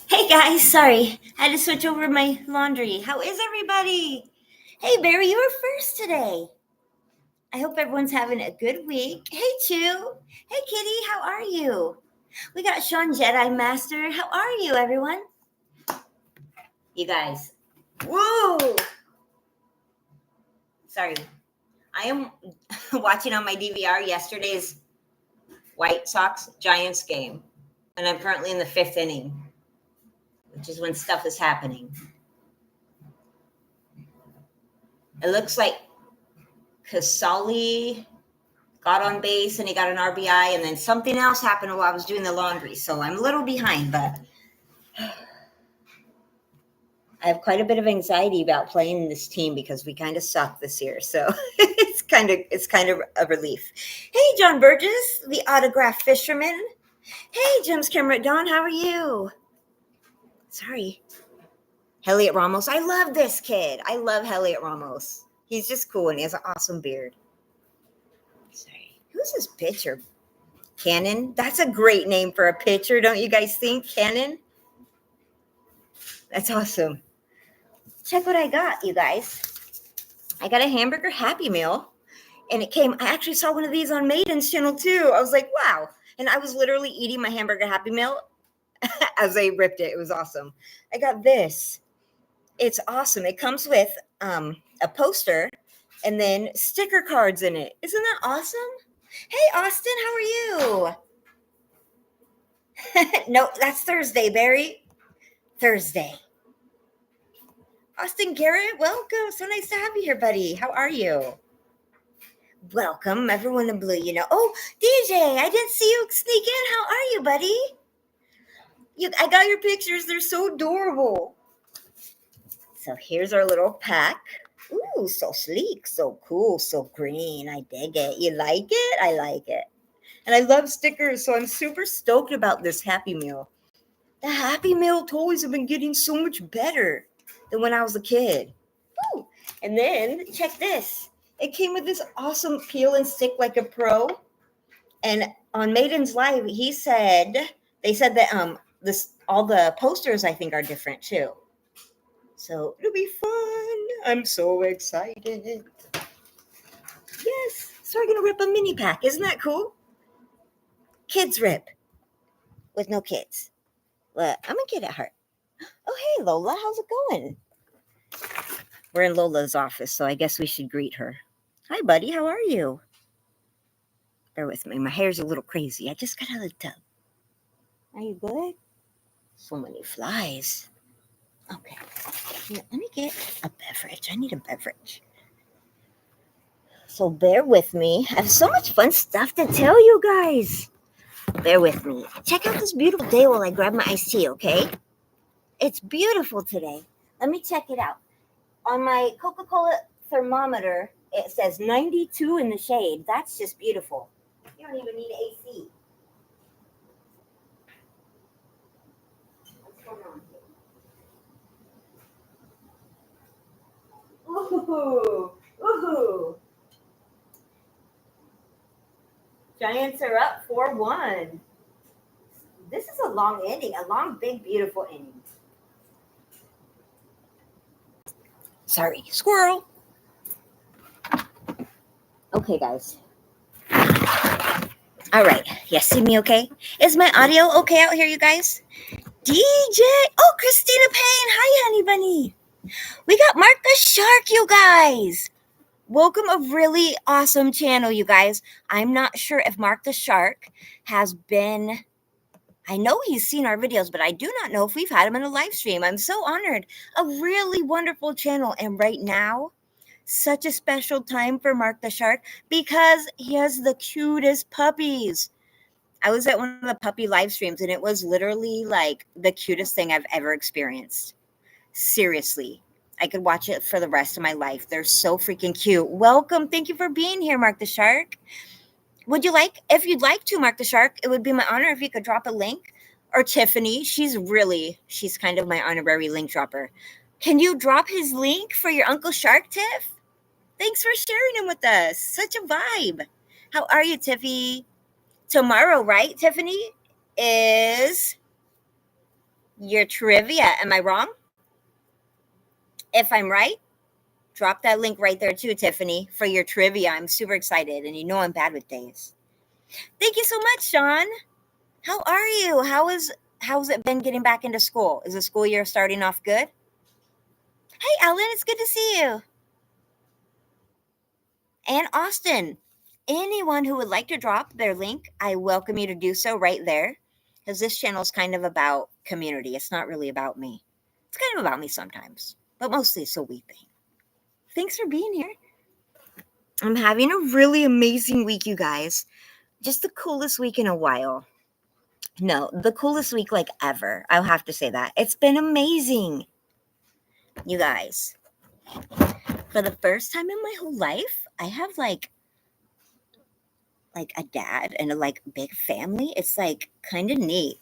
Hey guys, sorry. I had to switch over my laundry. How is everybody? Hey Barry, you were first today. I hope everyone's having a good week. Hey Chew. Hey Kitty, how are you? We got Sean Jedi Master. How are you, everyone? You guys. Woo! Sorry. I am watching on my DVR yesterday's White Sox Giants game, and I'm currently in the 5th inning, which is when stuff is happening. It looks like Casali got on base and he got an RBI, and then something else happened while I was doing the laundry. So I'm a little behind, but I have quite a bit of anxiety about playing this team because we kind of suck this year. So it's kind of a relief. Hey, John Burgess, the autograph fisherman. Hey, Jim's camera at Dawn, how are you? Sorry. Elliot Ramos. I love this kid. I love Elliot Ramos. He's just cool and he has an awesome beard. Sorry. Who's this pitcher? Cannon? That's a great name for a pitcher, don't you guys think? Cannon? That's awesome. Check what I got, you guys. I got a hamburger Happy Meal, and it came. I actually saw one of these on Maiden's channel too. I was like, wow. And I was literally eating my hamburger Happy Meal as I ripped it. It was awesome. I got this. It's awesome. It comes with a poster and then sticker cards in it. Isn't that awesome? Hey, Austin, how are you? No, that's Thursday, Barry. Thursday. Austin Garrett, welcome. So nice to have you here, buddy. How are you? Welcome, everyone in blue, you know. Oh, DJ, I didn't see you sneak in. How are you, buddy? I got your pictures. They're so adorable. So here's our little pack. Ooh, so sleek, so cool, so green. I dig it. You like it? I like it. And I love stickers, so I'm super stoked about this Happy Meal. The Happy Meal toys have been getting so much better than when I was a kid. Ooh. And then, check this. It came with this awesome peel and stick like a pro. And on Maiden's Live, they said that all the posters, I think, are different too. So it'll be fun. I'm so excited. Yes. So we're going to rip a mini pack. Isn't that cool? Kids rip with no kids. Well, I'm a kid at heart. Oh, hey, Lola. How's it going? We're in Lola's office, so I guess we should greet her. Hi, buddy. How are you? Bear with me. My hair's a little crazy. I just got out of the tub. Are you good? So many flies. Okay. Let me get a beverage. I need a beverage. So bear with me. I have so much fun stuff to tell you guys. Bear with me. Check out this beautiful day while I grab my iced tea, okay? It's beautiful today. Let me check it out. On my Coca-Cola thermometer, it says 92 in the shade. That's just beautiful. You don't even need AC. What's going on here? Ooh. Giants are up 4-1. This is a long inning, a long, big, beautiful inning. Sorry, squirrel. Okay, guys. All right. You see me okay? Is my audio okay out here, you guys? DJ. Oh, Christina Payne. Hi, honey bunny. We got Mark the Shark, you guys. Welcome, a really awesome channel, you guys. I'm not sure if Mark the Shark has been... I know he's seen our videos, but I do not know if we've had him in a live stream. I'm so honored. A really wonderful channel. And right now, such a special time for Mark the Shark because he has the cutest puppies. I was at one of the puppy live streams and it was literally like the cutest thing I've ever experienced. Seriously. I could watch it for the rest of my life. They're so freaking cute. Welcome. Thank you for being here, Mark the Shark. If you'd like to, Mark the Shark, it would be my honor if you could drop a link. Or Tiffany, she's kind of my honorary link dropper. Can you drop his link for your Uncle Shark, Tiff? Thanks for sharing them with us. Such a vibe. How are you, Tiffy? Tomorrow, right, Tiffany, is your trivia. Am I wrong? If I'm right, drop that link right there too, Tiffany, for your trivia. I'm super excited, and you know I'm bad with days. Thank you so much, Sean. How are you? How's it been getting back into school? Is the school year starting off good? Hey, Ellen, it's good to see you. And Austin, anyone who would like to drop their link, I welcome you to do so right there, because this channel is kind of about community. It's not really about me. It's kind of about me sometimes, but mostly so we think. Thanks for being here. I'm having a really amazing week, you guys. Just the coolest week in a while. No, the coolest week like ever. I'll have to say that. It's been amazing. You guys, for the first time in my whole life, I have like a dad and a like big family. It's like kind of neat.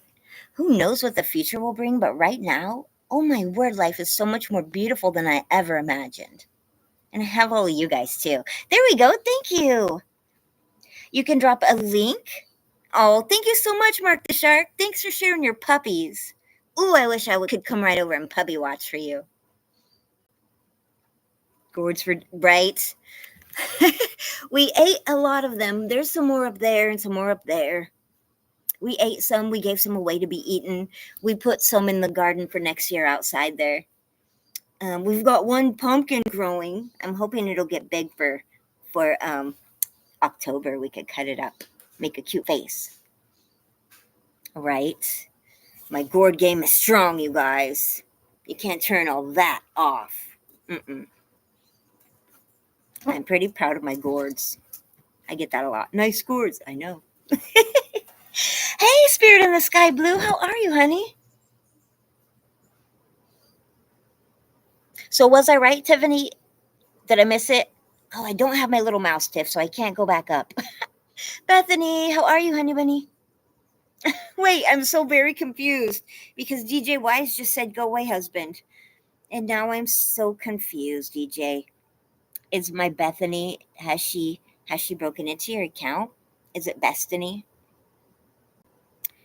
Who knows what the future will bring, but right now, oh my word, life is so much more beautiful than I ever imagined. And I have all of you guys too. There we go. Thank you. You can drop a link. Oh, thank you so much, Mark the Shark. Thanks for sharing your puppies. Ooh, I wish I could come right over and puppy watch for you. Gourds for right. We ate a lot of them. There's some more up there and some more up there. We ate some. We gave some away to be eaten. We put some in the garden for next year outside there. We've got one pumpkin growing. I'm hoping it'll get big for October. We could cut it up, make a cute face. All right. My gourd game is strong, you guys. You can't turn all that off. I'm pretty proud of my gourds. I get that a lot. Nice gourds, I know. Hey, Spirit in the Sky Blue, how are you, honey? So was I right, Tiffany? Did I miss it? Oh, I don't have my little mouse, Tiff, so I can't go back up. Bethany, how are you, honey bunny? Wait, I'm so very confused because DJ Wise just said, go away, husband. And now I'm so confused, DJ. Is my Bethany, has she broken into your account? Is it Bethany?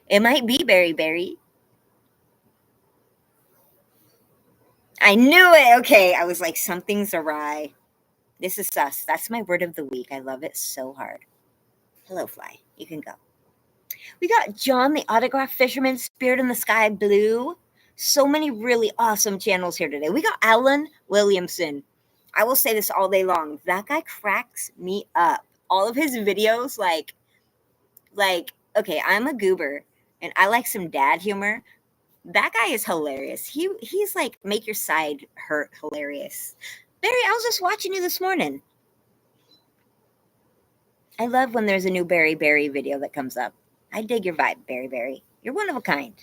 It might be Berry Berry. I knew it. Okay, I was like, something's awry. This is sus. That's my word of the week. I love it so hard. Hello, Fly. You can go. We got John, the autograph fisherman, Spirit in the Sky Blue. So many really awesome channels here today. We got Alan Williamson. I will say this all day long. That guy cracks me up. All of his videos, like, okay, I'm a goober and I like some dad humor. That guy is hilarious. He's like make your side hurt hilarious. Barry, I was just watching you this morning. I love when there's a new Berry Berry video that comes up. I dig your vibe, Berry Berry. You're one of a kind.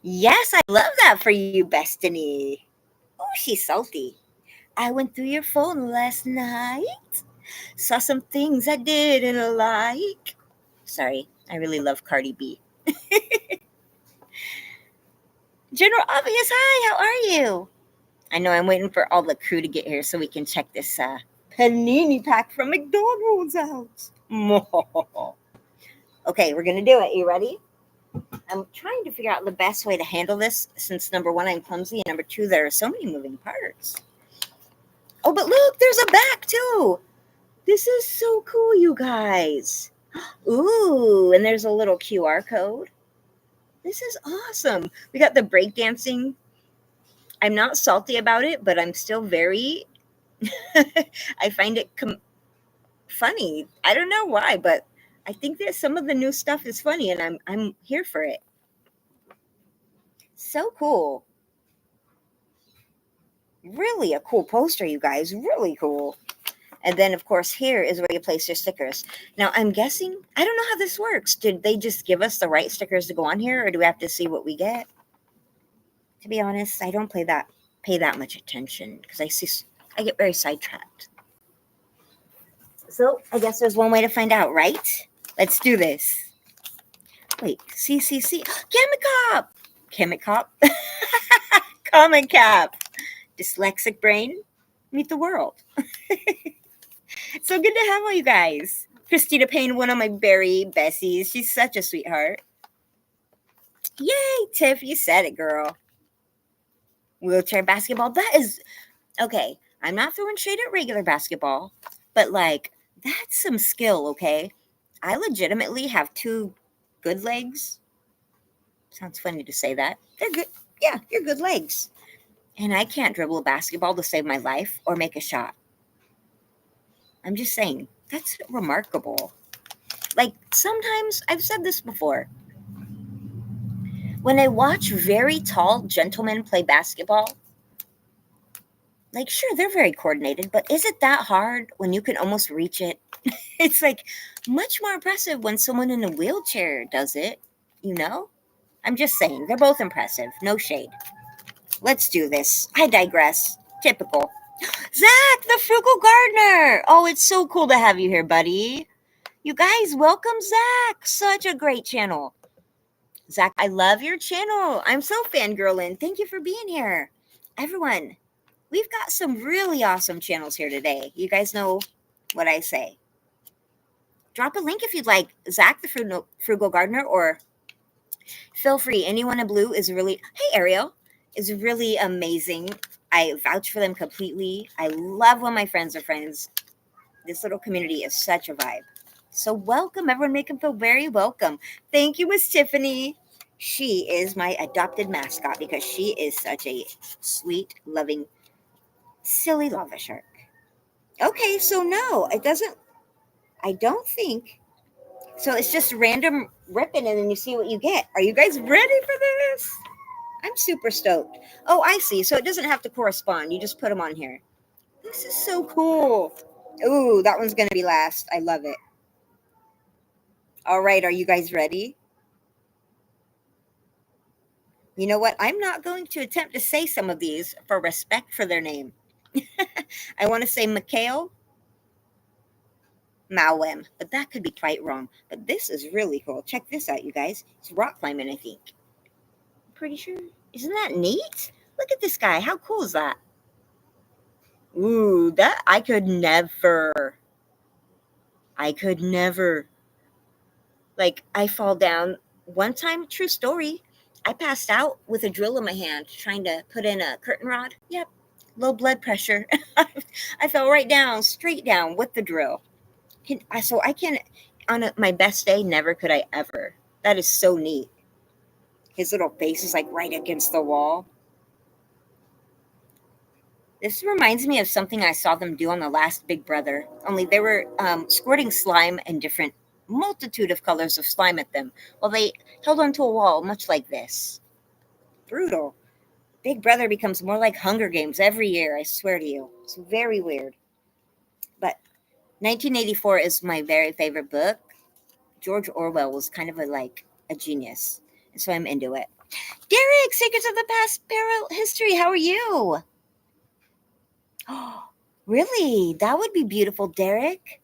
Yes, I love that for you, Bestiny. Oh, she's salty. I went through your phone last night. Saw some things I didn't like. Sorry, I really love Cardi B. General Obvious, hi, how are you? I know I'm waiting for all the crew to get here so we can check this Panini pack from McDonald's out. Okay, we're going to do it. You ready? I'm trying to figure out the best way to handle this since number one, I'm clumsy, and number two, there are so many moving parts. Oh, but look, there's a back too. This is so cool, you guys. Ooh, and there's a little QR code. This is awesome. We got the breakdancing. I'm not salty about it, but I'm still very, I find it funny. I don't know why, but I think that some of the new stuff is funny and I'm here for it. So cool. Really a cool poster, you guys. Really cool. And then, of course, here is where you place your stickers. Now, I'm guessing, I don't know how this works. Did they just give us the right stickers to go on here, or do we have to see what we get? To be honest, I don't pay that much attention because I get very sidetracked. So, I guess there's one way to find out, right? Let's do this. Wait, CCC. Chemicop! Chemicop? Comic Cap. Dyslexic brain? Meet the world. It's so good to have all you guys. Christina Payne, one of my very besties. She's such a sweetheart. Yay, Tiff, you said it, girl. Wheelchair basketball. That is okay. I'm not throwing shade at regular basketball, but like that's some skill, okay? I legitimately have two good legs. Sounds funny to say that. They're good. Yeah, you're good legs. And I can't dribble a basketball to save my life or make a shot. I'm just saying, that's remarkable. Like sometimes I've said this before. When I watch very tall gentlemen play basketball, like sure they're very coordinated, but is it that hard when you can almost reach it? It's like much more impressive when someone in a wheelchair does it, you know? I'm just saying, they're both impressive. No shade. Let's do this. I digress. Typical. Zach, the Frugal Gardener. Oh, it's so cool to have you here, buddy. You guys, welcome Zach. Such a great channel. Zach, I love your channel. I'm so fangirling. Thank you for being here. Everyone, we've got some really awesome channels here today. You guys know what I say. Drop a link if you'd like. Zach, the Frugal Gardener, or feel free. Anyone in blue is really, hey, Ariel, is really amazing. I vouch for them completely. I love when my friends are friends. This little community is such a vibe. So welcome, everyone. Make them feel very welcome. Thank you, Miss Tiffany. She is my adopted mascot because she is such a sweet, loving, silly lava shark. Okay, so no, it doesn't. I don't think so. It's just random ripping, and then you see what you get. Are you guys ready for this? I'm super stoked. Oh, I see. So it doesn't have to correspond. You just put them on here. This is so cool. Ooh, that one's going to be last. I love it. All right. Are you guys ready? You know what? I'm not going to attempt to say some of these for respect for their name. I want to say Mikhail Mawem, but that could be quite wrong. But this is really cool. Check this out, you guys. It's rock climbing, I think. Pretty sure. Isn't that neat? Look at this guy. How cool is that? Ooh, that I could never. Like, I fall down. One time, true story, I passed out with a drill in my hand trying to put in a curtain rod. Yep, low blood pressure. I fell right down, straight down with the drill. So I can, on my best day, never could I ever. That is so neat. His little face is like right against the wall. This reminds me of something I saw them do on the last Big Brother. Only they were squirting slime and different multitude of colors of slime at them while they held onto a wall, much like this. Brutal. Big Brother becomes more like Hunger Games every year, I swear to you. It's very weird. But 1984 is my very favorite book. George Orwell was kind of a genius, and so I'm into it. Derek, Secrets of the Past Parallel History, how are you? Oh, really? That would be beautiful, Derek.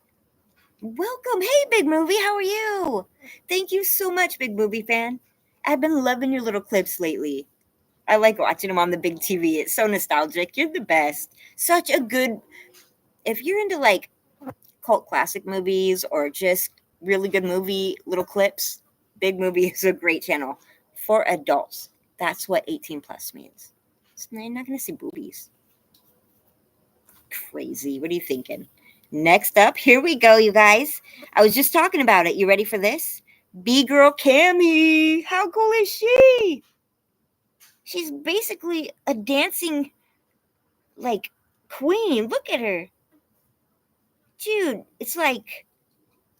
Welcome. Hey, Big Movie, how are you? Thank you so much, Big Movie fan. I've been loving your little clips lately. I like watching them on the big TV. It's so nostalgic. You're the best. Such a good, if you're into like cult classic movies or just really good movie little clips, Big Movie is a great channel for adults. That's what 18 plus means. So you're not going to see boobies. Crazy. What are you thinking? Next up, here we go, you guys. I was just talking about it. You ready for this? B-Girl Cammy. How cool is she? She's basically a dancing, like, queen. Look at her. Dude, it's like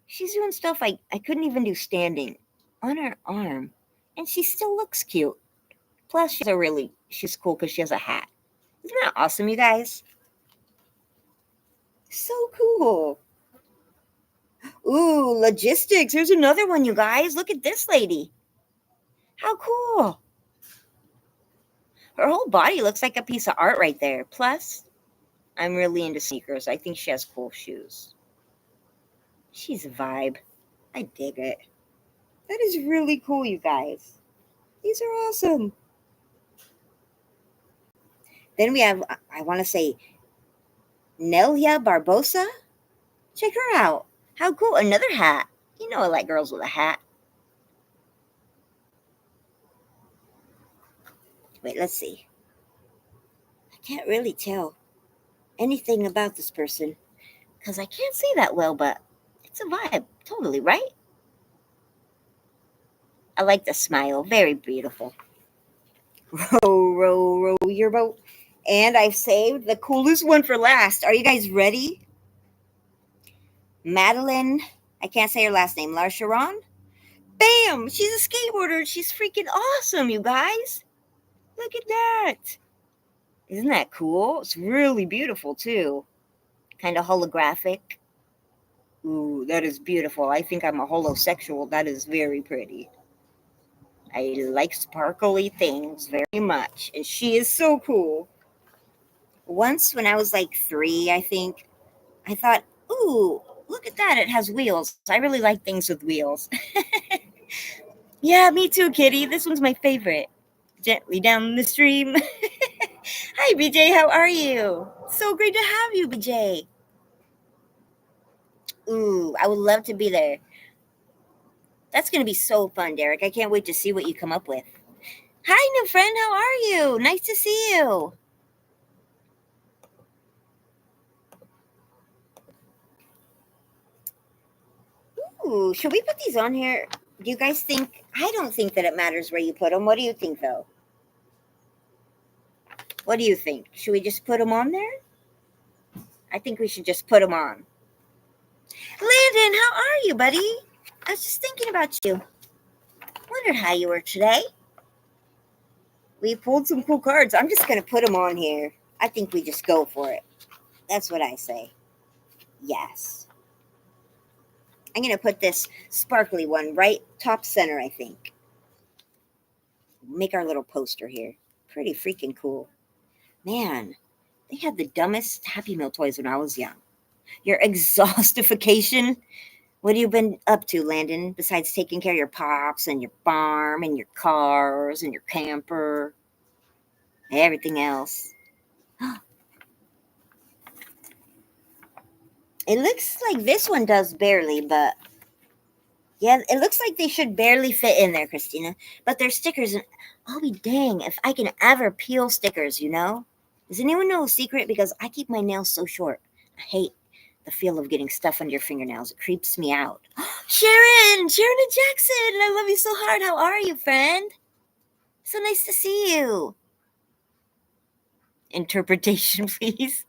she's doing stuff I couldn't even do standing on her arm. And she still looks cute. Plus, she's cool because she has a hat. Isn't that awesome, you guys? So cool. Ooh, logistics. Here's another one, you guys. Look at this lady. How cool. Her whole body looks like a piece of art right there. Plus, I'm really into sneakers. I think she has cool shoes. She's a vibe. I dig it. That is really cool, you guys. These are awesome. Then we have, I want to say, Nelia Barbosa? Check her out. How cool. Another hat. You know I like girls with a hat. Wait, let's see. I can't really tell anything about this person because I can't see that well, but it's a vibe. Totally, right? I like the smile. Very beautiful. Row, row, row your boat. And I've saved the coolest one for last. Are you guys ready? Madeline, I can't say her last name, Larcheron? Bam! She's a skateboarder. She's freaking awesome, you guys. Look at that. Isn't that cool? It's really beautiful, too. Kind of holographic. Ooh, that is beautiful. I think I'm a holosexual. That is very pretty. I like sparkly things very much. And she is so cool. Once when I was like 3, I think, I thought, ooh, look at that. It has wheels. I really like things with wheels. Yeah, me too, kitty. This one's my favorite. Gently down the stream. Hi, BJ. How are you? So great to have you, BJ. Ooh, I would love to be there. That's going to be so fun, Derek. I can't wait to see what you come up with. Hi, new friend. How are you? Nice to see you. Ooh, should we put these on here? Do you guys think? I don't think that it matters where you put them. What do you think, though? What do you think? Should we just put them on there? I think we should just put them on. Landon, how are you, buddy? I was just thinking about you. Wondered how you were today. We pulled some cool cards. I'm just going to put them on here. I think we just go for it. That's what I say. Yes. I'm going to put this sparkly one right top center, I think. Make our little poster here. Pretty freaking cool. Man, they had the dumbest Happy Meal toys when I was young. Your exhaustification. What have you been up to, Landon, besides taking care of your pops and your farm and your cars and your camper? Everything else. It looks like this one does barely, but yeah, it looks like they should barely fit in there, Christina. But they're stickers, and I'll be dang if I can ever peel stickers, you know? Does anyone know a secret? Because I keep my nails so short. I hate the feel of getting stuff under your fingernails. It creeps me out. Sharon and Jackson, I love you so hard. How are you, friend? So nice to see you. Interpretation, please.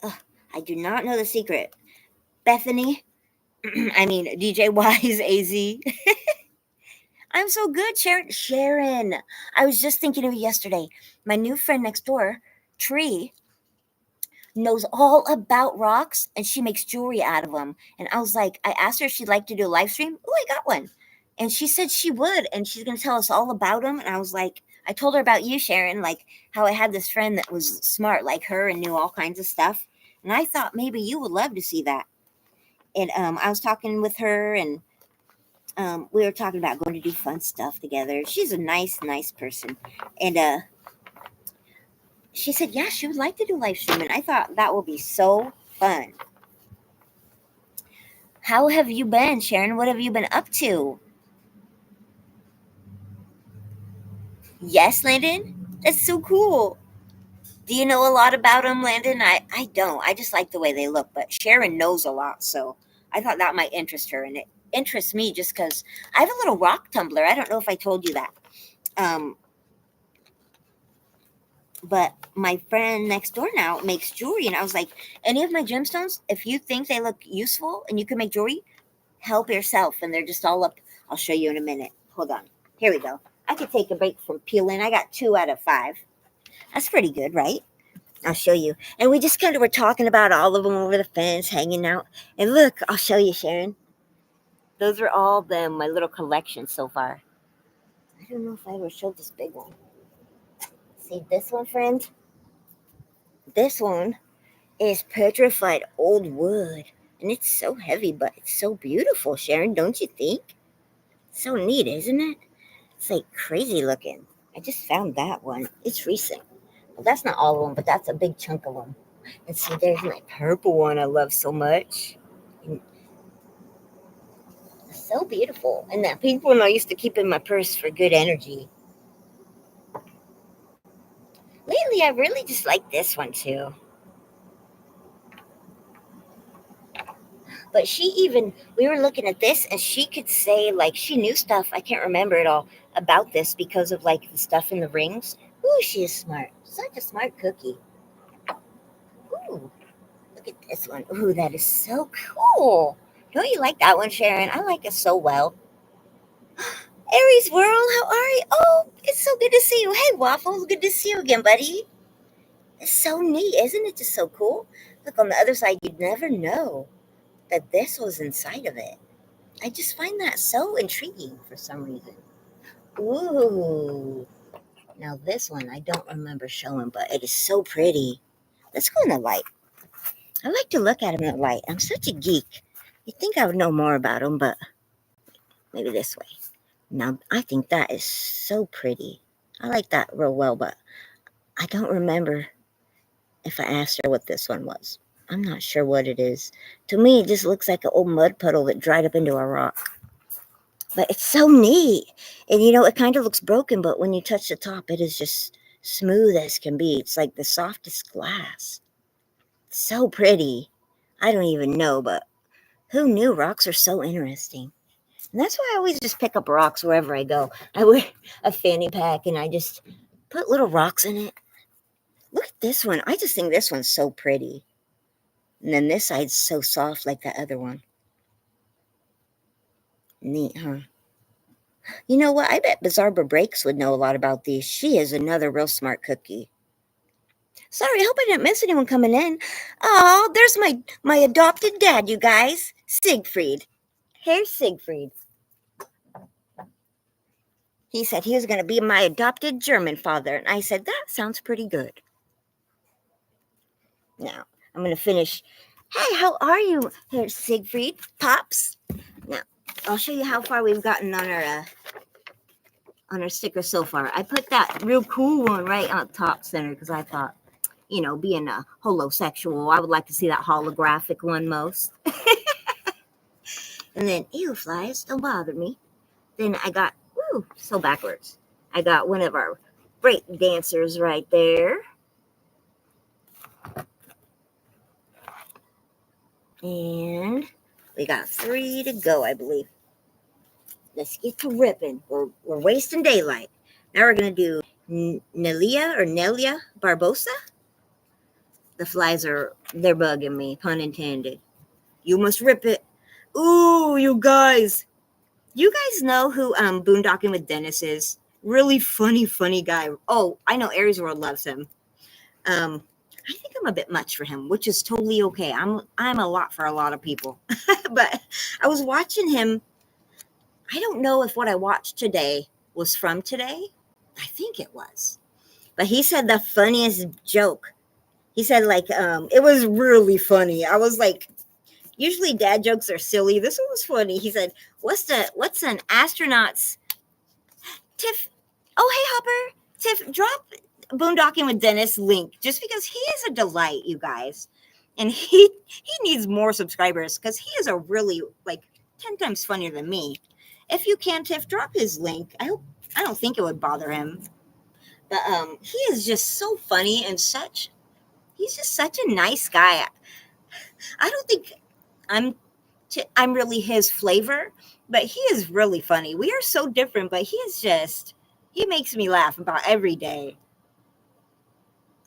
Ugh, I do not know the secret. Bethany, I mean DJ Wise AZ. I'm so good, Sharon. Sharon, I was just thinking of you yesterday. My new friend next door, Tree, knows all about rocks and she makes jewelry out of them. And I was like, I asked her if she'd like to do a live stream. Oh, I got one. And she said she would. And she's going to tell us all about them. And I was like, I told her about you, Sharon, like how I had this friend that was smart like her and knew all kinds of stuff. And I thought maybe you would love to see that. And I was talking with her and we were talking about going to do fun stuff together. She's a nice, nice person. And she said, yeah, she would like to do live streaming. I thought that would be so fun. How have you been, Sharon? What have you been up to? Yes, Landon? That's so cool. Do you know a lot about them, Landon? I don't. I just like the way they look. But Sharon knows a lot, so I thought that might interest her. And it interests me just because I have a little rock tumbler. I don't know if I told you that. But my friend next door now makes jewelry. And I was like, any of my gemstones, if you think they look useful and you can make jewelry, help yourself. And they're just all up. I'll show you in a minute. Hold on. Here we go. I could take a break from peeling. I got 2 out of 5. That's pretty good, right? I'll show you. And we just kind of were talking about all of them over the fence, hanging out. And look, I'll show you, Sharon. Those are all them, my little collection so far. I don't know if I ever showed this big one. See this one, friend? This one is petrified old wood. And it's so heavy, but it's so beautiful, Sharon, don't you think? So neat, isn't it? It's like crazy looking. I just found that one. It's recent. Well, that's not all of them, but that's a big chunk of them. And see, there's my purple one I love so much. And it's so beautiful. And that pink one I used to keep in my purse for good energy. Lately, I really just like this one too. But we were looking at this and she could say, like, she knew stuff. I can't remember it all about this because of, like, the stuff in the rings. Ooh, she is smart. Such a smart cookie. Ooh, look at this one. Ooh, that is so cool. Don't you like that one, Sharon? I like it so well. Aries World, how are you? Oh, it's so good to see you. Hey, Waffles, good to see you again, buddy. It's so neat, isn't it? Just so cool. Look, on the other side, you'd never know that this was inside of it. I just find that so intriguing for some reason. Ooh. Now this one I don't remember showing, but it is so pretty. Let's go in the light. I like to look at them in the light. I'm such a geek. You'd think I would know more about them, but maybe this way. Now, I think that is so pretty. I like that real well, but I don't remember if I asked her what this one was. I'm not sure what it is. To me, it just looks like an old mud puddle that dried up into a rock. But it's so neat. And it kind of looks broken, but when you touch the top, it is just smooth as can be. It's like the softest glass. It's so pretty. I don't even know, but who knew rocks are so interesting? And that's why I always just pick up rocks wherever I go. I wear a fanny pack and I just put little rocks in it. Look at this one. I just think this one's so pretty. And then this side's so soft like that other one. Neat, huh? You know what? I bet Bizarre Breaks would know a lot about these. She is another real smart cookie. Sorry, I hope I didn't miss anyone coming in. Oh, there's my adopted dad, you guys. Siegfried. Here's Siegfried. He said he was going to be my adopted German father. And I said, that sounds pretty good. Now, I'm going to finish. Hey, how are you? Here's Siegfried. Pops. Now, I'll show you how far we've gotten on our sticker so far. I put that real cool one right on top center because I thought, being a holosexual, I would like to see that holographic one most. And then, ew, flies, don't bother me. Then I got, so backwards. I got one of our break dancers right there. And we got 3 to go, I believe. Let's get to ripping. We're wasting daylight. Now we're going to do Nelia Barbosa. The flies they're bugging me, pun intended. You must rip it. Ooh, you guys. You guys know who Boondocking with Dennis is? Really funny guy. Oh, I know Aries World loves him. I think I'm a bit much for him, which is totally okay. I'm a lot for a lot of people. But I was watching him. I don't know if what I watched today was from today. I think it was. But he said the funniest joke. He said, like, it was really funny. I was like, usually dad jokes are silly. This one was funny. He said, what's an astronaut's Tiff? Oh, hey, Hopper. Tiff, drop Boondocking with Dennis link just because he is a delight, you guys. And he needs more subscribers because he is a really, like, 10 times funnier than me. If you can, Tiff, drop his link. I don't think it would bother him. But he is just so funny and he's just such a nice guy. I don't think I'm really his flavor, but he is really funny. We are so different, but he makes me laugh about every day.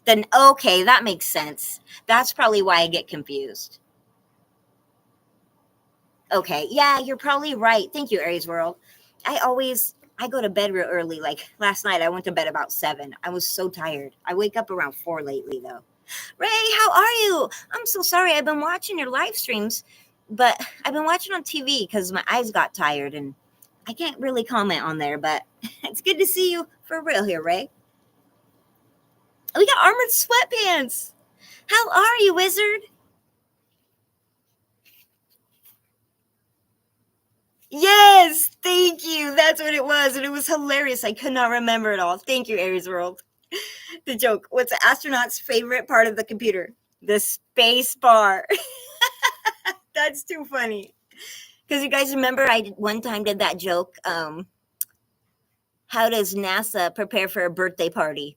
Then, okay, that makes sense. That's probably why I get confused. Okay, yeah, you're probably right. Thank you, Aries World. I go to bed real early. Like last night, I went to bed about 7. I was so tired. I wake up around 4 lately, though. Ray, how are you? I'm so sorry. I've been watching your live streams, but I've been watching on TV because my eyes got tired and I can't really comment on there, but it's good to see you for real here, Ray. We got armored sweatpants. How are you, wizard? Yes, thank you. That's what it was, and it was hilarious. I could not remember it all. Thank you, Aries World. The joke. What's the astronaut's favorite part of the computer? The space bar. That's too funny. Because you guys remember I one time did that joke. How does NASA prepare for a birthday party?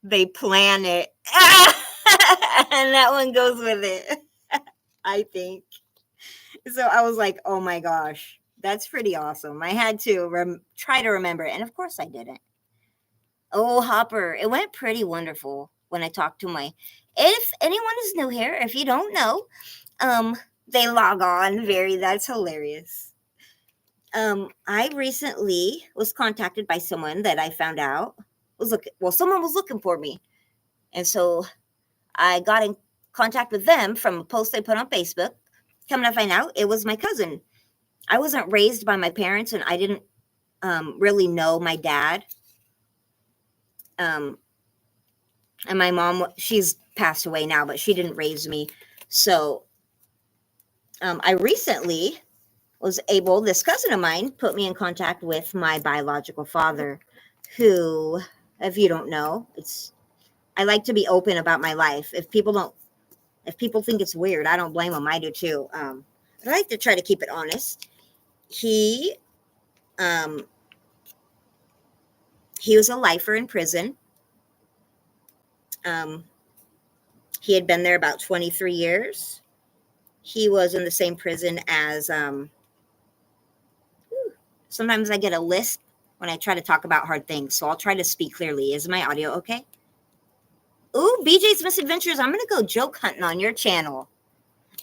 They plan it. And that one goes with it, I think. So I was like, oh my gosh, that's pretty awesome. I had to try to remember it. And of course I didn't. Oh, Hopper, it went pretty wonderful when I talked to if anyone is new here, if you don't know, they log on. That's hilarious. I recently was contacted by someone that I found out someone was looking for me. And so I got in contact with them from a post they put on Facebook. Coming to find out, it was my cousin. I wasn't raised by my parents, and I didn't really know my dad. And my mom, she's passed away now, but she didn't raise me. So I recently was able, this cousin of mine put me in contact with my biological father, who, if you don't know, I like to be open about my life. If people think it's weird, I don't blame them. I do too. I like to try to keep it honest. He was a lifer in prison. He had been there about 23 years. He was in the same prison as, sometimes I get a lisp when I try to talk about hard things, so I'll try to speak clearly. Is my audio okay? Ooh, BJ's Misadventures, I'm going to go joke hunting on your channel.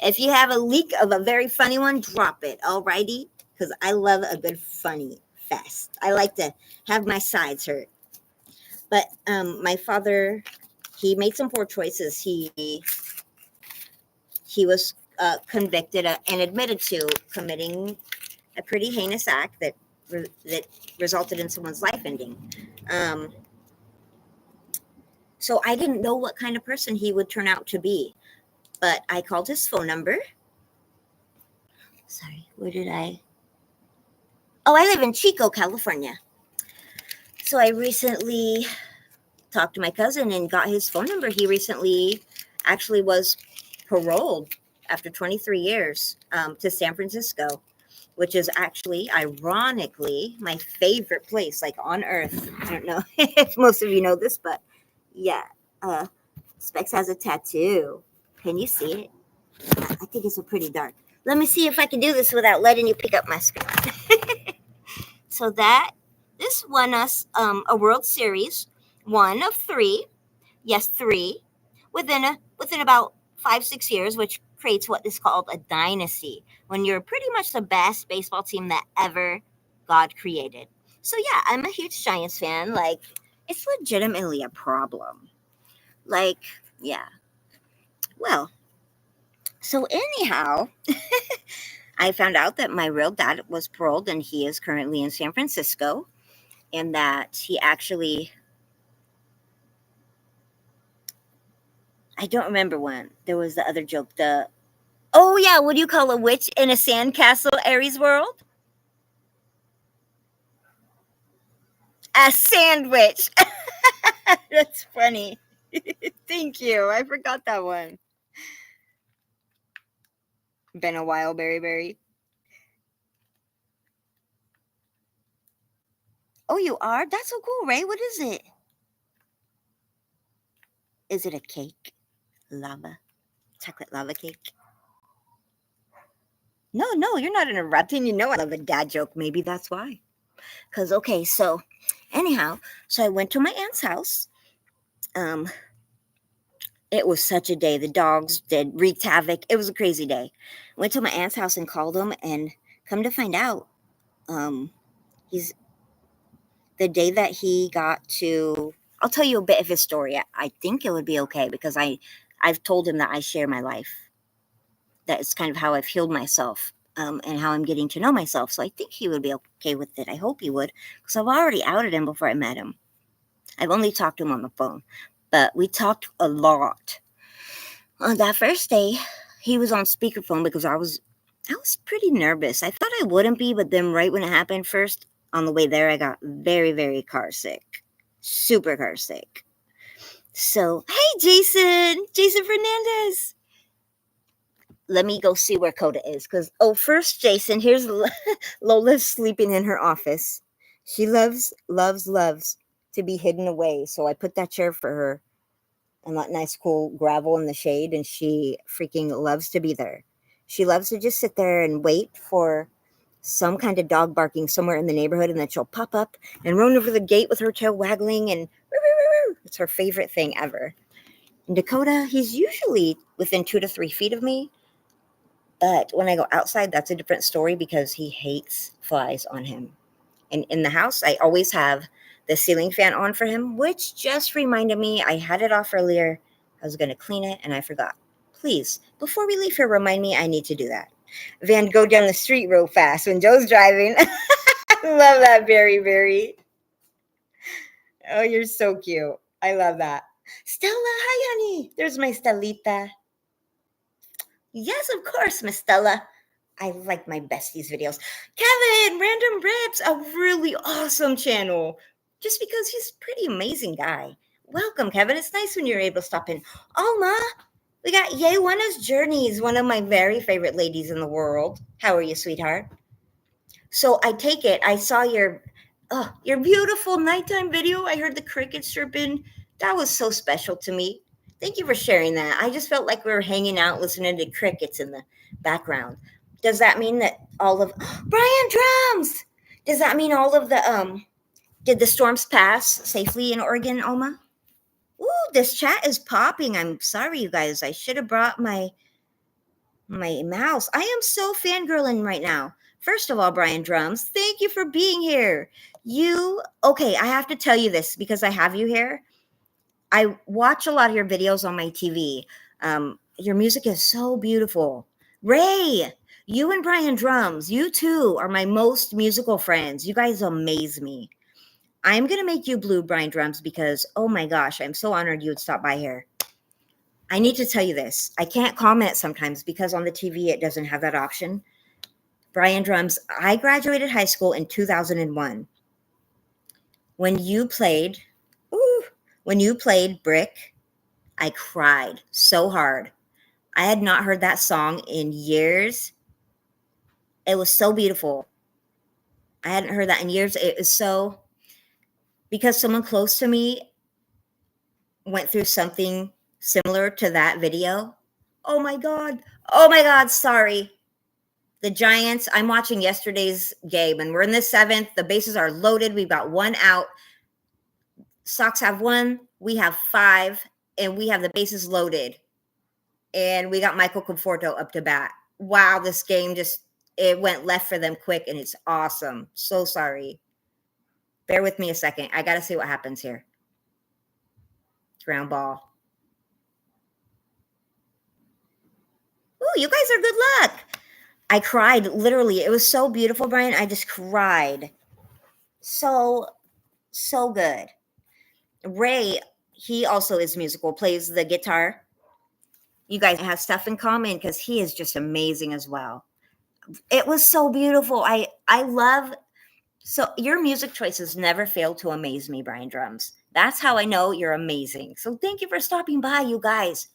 If you have a leak of a very funny one, drop it, alrighty? Because I love a good funny fest. I like to have my sides hurt. But my father, he made some poor choices. He was convicted and admitted to committing a pretty heinous act that resulted in someone's life ending. So I didn't know what kind of person he would turn out to be, but I called his phone number. Sorry, where did I? Oh, I live in Chico, California. So I recently talked to my cousin and got his phone number. He recently actually was paroled after 23 years to San Francisco, which is actually, ironically, my favorite place, like on earth. I don't know if most of you know this, but yeah, Specs has a tattoo. Can you see it? I think it's a pretty dark. Let me see if I can do this without letting you pick up my screen. So this won us a World Series, one of three. Yes, three. Within about 5-6 years, which creates what is called a dynasty, when you're pretty much the best baseball team that ever God created. So yeah, I'm a huge Giants fan. Like, it's legitimately a problem. Like, yeah. Well, so anyhow, I found out that my real dad was paroled and he is currently in San Francisco, and that he actually, I don't remember when. There was the other joke. Oh yeah, what do you call a witch in a sandcastle, Aries World? A sandwich. That's funny. Thank you. I forgot that one. Been a while, Berry. Oh, you are? That's so cool, Ray. What is it? Is it a cake? Lava? Chocolate lava cake? No, you're not interrupting. You know I love a dad joke. Maybe that's why. Because, okay, so anyhow, so I went to my aunt's house. It was such a day. The dogs wreaked havoc. It was a crazy day. Went to my aunt's house and called him, and come to find out, he's the day that he got to. I'll tell you a bit of his story. I think it would be okay because I've told him that I share my life. That is kind of how I've healed myself, and how I'm getting to know myself. So I think he would be okay with it. I hope he would, because I've already outed him before I met him. I've only talked to him on the phone, but we talked a lot. On that first day, he was on speakerphone because I was pretty nervous. I thought I wouldn't be, but then right when it happened first, On the way there, I got very, very car sick. Super car sick. So, hey, Jason Fernandez. Let me go see where Coda is. Because, first, Jason, here's Lola's sleeping in her office. She loves to be hidden away. So I put that chair for her and that nice cool gravel in the shade. And she freaking loves to be there. She loves to just sit there and wait for some kind of dog barking somewhere in the neighborhood. And then she'll pop up and run over the gate with her tail waggling. And it's her favorite thing ever. And Dakota, he's usually within 2 to 3 feet of me. But when I go outside, that's a different story because he hates flies on him. And in the house, I always have the ceiling fan on for him, which just reminded me I had it off earlier. I was going to clean it and I forgot. Please, before we leave here, remind me I need to do that. Van, go down the street real fast when Joe's driving. I love that, Berry. Oh, you're so cute. I love that. Stella, hi, honey. There's my Stellita. Yes, of course, Miss Stella. I like my besties videos. Kevin, Random Rips, a really awesome channel. Just because he's a pretty amazing guy. Welcome, Kevin. It's nice when you're able to stop in. Alma, we got Yewana's Journeys, one of my very favorite ladies in the world. How are you, sweetheart? So I take it, I saw your beautiful nighttime video. I heard the crickets chirping. That was so special to me. Thank you for sharing that. I just felt like we were hanging out listening to crickets in the background. Does that mean that all of Brian Drums? Does that mean all of the did the storms pass safely in Oregon, Alma? Ooh, this chat is popping. I'm sorry, you guys. I should have brought my mouse. I am so fangirling right now. First of all, Brian Drums, thank you for being here. I have to tell you this because I have you here. I watch a lot of your videos on my TV. Your music is so beautiful. Ray, you and Brian Drums, you two are my most musical friends. You guys amaze me. I'm going to make you blue, Brian Drums, because, oh my gosh, I'm so honored you would stop by here. I need to tell you this. I can't comment sometimes because on the TV it doesn't have that option. Brian Drums, I graduated high school in 2001. When you played Brick, I cried so hard. I had not heard that song in years. It was so beautiful. I hadn't heard that in years. It was so, because someone close to me went through something similar to that video. Oh my God, sorry. The Giants, I'm watching yesterday's game, and we're in the 7th. The bases are loaded. We've got 1 out. Sox have 1. We have 5, and we have the bases loaded. And we got Michael Conforto up to bat. Wow, this game it went left for them quick, and it's awesome. So sorry. Bear with me a second. I got to see what happens here. Ground ball. Ooh, you guys are good luck. I cried, literally. It was so beautiful, Brian. I just cried. So good. Ray, he also is musical, plays the guitar. You guys have stuff in common because he is just amazing as well. It was so beautiful. I love, so your music choices never fail to amaze me, Brian Drums. That's how I know you're amazing. So thank you for stopping by, you guys.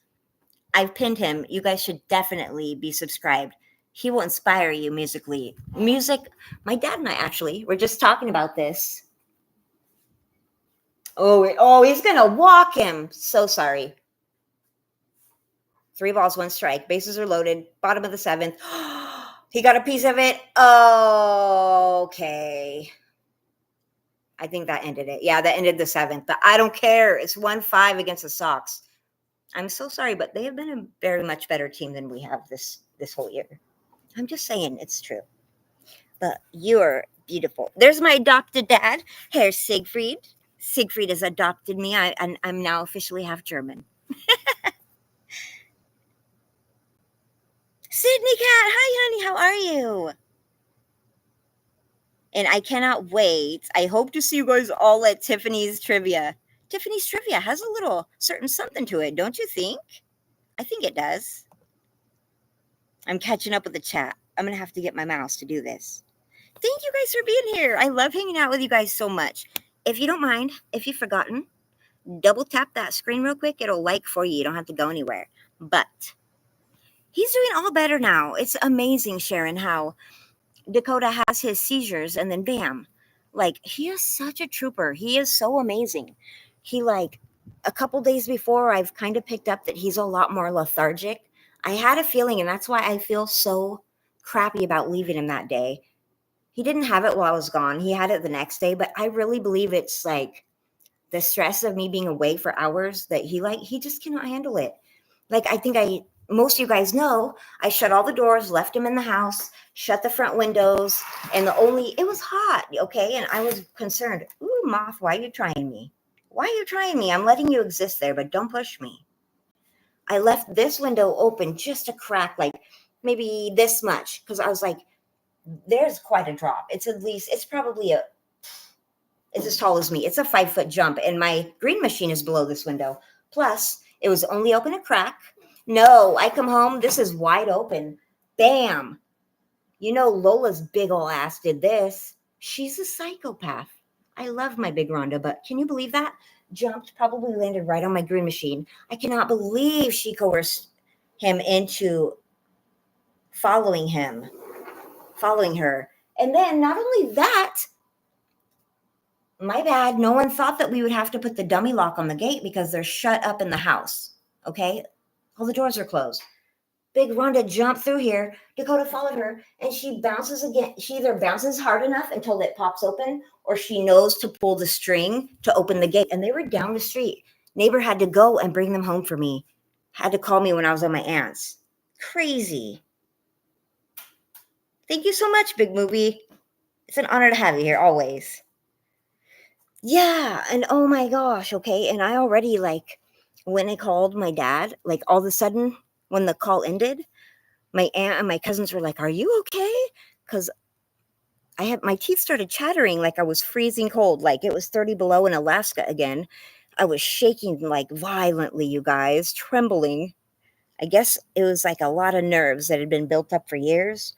I've pinned him. You guys should definitely be subscribed. He will inspire you musically. My dad and I actually were just talking about this. Oh, he's going to walk him. So sorry. 3 balls, 1 strike. Bases are loaded. Bottom of the 7th. He got a piece of it. Okay. I think that ended it. Yeah, that ended the 7th. But I don't care. It's 1-5 against the Sox. I'm so sorry, but they have been a very much better team than we have this whole year. I'm just saying it's true. But you're beautiful. There's my adopted dad, Herr Siegfried. Siegfried has adopted me. I'm now officially half German. Sydney Cat, hi honey, how are you? And I cannot wait. I hope to see you guys all at Tiffany's Trivia. Tiffany's Trivia has a little certain something to it, don't you think? I think it does. I'm catching up with the chat. I'm going to have to get my mouse to do this. thank you guys for being here. I love hanging out with you guys so much. If you don't mind, if you've forgotten, double tap that screen real quick. It'll like for you. You don't have to go anywhere. But he's doing all better now. It's amazing, Sharon, how Dakota has his seizures and then bam. Like, he is such a trooper. He is so amazing. He, like, a couple days before, I've kind of picked up that he's a lot more lethargic. I had a feeling, and that's why I feel so crappy about leaving him that day. He didn't have it while I was gone. He had it the next day, but I really believe it's like the stress of me being away for hours that he just cannot handle it. Like, I think most of you guys know, I shut all the doors, left him in the house, shut the front windows, and it was hot, okay? And I was concerned. Ooh, moth, why are you trying me? Why are you trying me? I'm letting you exist there, but don't push me. I left this window open just a crack, like maybe this much, because I was like, there's quite a drop. It's as tall as me. It's a 5-foot jump, and my green machine is below this window. Plus, it was only open a crack. No, I come home, this is wide open. Bam. You know, Lola's big ol' ass did this. She's a psychopath. I love my big Rhonda, but can you believe that? Jumped, probably landed right on my green machine. I cannot believe she coerced him into following her. And then not only that, my bad, no one thought that we would have to put the dummy lock on the gate because they're shut up in the house. Okay? All the doors are closed. Big Rhonda jumped through here. Dakota followed her, and she bounces again. She either bounces hard enough until it pops open, or she knows to pull the string to open the gate. And they were down the street. Neighbor had to go and bring them home for me. Had to call me when I was at my aunt's. Crazy. Thank you so much, Big Movie. It's an honor to have you here, always. Yeah, and oh my gosh, okay, and I already, like, when I called my dad, like, all of a sudden, when the call ended, my aunt and my cousins were like, "Are you okay?" Because my teeth started chattering like I was freezing cold, like it was 30 below in Alaska again. I was shaking, like, violently, you guys, trembling. I guess it was like a lot of nerves that had been built up for years,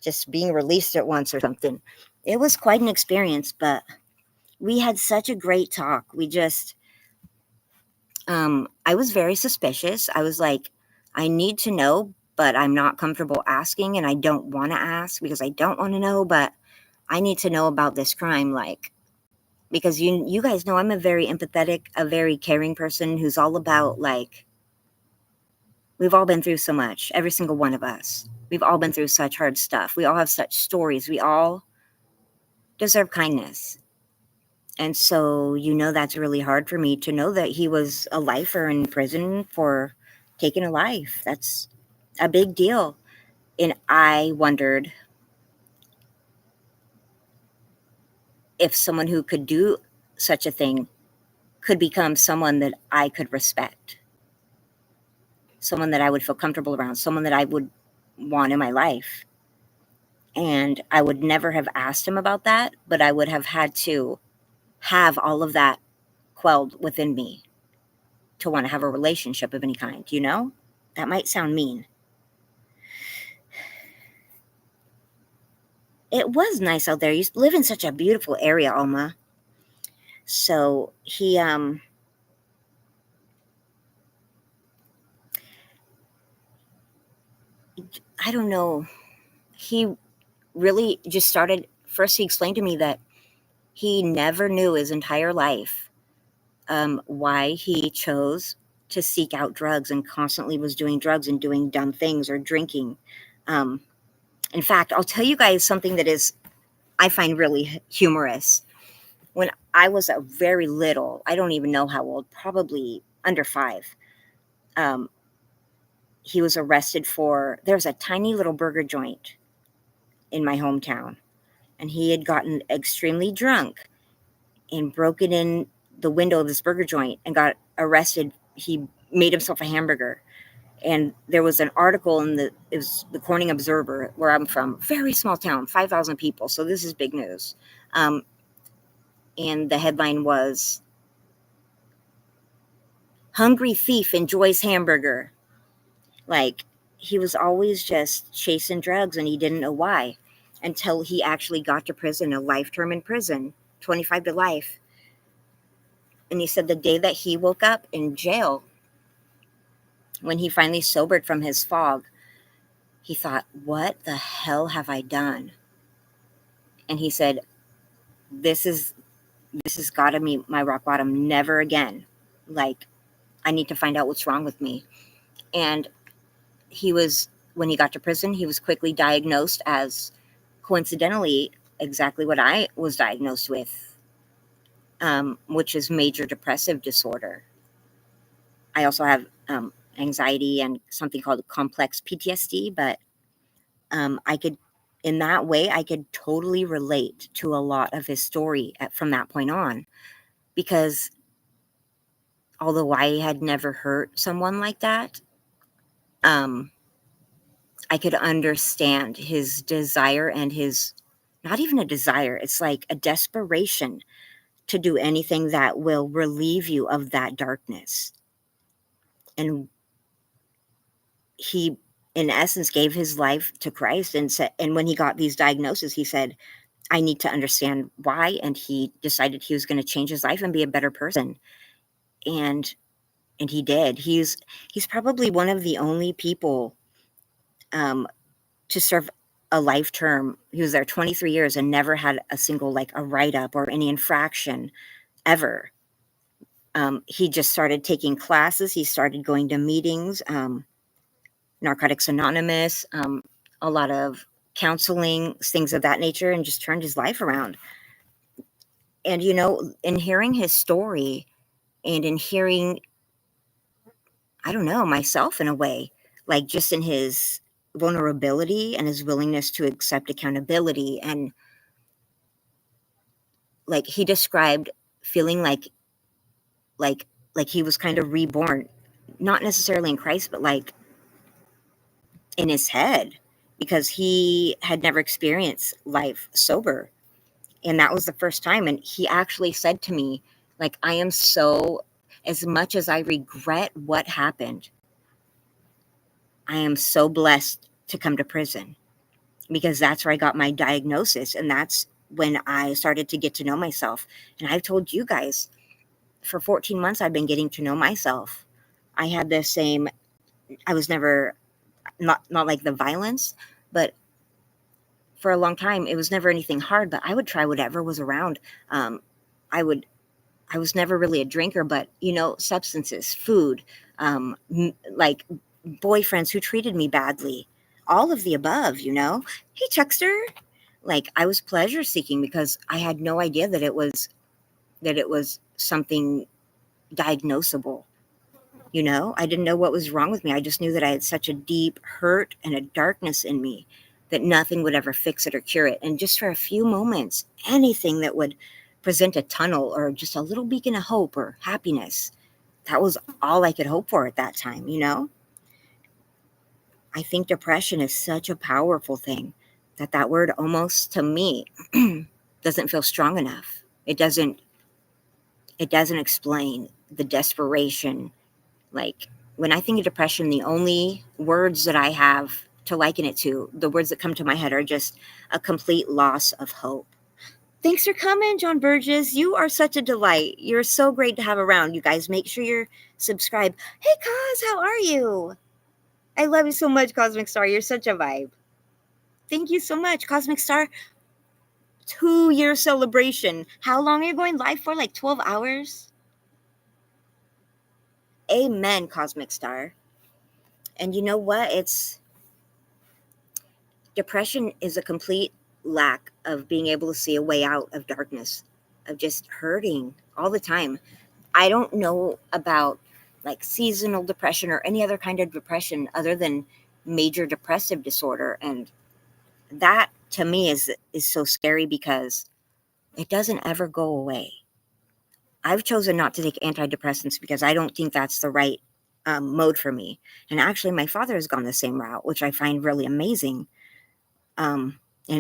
just being released at once or something. It was quite an experience, but we had such a great talk. I was very suspicious. I was like, I need to know, but I'm not comfortable asking, and I don't want to ask because I don't want to know, but I need to know about this crime, like, because you guys know I'm a very empathetic, a very caring person who's all about, like, we've all been through so much, every single one of us. We've all been through such hard stuff. We all have such stories. We all deserve kindness. And so, that's really hard for me to know that he was a lifer in prison for taking a life. That's a big deal. And I wondered if someone who could do such a thing could become someone that I could respect, someone that I would feel comfortable around, someone that I would want in my life. And I would never have asked him about that, but I would have had to have all of that quelled within me to want to have a relationship of any kind, That might sound mean. It was nice out there. You live in such a beautiful area, Alma. So he, I don't know. He really just started, first he explained to me that he never knew his entire life why he chose to seek out drugs and constantly was doing drugs and doing dumb things or drinking. In fact, I'll tell you guys something that I find really humorous. When I was a very little, I don't even know how old, probably under 5, he was arrested there's a tiny little burger joint in my hometown, and he had gotten extremely drunk and broken in the window of this burger joint and got arrested. He made himself a hamburger. And there was an article it was the Corning Observer, where I'm from, very small town, 5,000 people. So this is big news. And the headline was, "Hungry Thief Enjoys Hamburger." Like, he was always just chasing drugs and he didn't know why. until he actually got to prison, a life term in prison, 25 to life. And he said the day that he woke up in jail, when he finally sobered from his fog, he thought, what the hell have I done? And he said, this has got to be my rock bottom. Never again. Like, I need to find out what's wrong with me. And when he got to prison, he was quickly diagnosed as, coincidentally, exactly what I was diagnosed with, which is major depressive disorder. I also have anxiety and something called complex PTSD, but in that way, I could totally relate to a lot of his story from that point on, because although I had never hurt someone like that, I could understand his desire and his, not even a desire, it's like a desperation to do anything that will relieve you of that darkness. And he, in essence, gave his life to Christ, and when he got these diagnoses, he said, I need to understand why. And he decided he was going to change his life and be a better person. And he did. He's probably one of the only people to serve a life term. He was there 23 years and never had a single, like, a write-up or any infraction ever. He just started taking classes. He started going to meetings, Narcotics Anonymous, a lot of counseling, things of that nature, and just turned his life around. And, in hearing his story and in hearing, I don't know, myself in a way, like, just in his vulnerability and his willingness to accept accountability, and like, he described feeling like he was kind of reborn, not necessarily in Christ, but like in his head, because he had never experienced life sober, and that was the first time. And he actually said to me, like, I am so, as much as I regret what happened, I am so blessed to come to prison, because that's where I got my diagnosis, and that's when I started to get to know myself. And I've told you guys, for 14 months I've been getting to know myself. I had the same, I was never, not like the violence, but for a long time it was never anything hard, but I would try whatever was around. I was never really a drinker, but substances, food, like boyfriends who treated me badly, all of the above. Hey, Chuckster. Like, I was pleasure seeking because I had no idea that it was something diagnosable. I didn't know what was wrong with me. I just knew that I had such a deep hurt and a darkness in me that nothing would ever fix it or cure it. And just for a few moments, anything that would present a tunnel or just a little beacon of hope or happiness, that was all I could hope for at that time. I think depression is such a powerful thing that word almost, to me, doesn't feel strong enough. It doesn't explain the desperation. Like, when I think of depression, the only words that I have to liken it to, the words that come to my head, are just a complete loss of hope. Thanks for coming, John Burgess. You are such a delight. You're so great to have around. You guys, make sure you're subscribed. Hey, Cos, how are you? I love you so much, Cosmic Star. You're such a vibe. Thank you so much, Cosmic Star. 2-year celebration. How long are you going live for? Like 12 hours? Amen, Cosmic Star. And you know what? Depression is a complete lack of being able to see a way out of darkness, of just hurting all the time. I don't know about like seasonal depression or any other kind of depression other than major depressive disorder. And that, to me, is so scary because it doesn't ever go away. I've chosen not to take antidepressants because I don't think that's the right mode for me. And actually, my father has gone the same route, which I find really amazing. And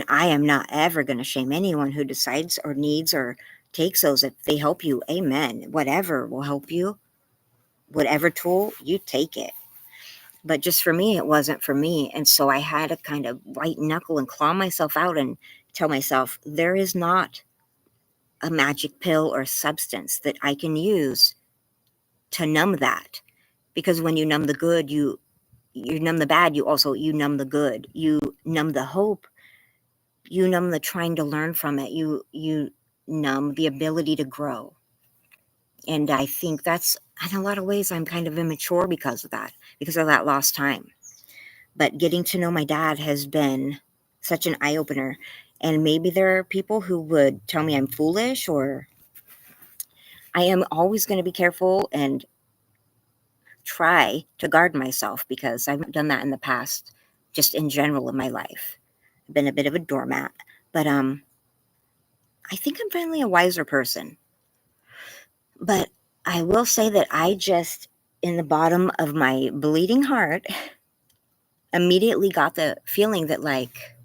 I am not ever going to shame anyone who decides or needs or takes those. If they help you, amen. Whatever will help you, whatever tool, you take it. But just for me, it wasn't for me. And so I had to kind of white knuckle and claw myself out and tell myself, there is not a magic pill or substance that I can use to numb that. Because when you numb the good, you numb the bad, you numb the good. You numb the hope, you numb the trying to learn from it. You numb the ability to grow. And I think that's, in a lot of ways, I'm kind of immature because of that lost time. But getting to know my dad has been such an eye-opener. And maybe there are people who would tell me I'm foolish, or I am always going to be careful and try to guard myself, because I've done that in the past, just in general in my life. I've been a bit of a doormat. But I think I'm finally a wiser person. But I will say that I just, in the bottom of my bleeding heart, immediately got the feeling that like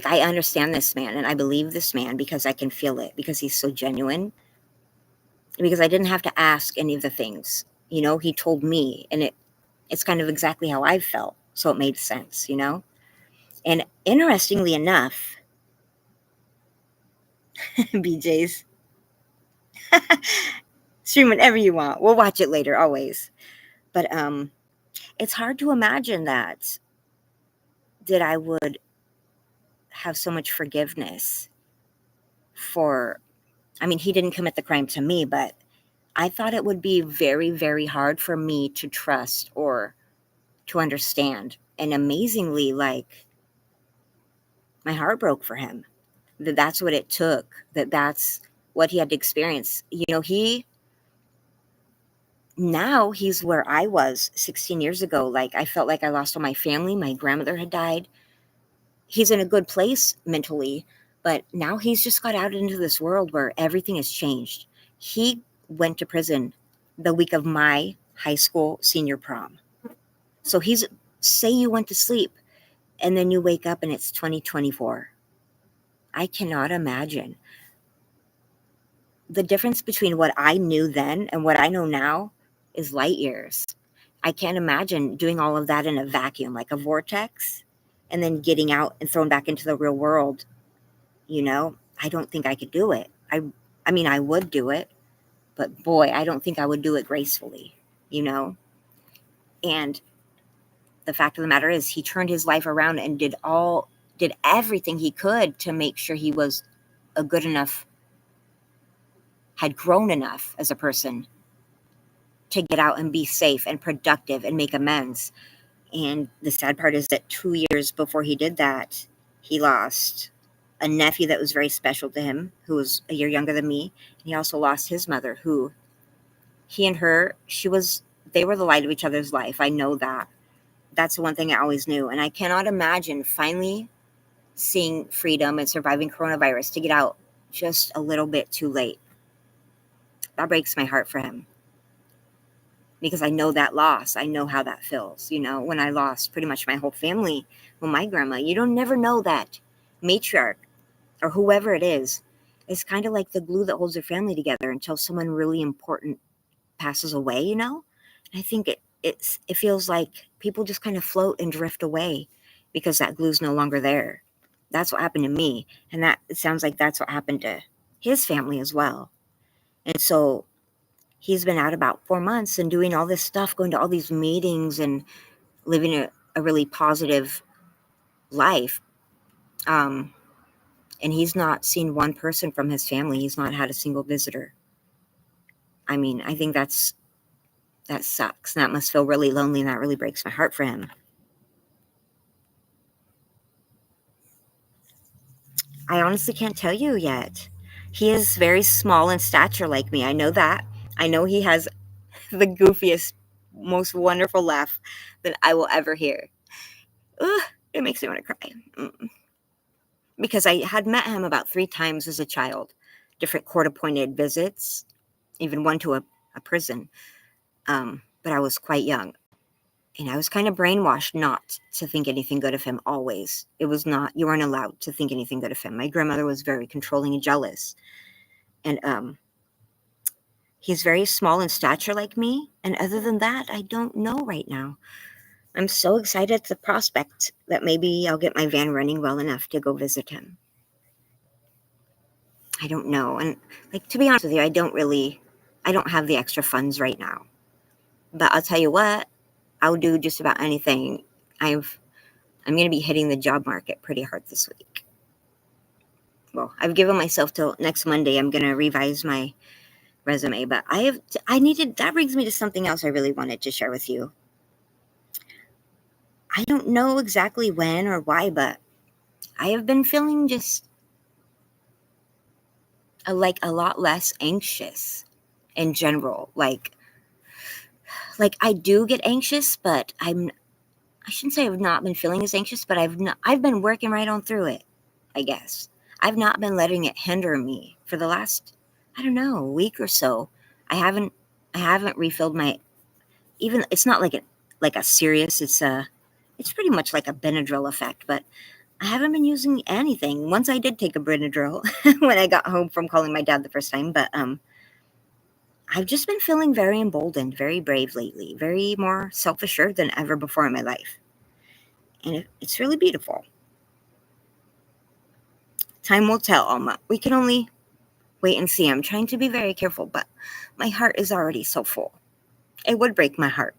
I understand this man and I believe this man because I can feel it, because he's so genuine, because I didn't have to ask any of the things, he told me, and it's kind of exactly how I felt. So it made sense. And interestingly enough, BJ's, stream whenever you want. We'll watch it later, always. But it's hard to imagine that I would have so much forgiveness for, I mean, he didn't commit the crime to me, but I thought it would be very, very hard for me to trust or to understand. And amazingly, like, my heart broke for him. That's what it took. That's what he had to experience. Now he's where I was 16 years ago. Like, I felt like I lost all my family. My grandmother had died. He's in a good place mentally, but now he's just got out into this world where everything has changed. He went to prison the week of my high school senior prom. So say you went to sleep and then you wake up and it's 2024. I cannot imagine. The difference between what I knew then and what I know now is light years. I can't imagine doing all of that in a vacuum, like a vortex, and then getting out and thrown back into the real world. I don't think I could do it. I mean, I would do it, but boy, I don't think I would do it gracefully, you know? And the fact of the matter is, he turned his life around and did everything he could to make sure he was a good enough, had grown enough as a person to get out and be safe and productive and make amends. And the sad part is that 2 years before he did that, he lost a nephew that was very special to him, who was a year younger than me. And he also lost his mother, who he and her, they were the light of each other's life. I know that. That's the one thing I always knew. And I cannot imagine finally seeing freedom and surviving coronavirus to get out just a little bit too late. That breaks my heart for him, because I know that loss. I know how that feels. When I lost pretty much my whole family, well, my grandma, you don't never know that matriarch or whoever it is kind of like the glue that holds your family together until someone really important passes away. And I think it feels like people just kind of float and drift away because that glue's no longer there. That's what happened to me, and that it sounds like that's what happened to his family as well. And so he's been out about 4 months and doing all this stuff, going to all these meetings and living a really positive life. And he's not seen one person from his family. He's not had a single visitor. I mean, I think that sucks. That must feel really lonely, and that really breaks my heart for him. I honestly can't tell you yet. He is very small in stature like me. I know that. I know he has the goofiest, most wonderful laugh that I will ever hear. Ugh, it makes me want to cry. Because I had met him about 3 times as a child, different court-appointed visits, even one to a prison. But I was quite young, and I was kind of brainwashed not to think anything good of him always. It was not, you weren't allowed to think anything good of him. My grandmother was very controlling and jealous. And He's very small in stature like me, and other than that, I don't know right now. I'm so excited at the prospect that maybe I'll get my van running well enough to go visit him. I don't know. And like, to be honest with you, I don't have the extra funds right now. But I'll tell you what, I'll do just about anything. I'm going to be hitting the job market pretty hard this week. Well, I've given myself till next Monday. I'm going to revise my resume, but that brings me to something else I really wanted to share with you. I don't know exactly when or why, but I have been feeling just a lot less anxious in general. Like I do get anxious, but I shouldn't say I've not been feeling as anxious, but I've been working right on through it, I guess. I've not been letting it hinder me for the last, I don't know, week or so. I haven't refilled even it's not like a serious, it's pretty much like a Benadryl effect, but I haven't been using anything. Once I did take a Benadryl when I got home from calling my dad the first time, but I've just been feeling very emboldened, very brave lately, very more self-assured than ever before in my life. And it's really beautiful. Time will tell, Alma. We can only wait and see. I'm trying to be very careful, but my heart is already so full. It would break my heart.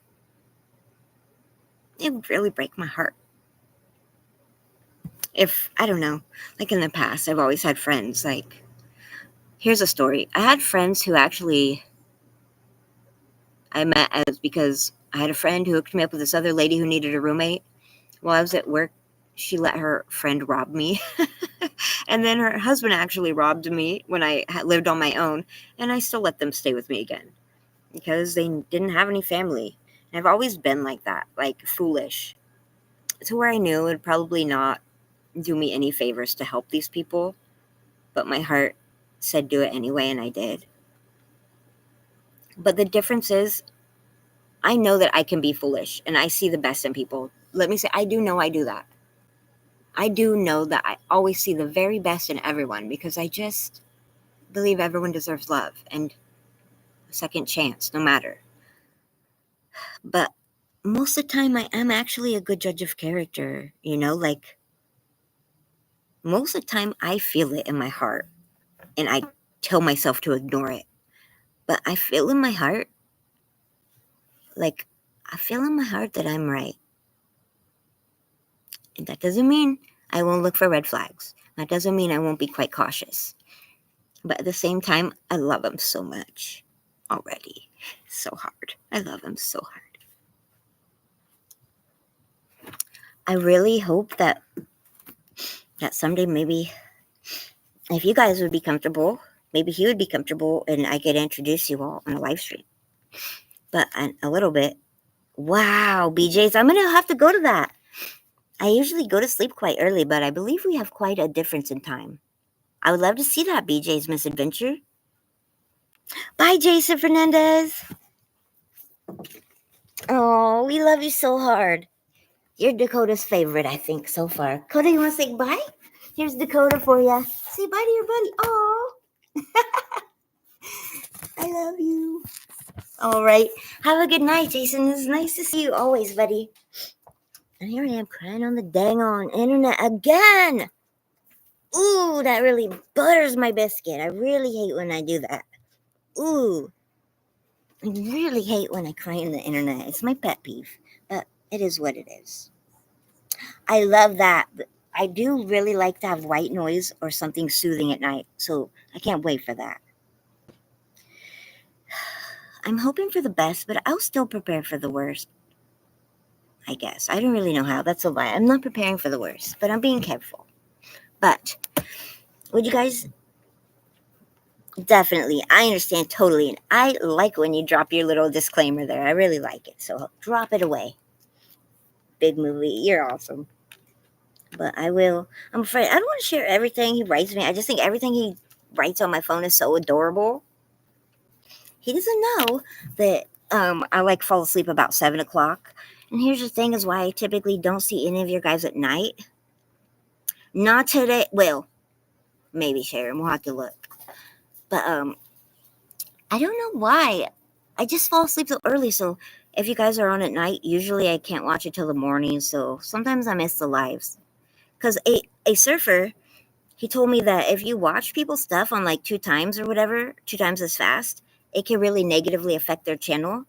It would really break my heart. If, I don't know, like in the past, I've always had friends, like, here's a story. I had friends who actually I met as because I had a friend who hooked me up with this other lady who needed a roommate. While I was at work, she let her friend rob me. And then her husband actually robbed me when I lived on my own. And I still let them stay with me again because they didn't have any family. And I've always been like that, like foolish, to where I knew it would probably not do me any favors to help these people. But my heart said do it anyway, and I did. But the difference is, I know that I can be foolish and I see the best in people. Let me say, I do know I do that. I do know that I always see the very best in everyone because I just believe everyone deserves love and a second chance, no matter. But most of the time, I am actually a good judge of character, like most of the time, I feel it in my heart and I tell myself to ignore it. But I feel in my heart, like, I feel in my heart that I'm right. And that doesn't mean I won't look for red flags. That doesn't mean I won't be quite cautious. But at the same time, I love him so much already. So hard. I love him so hard. I really hope that someday maybe if you guys would be comfortable, maybe he would be comfortable and I could introduce you all on a live stream. But a little bit. Wow, BJs, I'm going to have to go to that. I usually go to sleep quite early, but I believe we have quite a difference in time. I would love to see that, BJ's Misadventure. Bye, Jason Fernandez. Oh, we love you so hard. You're Dakota's favorite, I think, so far. Dakota, you want to say bye? Here's Dakota for you. Say bye to your buddy. Oh, I love you. All right. Have a good night, Jason. It's nice to see you always, buddy. And here I am crying on the dang on internet again. Ooh, that really butters my biscuit. I really hate when I do that. Ooh. I really hate when I cry on the internet. It's my pet peeve. But it is what it is. I love that. I do really like to have white noise or something soothing at night. So I can't wait for that. I'm hoping for the best, but I'll still prepare for the worst. I guess. I don't really know how. That's a lie. I'm not preparing for the worst, but I'm being careful. But would you guys definitely, I understand totally. And I like when you drop your little disclaimer there. I really like it. So drop it away. Big movie. You're awesome. But I will. I'm afraid I don't want to share everything he writes me. I just think everything he writes on my phone is so adorable. He doesn't know that I fall asleep about 7 o'clock. And here's the thing is why I typically don't see any of your guys at night. Not today. Well, maybe Sharon. We'll have to look. But I don't know why. I just fall asleep so early. So if you guys are on at night, usually I can't watch it till the morning. So sometimes I miss the lives. Because a surfer, he told me that if you watch people's stuff on like 2 times or whatever, 2 times as fast, it can really negatively affect their channel.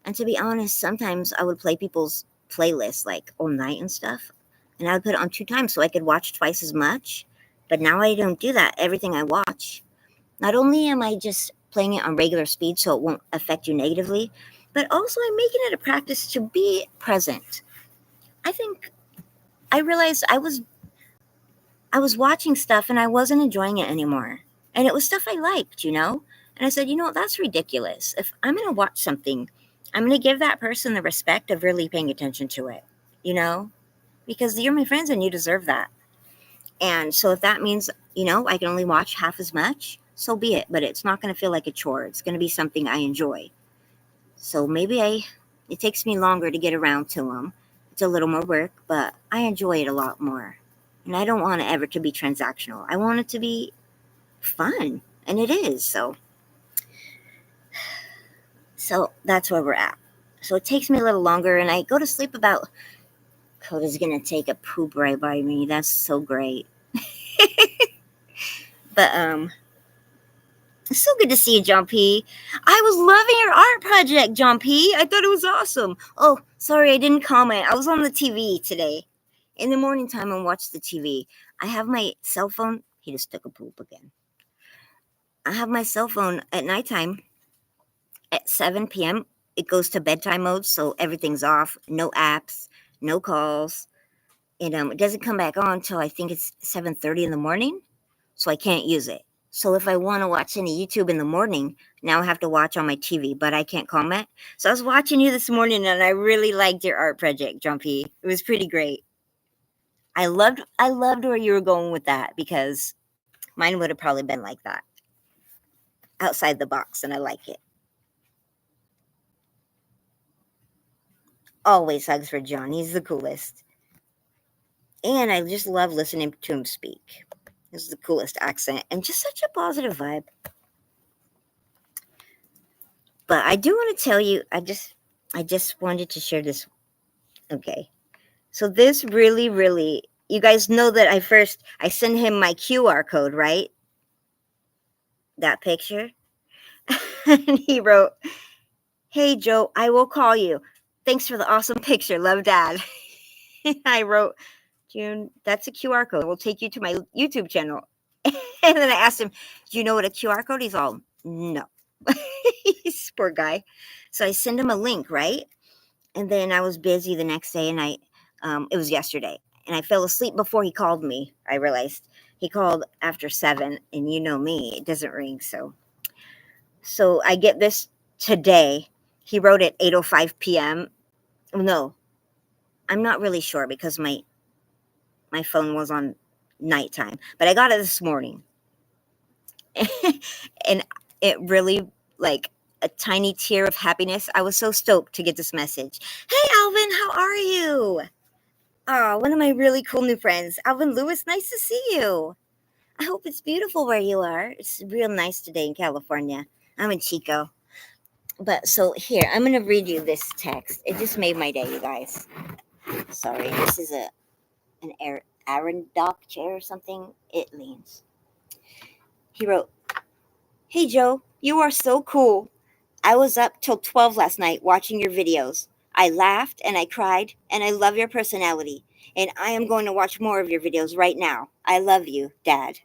And to be honest, sometimes I would play people's playlists like all night and stuff. And I would put it on 2 times so I could watch twice as much. But now I don't do that. Everything I watch, not only am I just playing it on regular speed so it won't affect you negatively, but also I'm making it a practice to be present. I think I realized I was watching stuff and I wasn't enjoying it anymore. And it was stuff I liked, you know? And I said, you know what, that's ridiculous. If I'm going to watch something, I'm going to give that person the respect of really paying attention to it, you know? Because you're my friends and you deserve that. And so if that means, you know, I can only watch half as much, so be it. But it's not going to feel like a chore. It's going to be something I enjoy. So it takes me longer to get around to them. It's a little more work, but I enjoy it a lot more. And I don't want it ever to be transactional. I want it to be fun. And it is. So that's where we're at. So it takes me a little longer, and I go to sleep about... Coda's going to take a poop right by me. That's so great. But, it's so good to see you, John P. I was loving your art project, John P. I thought it was awesome. Oh, sorry, I didn't comment. I was on the TV today. In the morning time, I watched the TV. I have my cell phone. He just took a poop again. I have my cell phone at nighttime at 7 p.m. It goes to bedtime mode, so everything's off. No apps, no calls. And it doesn't come back on until I think it's 7:30 in the morning, so I can't use it. So if I want to watch any YouTube in the morning, now I have to watch on my TV, but I can't comment. So I was watching you this morning, and I really liked your art project, Jumpy. It was pretty great. I loved where you were going with that, because mine would have probably been like that, outside the box, and I like it. Always hugs for John. He's the coolest. And I just love listening to him speak. This is the coolest accent and just such a positive vibe. But I do want to tell you, I just wanted to share this. Okay. So this really, you guys know that I sent him my QR code, right? That picture. And he wrote, "Hey, Joe, I will call you. Thanks for the awesome picture. Love, Dad." I wrote, "June, that's a QR code. It will take you to my YouTube channel." And then I asked him, "Do you know what a QR code?" He's all, "No." He's poor guy. So I send him a link, right? And then I was busy the next day, and it was yesterday, and I fell asleep before he called me. I realized he called after 7, and you know me, it doesn't ring. So I get this today. He wrote at 8:05 p.m. No, I'm not really sure, because my phone was on nighttime, but I got it this morning. And it really, like, a tiny tear of happiness. I was so stoked to get this message. "Hey, Alvin, how are you?" Oh, one of my really cool new friends, Alvin Lewis. Nice to see you. I hope it's beautiful where you are. It's real nice today in California. I'm in Chico. But so here, I'm going to read you this text. It just made my day, you guys. Sorry, this is an Aaron Dock chair or something. It leans. He wrote, "Hey, Joe, you are so cool. I was up till 12 last night watching your videos. I laughed and I cried, and I love your personality. And I am going to watch more of your videos right now. I love you, Dad."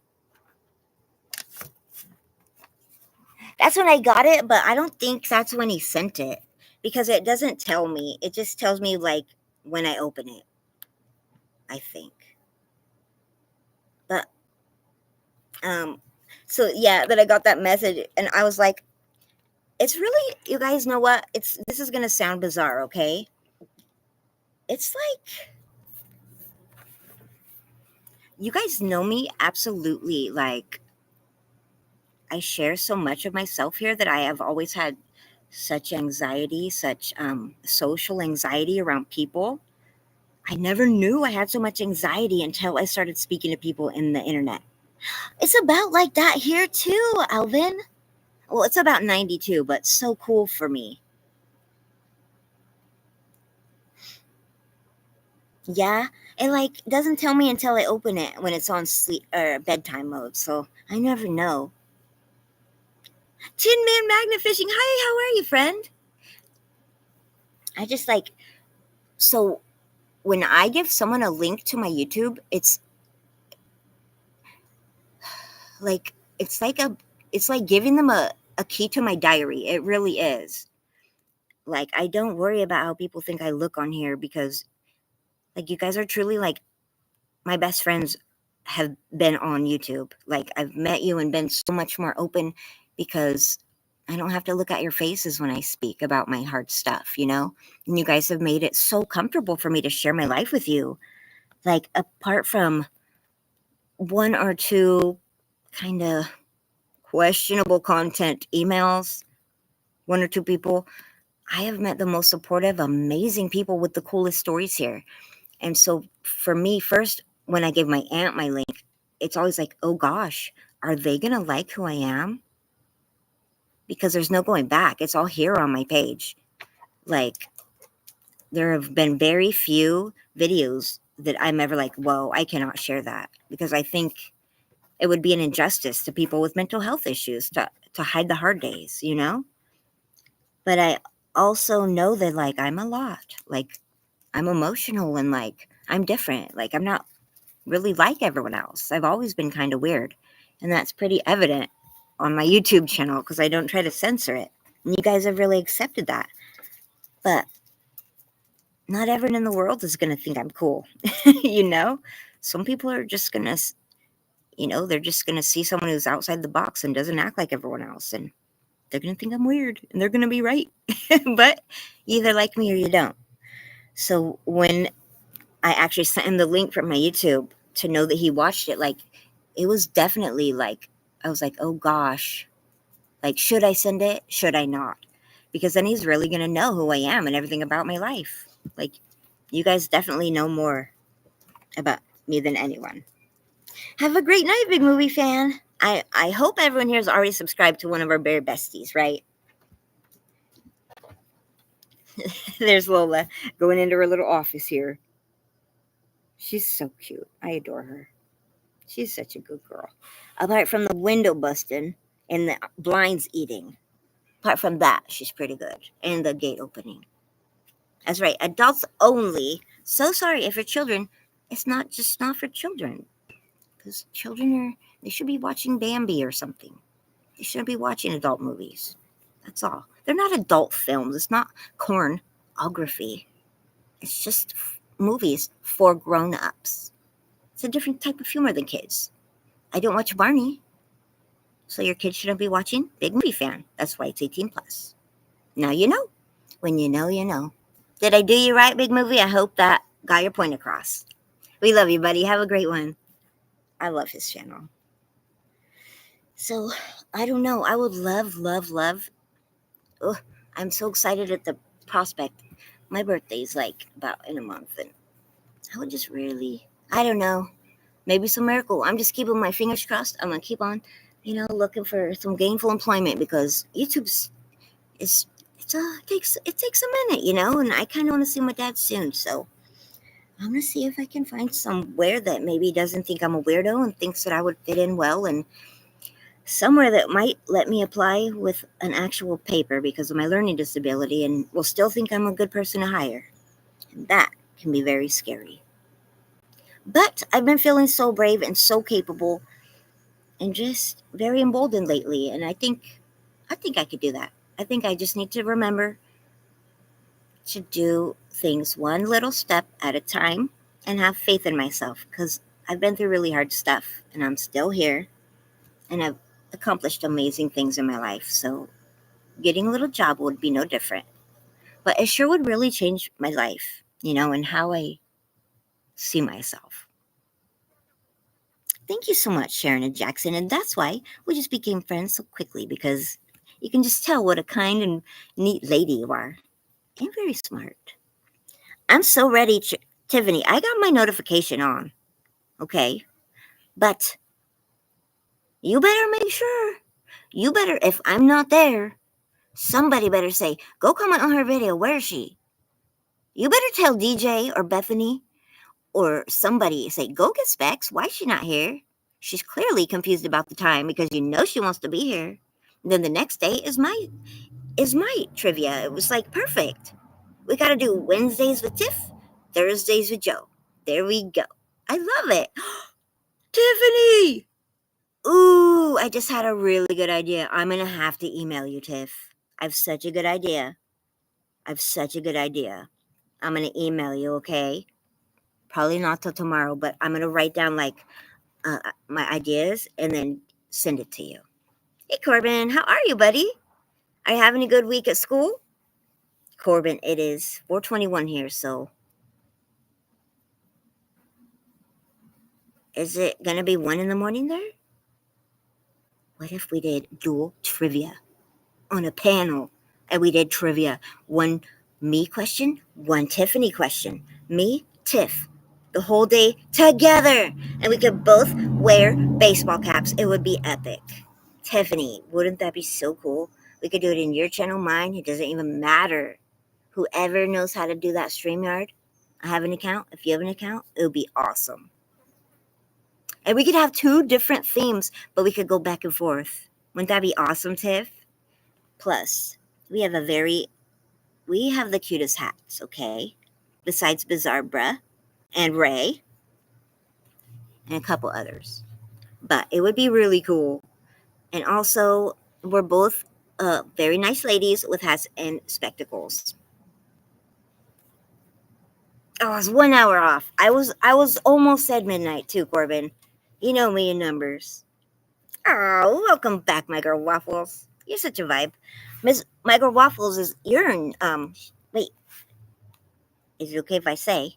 That's when I got it, but I don't think that's when he sent it, because it doesn't tell me. It just tells me, like, when I open it, I think. But, so yeah, that I got that message, and I was like, it's really, you guys know what? This is going to sound bizarre, okay? It's like, you guys know me absolutely, like, I share so much of myself here that I have always had such anxiety, such social anxiety around people. I never knew I had so much anxiety until I started speaking to people in the internet. It's about like that here too, Alvin. Well, it's about 92, but so cool for me. Yeah, it like doesn't tell me until I open it when it's on sleep or bedtime mode, so I never know. Tin Man Magnafishing, hi, how are you, friend? I just like so when I give someone a link to my YouTube, like it's like a it's like giving them a key to my diary. It really is. Like I don't worry about how people think I look on here because like you guys are truly like my best friends have been on YouTube. Like I've met you and been so much more open because I don't have to look at your faces when I speak about my hard stuff, you know? And you guys have made it so comfortable for me to share my life with you. Like apart from one or two kind of questionable content emails, one or two people, I have met the most supportive, amazing people with the coolest stories here. And so for me, first, when I gave my aunt my link, it's always like, oh gosh, are they going to like who I am? Because there's no going back. It's all here on my page. Like, there have been very few videos that I'm ever like, whoa, I cannot share that. Because I think it would be an injustice to people with mental health issues to hide the hard days, you know? But I also know that, like, I'm a lot. Like, I'm emotional and, like, I'm different. Like, I'm not really like everyone else. I've always been kind of weird. And that's pretty evident on my YouTube channel because I don't try to censor it. And you guys have really accepted that. But not everyone in the world is going to think I'm cool. You know? Some people are just going to, they're just going to see someone who's outside the box and doesn't act like everyone else. And they're going to think I'm weird. And they're going to be right. But you either like me or you don't. So when I actually sent him the link from my YouTube to know that he watched it, like, it was definitely like, I was like, oh gosh, like, should I send it? Should I not? Because then he's really going to know who I am and everything about my life. Like, you guys definitely know more about me than anyone. Have a great night, Big Movie fan. I hope everyone here is already subscribed to one of our bear besties, right? There's Lola going into her little office here. She's so cute. I adore her. She's such a good girl. Apart from the window busting and the blinds eating, apart from that, she's pretty good. And the gate opening. That's right. Adults only. So sorry if you're children. It's not for children. Because they should be watching Bambi or something. They shouldn't be watching adult movies. That's all. They're not adult films. It's not pornography. It's just movies for grown-ups. It's a different type of humor than kids. I don't watch Barney. So your kids shouldn't be watching Big Movie Fan. That's why it's 18 plus. Now you know. When you know, you know. Did I do you right, Big Movie? I hope that got your point across. We love you, buddy. Have a great one. I love his channel. So, I don't know. I would love. Oh, I'm so excited at the prospect. My birthday's like about in a month, and I would just really, I don't know, maybe some miracle. I'm just keeping my fingers crossed. I'm gonna keep on, looking for some gainful employment because YouTube's is it takes a minute, and I kind of want to see my dad soon. So I'm gonna see if I can find somewhere that maybe doesn't think I'm a weirdo and thinks that I would fit in well, and somewhere that might let me apply with an actual paper because of my learning disability and will still think I'm a good person to hire. And that can be very scary. But I've been feeling so brave and so capable and just very emboldened lately, and I think I could do that. I think I just need to remember to do things one little step at a time and have faith in myself because I've been through really hard stuff and I'm still here and I've accomplished amazing things in my life. So getting a little job would be no different. But it sure would really change my life, and how I see myself. Thank you so much, Sharon and Jackson. And that's why we just became friends so quickly because you can just tell what a kind and neat lady you are and very smart. I'm so ready, Tiffany. I got my notification on, okay? But you better make sure. You better, if I'm not there, somebody better say, go comment on her video. Where is she? You better tell DJ or Bethany or somebody, say, go get Specs. Why is she not here? She's clearly confused about the time because you know she wants to be here. And then the next day is my trivia. It was like perfect. We got to do Wednesdays with Tiff, Thursdays with Joe. There we go. I love it. Tiffany! Ooh, I just had a really good idea. I'm going to have to email you, Tiff. I've such a good idea. I'm going to email you, okay? Probably not till tomorrow, but I'm going to write down like my ideas and then send it to you. Hey, Corbin, how are you, buddy? Are you having a good week at school? Corbin, it is 4:21 here, so is it going to be 1 in the morning there? What if we did dual trivia on a panel and we did trivia? One me question, one Tiffany question. Me, Tiff, the whole day together. And we could both wear baseball caps. It would be epic. Tiffany, wouldn't that be so cool? We could do it in your channel, mine. It doesn't even matter. Whoever knows how to do that StreamYard, I have an account. If you have an account, it would be awesome. And we could have 2 different themes, but we could go back and forth. Wouldn't that be awesome, Tiff? Plus, we have the cutest hats, okay? Besides Bizarre Bruh and Ray and a couple others. But it would be really cool. And also, we're both very nice ladies with hats and spectacles. Oh, I was 1 hour off. I was almost said midnight too, Corbin. You know me in numbers. Oh, welcome back, my girl Waffles. You're such a vibe. Miss My girl Waffles you're in wait. Is it okay if I say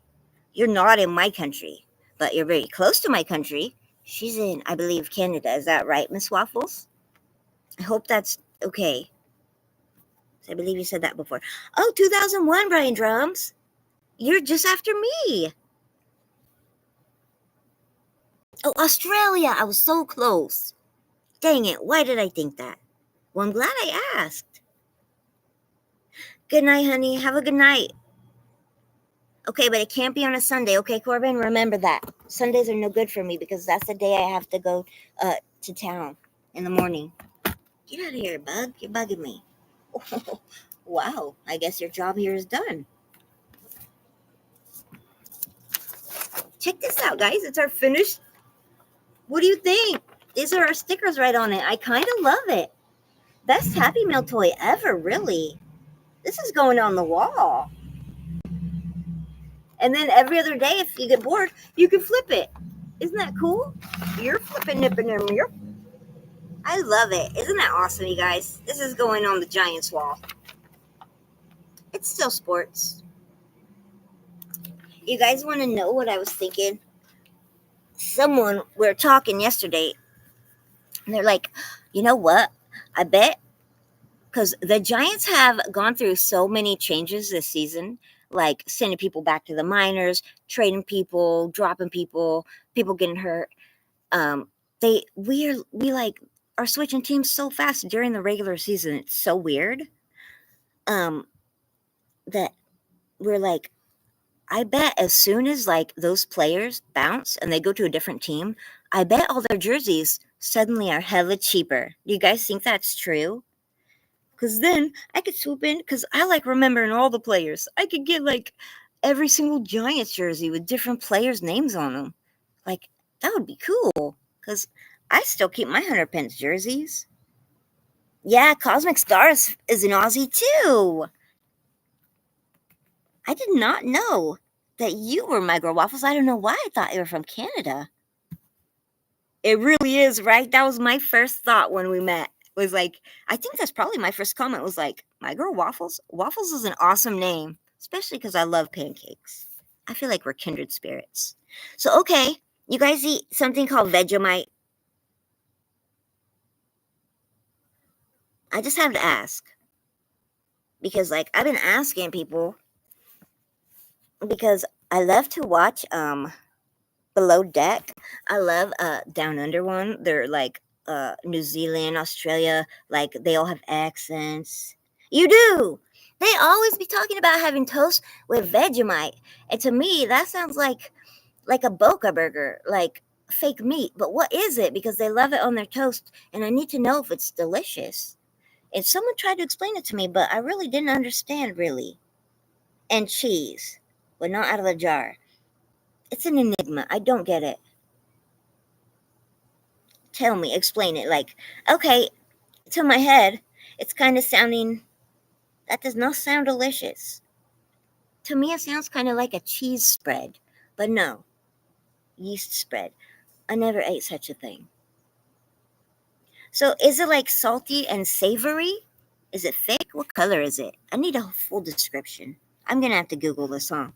you're not in my country, but you're very close to my country? She's in, I believe, Canada. Is that right, Miss Waffles? I hope that's okay. I believe you said that before. Oh, 2001, Brian Drums. You're just after me. Oh, Australia. I was so close. Dang it. Why did I think that? Well, I'm glad I asked. Good night, honey. Have a good night. Okay, but it can't be on a Sunday. Okay, Corbin? Remember that. Sundays are no good for me because that's the day I have to go to town in the morning. Get out of here, bug. You're bugging me. Oh, wow. I guess your job here is done. Check this out, guys. It's our finished. What do you think? These are our stickers right on it. I kind of love it. Best Happy Meal toy ever, really. This is going on the wall. And then every other day, if you get bored, you can flip it. Isn't that cool? You're flipping, nipping, and you're. I love it. Isn't that awesome, you guys? This is going on the Giants wall. It's still sports. You guys want to know what I was thinking? We were talking yesterday, and they're like, you know what? I bet, because the Giants have gone through so many changes this season, like sending people back to the minors, trading people, dropping people, people getting hurt. We are switching teams so fast during the regular season. It's so weird. That we're like, I bet as soon as like those players bounce and they go to a different team, I bet all their jerseys suddenly are hella cheaper. Do you guys think that's true? Because then I could swoop in, because I like remembering all the players. I could get like every single Giants jersey with different players' names on them. Like, that would be cool, because I still keep my 100 pence jerseys. Yeah, Cosmic Stars is an Aussie too. I did not know that you were my girl Waffles. I don't know why I thought you were from Canada. It really is, right? That was my first thought when we met. Was like, I think that's probably my first comment was like, my girl Waffles. Waffles is an awesome name, especially because I love pancakes. I feel like we're kindred spirits. So, okay, you guys eat something called Vegemite? I just have to ask. Because, like, I've been asking people because I love to watch Below Deck. I love Down Under one. They're like New Zealand, Australia, like they all have accents. You do. They always be talking about having toast with Vegemite, and to me that sounds like a Boca burger, like fake meat. But what is it? Because they love it on their toast, and I need to know if it's delicious. And someone tried to explain it to me, but I really didn't understand really. And cheese, but not out of the jar. It's an enigma. I don't get it. Tell me, explain it. Like, okay, to my head, it's kind of sounding, that does not sound delicious. To me, it sounds kind of like a cheese spread, but no, yeast spread. I never ate such a thing. So is it like salty and savory? Is it thick? What color is it? I need a full description. I'm going to have to Google this, huh?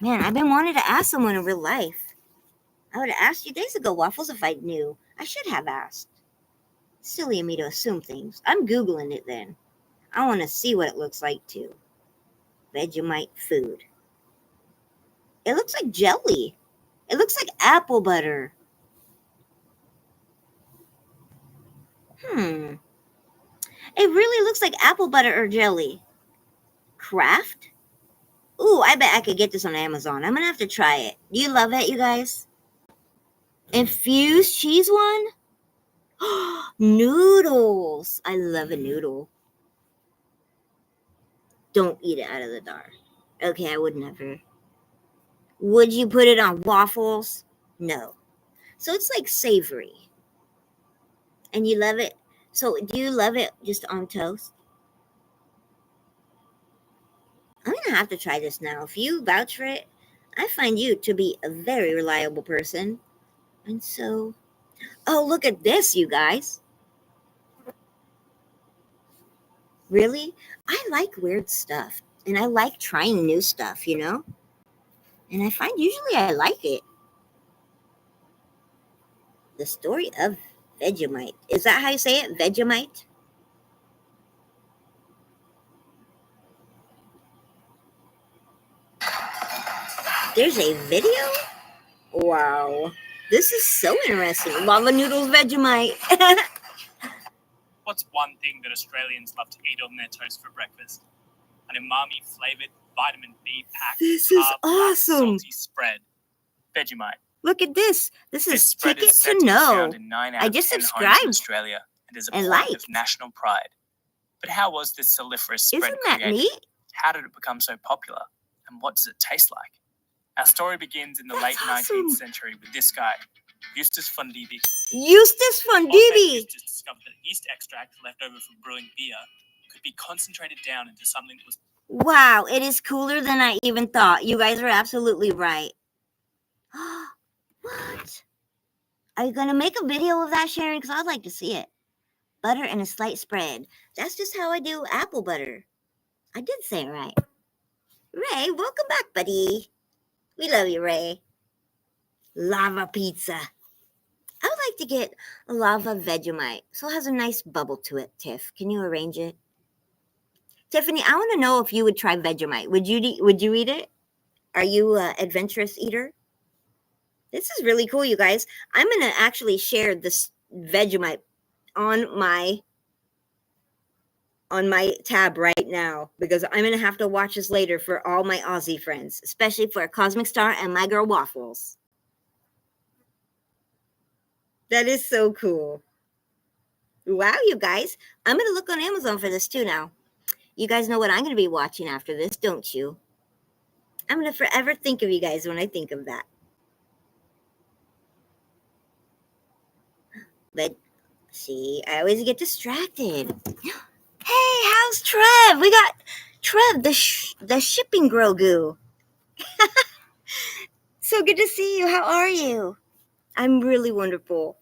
Man, I've been wanting to ask someone in real life. I would have asked you days ago, Waffles, if I knew. I should have asked. Silly of me to assume things. I'm Googling it then. I want to see what it looks like too. Vegemite food. It looks like jelly. It looks like apple butter. It really looks like apple butter or jelly. Kraft? Ooh, I bet I could get this on Amazon. I'm going to have to try it. Do you love it, you guys? Infused cheese one? Noodles. I love a noodle. Don't eat it out of the jar. Okay, I would never. Would you put it on waffles? No. So it's like savory. And you love it? So do you love it just on toast? I'm going to have to try this now. If you vouch for it, I find you to be a very reliable person. And so, oh, look at this, you guys. Really? I like weird stuff. And I like trying new stuff, you know? And I find usually I like it. The story of Vegemite. Is that how you say it? Vegemite? There's a video? Wow. This is so interesting. Lava noodles Vegemite. What's one thing that Australians love to eat on their toast for breakfast? An umami-flavored vitamin B packed This is awesome. salty spread. Vegemite. Look at this. This is spread Ticket is said to be Know. found in 9 out I of just 10 homes in subscribed Australia and is a and point of liked. national pride. But how was this soliferous spread Isn't that created? neat? How did it become so popular? And what does it taste like? Our story begins in the late awesome. 19th century with this guy, Eustace Fundibi. Eustace Fundibi. Eustace discovered that yeast extract left over from brewing beer could be concentrated down into something that was... Wow, it is cooler than I even thought. You guys are absolutely right. What? Are you going to make a video of that, Sharon? Because I'd like to see it. Butter and a slight spread. That's just how I do apple butter. I did say it right. Ray, welcome back, buddy. We love you, Ray. Lava pizza. I would like to get a lava Vegemite, so it has a nice bubble to it, Tiff. Can you arrange it? Tiffany, I want to know if you would try Vegemite. Would you eat it? Are you an adventurous eater? This is really cool, you guys. I'm going to actually share this Vegemite on my tab right now because I'm going to have to watch this later for all my Aussie friends, especially for Cosmic Star and my girl Waffles. That is so cool. Wow, you guys. I'm going to look on Amazon for this too now. You guys know what I'm going to be watching after this, don't you? I'm going to forever think of you guys when I think of that. But, see, I always get distracted. Hey, how's Trev? We got Trev, the shipping Grogu. So good to see you. How are you? I'm really wonderful.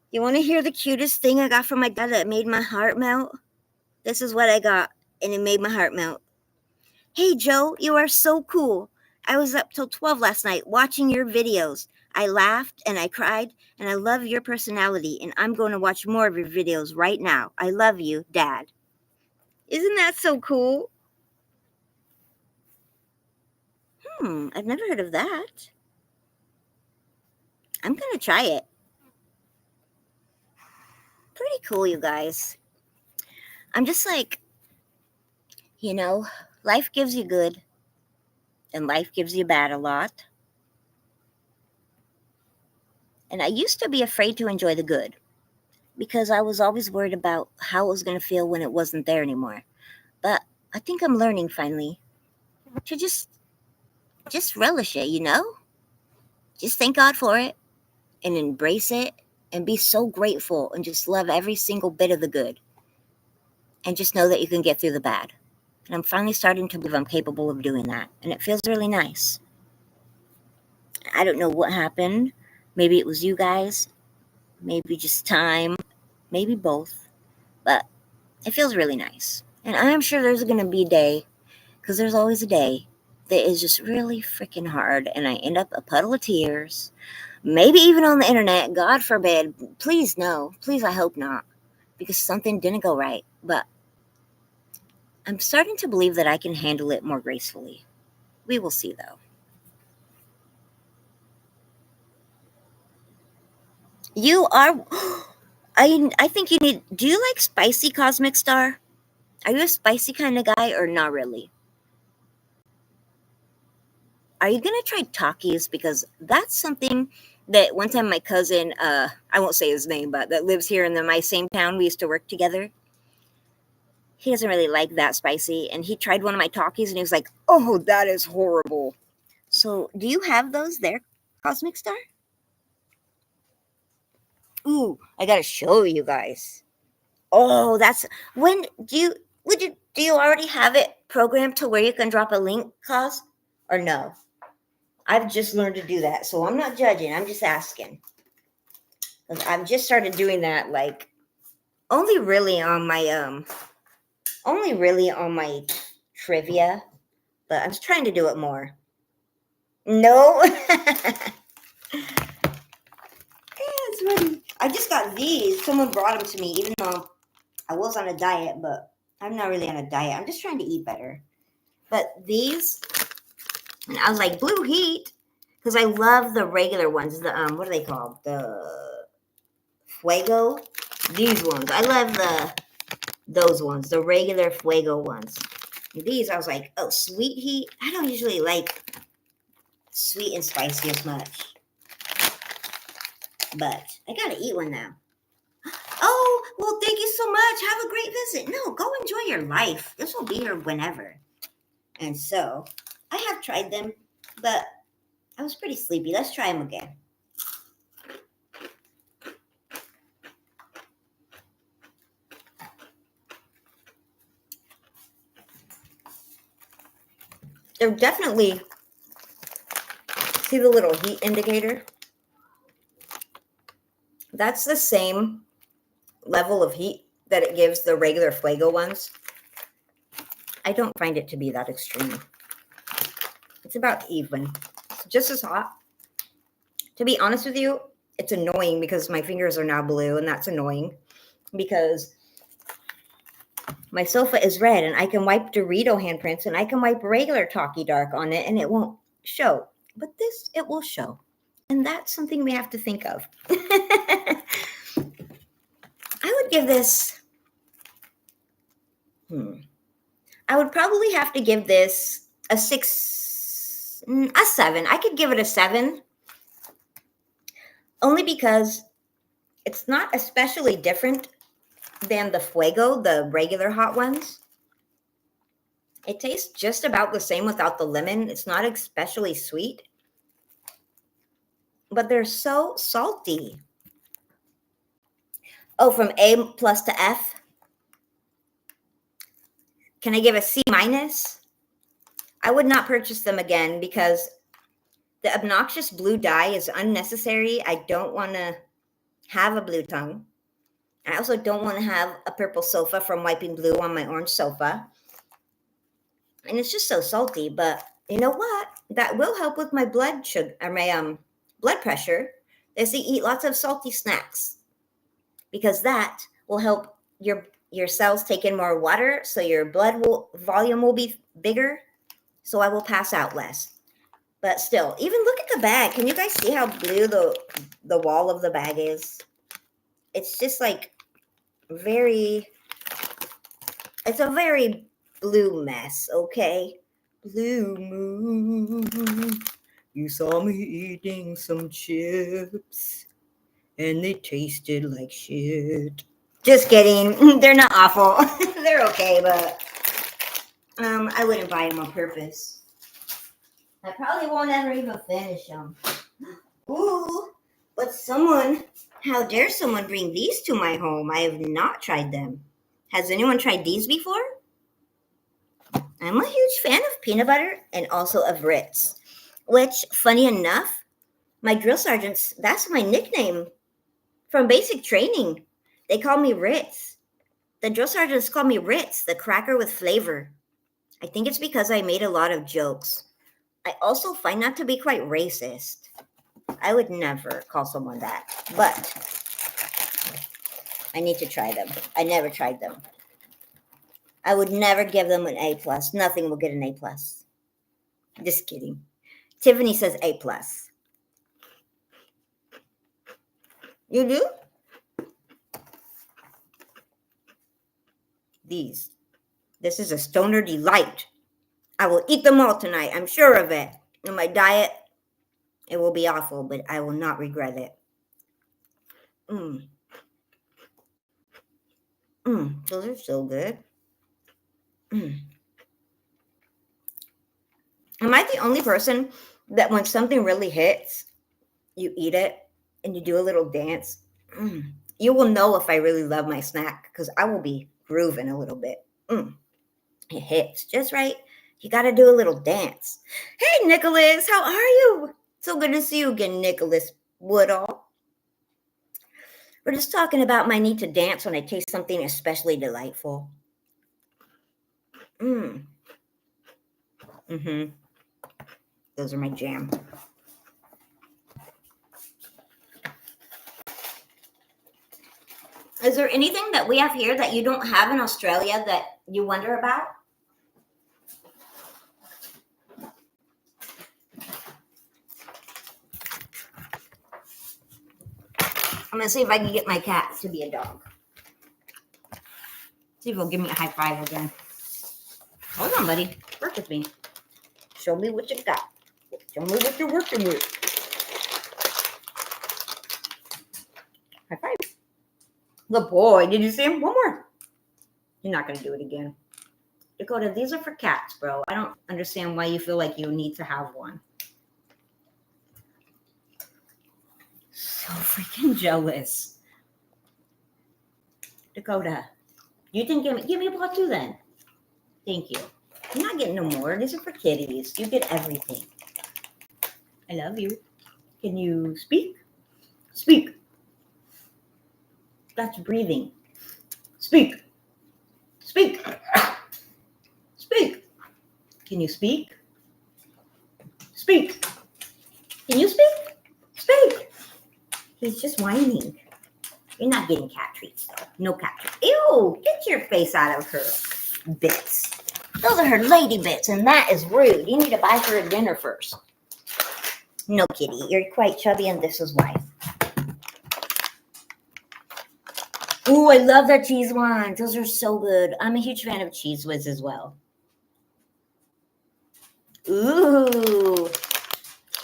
You want to hear the cutest thing I got from my dad that made my heart melt? This is what I got, and it made my heart melt. Hey, Joe, you are so cool. I was up till 12 last night watching your videos. I laughed and I cried, and I love your personality, and I'm going to watch more of your videos right now. I love you, Dad. Isn't that so cool? I've never heard of that. I'm going to try it. Pretty cool, you guys. I'm just like, life gives you good and life gives you bad a lot. And I used to be afraid to enjoy the good because I was always worried about how it was going to feel when it wasn't there anymore. But I think I'm learning finally to just relish it, Just thank God for it and embrace it and be so grateful and just love every single bit of the good. And just know that you can get through the bad. And I'm finally starting to believe I'm capable of doing that. And it feels really nice. I don't know what happened. Maybe it was you guys. Maybe just time. Maybe both. But it feels really nice. And I'm sure there's going to be a day, because there's always a day, that is just really freaking hard. And I end up a puddle of tears. Maybe even on the internet. God forbid. Please no. Please, I hope not. Because something didn't go right. But I'm starting to believe that I can handle it more gracefully. We will see, though. You are... I think you need... Do you like spicy, Cosmic Star? Are you a spicy kind of guy or not really? Are you going to try Takis? Because that's something that one time my cousin, I won't say his name, but that lives here in my same town, we used to work together. He doesn't really like that spicy. And he tried one of my Takis and he was like, oh, that is horrible. So do you have those there, Cosmic Star? Ooh, I got to show you guys. Oh, that's... When do you already have it programmed to where you can drop a link, Cos? Or no? I've just learned to do that, so I'm not judging. I'm just asking. I've just started doing that, like, only really on my trivia, but I'm trying to do it more. No, it's funny. I just got these. Someone brought them to me, even though I was on a diet, but I'm not really on a diet. I'm just trying to eat better. But these, and I was like, Blue Heat, because I love the regular ones. The what are they called? The Fuego. These ones. I love those ones, the regular Fuego ones. And these, I was like, oh, Sweet Heat. I don't usually like sweet and spicy as much, but I gotta eat one now. Oh, well, thank you so much. Have a great visit. No, go enjoy your life. This will be here whenever. And so, I have tried them, but I was pretty sleepy. Let's try them again. They're definitely... See the little heat indicator? That's the same level of heat that it gives the regular Fuego ones. I don't find it to be that extreme. It's about even. It's just as hot. To be honest with you, it's annoying because my fingers are now blue, and that's annoying because my sofa is red, and I can wipe Dorito handprints, and I can wipe regular Talkie Dark on it, and it won't show. But this, it will show. And that's something we have to think of. I would give this... I would probably have to give this a 7. I could give it a 7. Only because it's not especially different than the Fuego, the regular hot ones. It tastes just about the same without the lemon. It's not especially sweet. But they're so salty. Oh, from A plus to F. Can I give a C minus? I would not purchase them again because the obnoxious blue dye is unnecessary. I don't want to have a blue tongue. I also don't want to have a purple sofa from wiping blue on my orange sofa. And it's just so salty, but you know what? That will help with my blood sugar or my blood pressure, is to eat lots of salty snacks. Because that will help your cells take in more water, so your volume will be bigger, so I will pass out less. But still, even look at the bag. Can you guys see how blue the wall of the bag is? It's just like it's a very blue mess, okay? Blue moon, you saw me eating some chips, and they tasted like shit. Just kidding. They're not awful. They're okay, but I wouldn't buy them on purpose. I probably won't ever even finish them. Ooh, but how dare someone bring these to my home? I have not tried them. Has anyone tried these before? I'm a huge fan of peanut butter and also of Ritz, which, funny enough, my drill sergeants, that's my nickname from basic training. They call me Ritz. The drill sergeants call me Ritz, the cracker with flavor. I think it's because I made a lot of jokes. I also find that to be quite racist. I would never call someone that, but I need to try them. I never tried them. I would never give them an A+. Nothing will get an A+. Just kidding. Tiffany says A+. You do? This is a stoner delight. I will eat them all tonight. I'm sure of it. In my diet, it will be awful, but I will not regret it. Those are so good. Am I the only person that when something really hits, you eat it and you do a little dance? You will know if I really love my snack because I will be grooving a little bit. It hits just right. You got to do a little dance. Hey, Nicholas, how are you? So good to see you again, Nicholas Woodall. We're just talking about my need to dance when I taste something especially delightful. Those are my jam. Is there anything that we have here that you don't have in Australia that you wonder about? I'm going to see if I can get my cat to be a dog. See if he'll give me a high five again. Hold on, buddy. Work with me. Show me what you got. Show me what you're working with. High five. Good boy. Did you see him? One more. You're not going to do it again. Dakota, these are for cats, bro. I don't understand why you feel like you need to have one. So freaking jealous. Dakota, you can give me a paw too then. Thank you. You're not getting no more. These are for kitties. You get everything. I love you. Can you speak? Speak. That's breathing. Speak. Speak. Speak. Can you speak? Speak. Can you speak? Speak. He's just whining. You're not getting cat treats, though. No cat treats. Ew, get your face out of her bits. Those are her lady bits, and that is rude. You need to buy her a dinner first. No, kitty. You're quite chubby, and this is why. Ooh, I love the cheese ones. Those are so good. I'm a huge fan of Cheese Whiz as well. Ooh.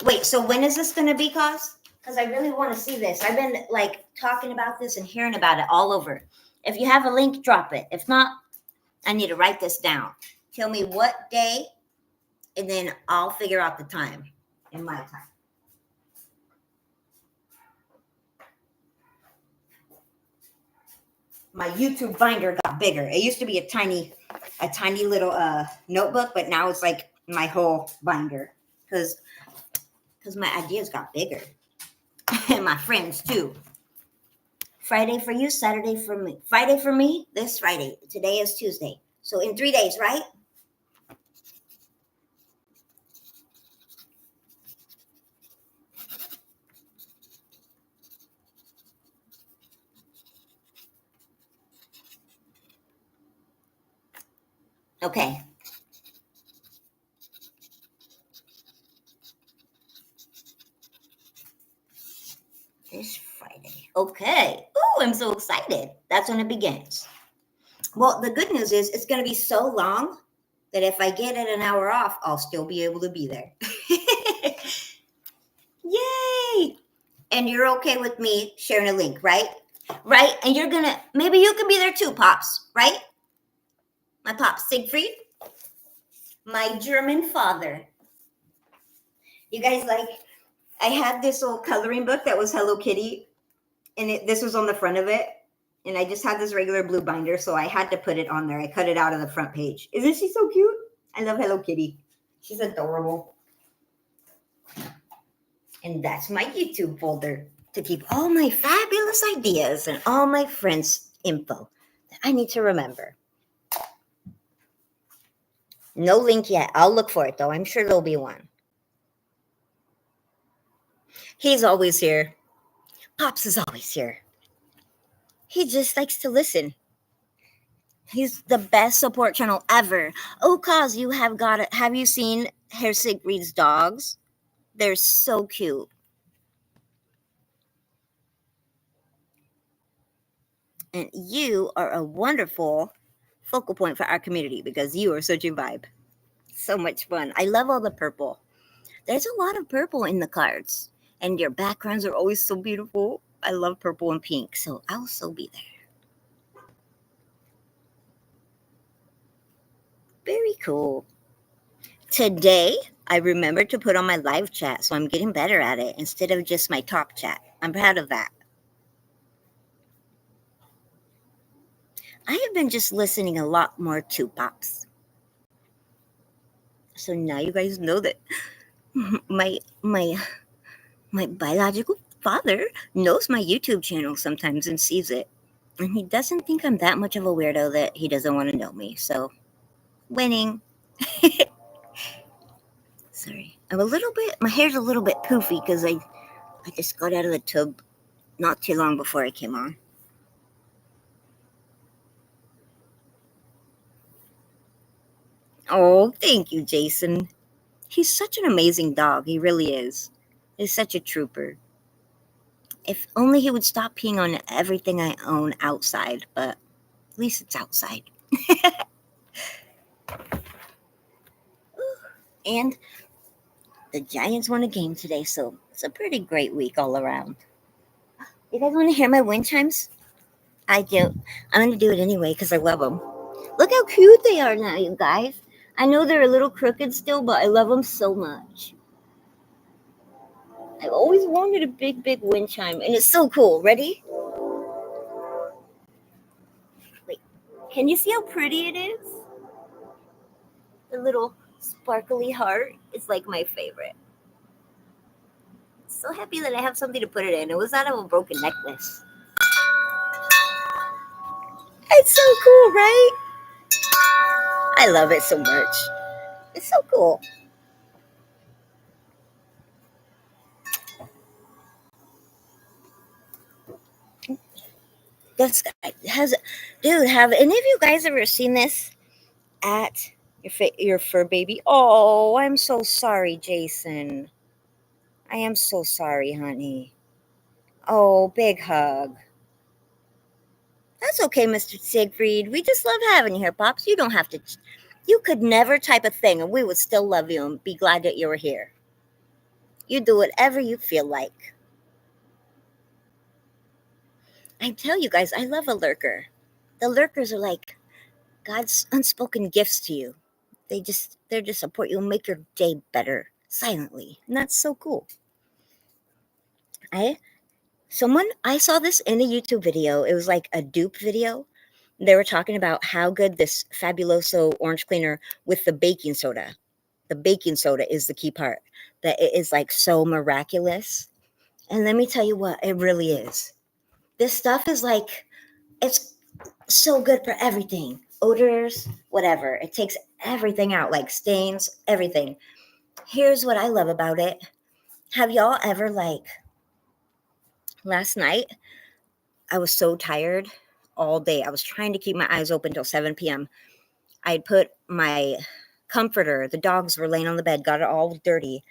Wait, so when is this going to be, Cos? Because I really want to see this. I've been, talking about this and hearing about it all over. If you have a link, drop it. If not, I need to write this down. Tell me what day, and then I'll figure out the time in my time. My YouTube binder got bigger. It used to be a tiny little notebook, but now it's like my whole binder because my ideas got bigger. And my friends too. Friday for you, Saturday for me. Friday for me, this Friday. Today is Tuesday. So in 3 days, right? Okay. This Friday. Okay. I'm so excited. That's when it begins. Well, the good news is it's going to be so long that if I get it an hour off, I'll still be able to be there. Yay! And you're okay with me sharing a link, right? Right? And you're going to, maybe you can be there too, Pops, right? My Pops Siegfried, my German father. You guys, like, I had this old coloring book that was Hello Kitty, and this was on the front of it. And I just had this regular blue binder, so I had to put it on there. I cut it out of the front page. Isn't she so cute? I love Hello Kitty. She's adorable. And that's my YouTube folder to keep all my fabulous ideas and all my friends' info that I need to remember. No link yet. I'll look for it, though. I'm sure there'll be one. He's always here. Pops is always here. He just likes to listen. He's the best support channel ever. Oh, cause you have got it. Have you seen Herr Siegfried's dogs? They're so cute. And you are a wonderful focal point for our community because you are such a vibe. So much fun. I love all the purple. There's a lot of purple in the cards. And your backgrounds are always so beautiful. I love purple and pink, so I'll still be there. Very cool. Today, I remembered to put on my live chat, so I'm getting better at it instead of just my talk chat. I'm proud of that. I have been just listening a lot more to Pops. So now you guys know that my biological father knows my YouTube channel sometimes and sees it. And he doesn't think I'm that much of a weirdo that he doesn't want to know me. So, winning. Sorry. My hair's a little bit poofy because I just got out of the tub not too long before I came on. Oh, thank you, Jason. He's such an amazing dog. He really is. He's such a trooper. If only he would stop peeing on everything I own outside, but at least it's outside. And the Giants won a game today, so it's a pretty great week all around. You guys want to hear my wind chimes? I do. I'm going to do it anyway because I love them. Look how cute they are now, you guys. I know they're a little crooked still, but I love them so much. I've always wanted a big, big wind chime, and it's so cool. Ready? Wait, can you see how pretty it is? The little sparkly heart is like my favorite. So happy that I have something to put it in. It was out of a broken necklace. It's so cool, right? I love it so much. It's so cool. This guy have any of you guys ever seen this at your fur baby? Oh, I'm so sorry, Jason. I am so sorry, honey. Oh, big hug. That's okay, Mr. Siegfried. We just love having you here, Pops. You don't have to. You could never type a thing, and we would still love you and be glad that you were here. You do whatever you feel like. I tell you guys, I love a lurker. The lurkers are like God's unspoken gifts to you. They're to support you and make your day better silently. And that's so cool. I saw this in a YouTube video. It was like a dupe video. They were talking about how good this Fabuloso orange cleaner with the baking soda. The baking soda is the key part. That it is like so miraculous. And let me tell you what, it really is. This stuff is like, it's so good for everything. Odors, whatever. It takes everything out, like stains, everything. Here's what I love about it. Have y'all ever, last night, I was so tired all day. I was trying to keep my eyes open till 7 p.m. I'd put my comforter, the dogs were laying on the bed, got it all dirty,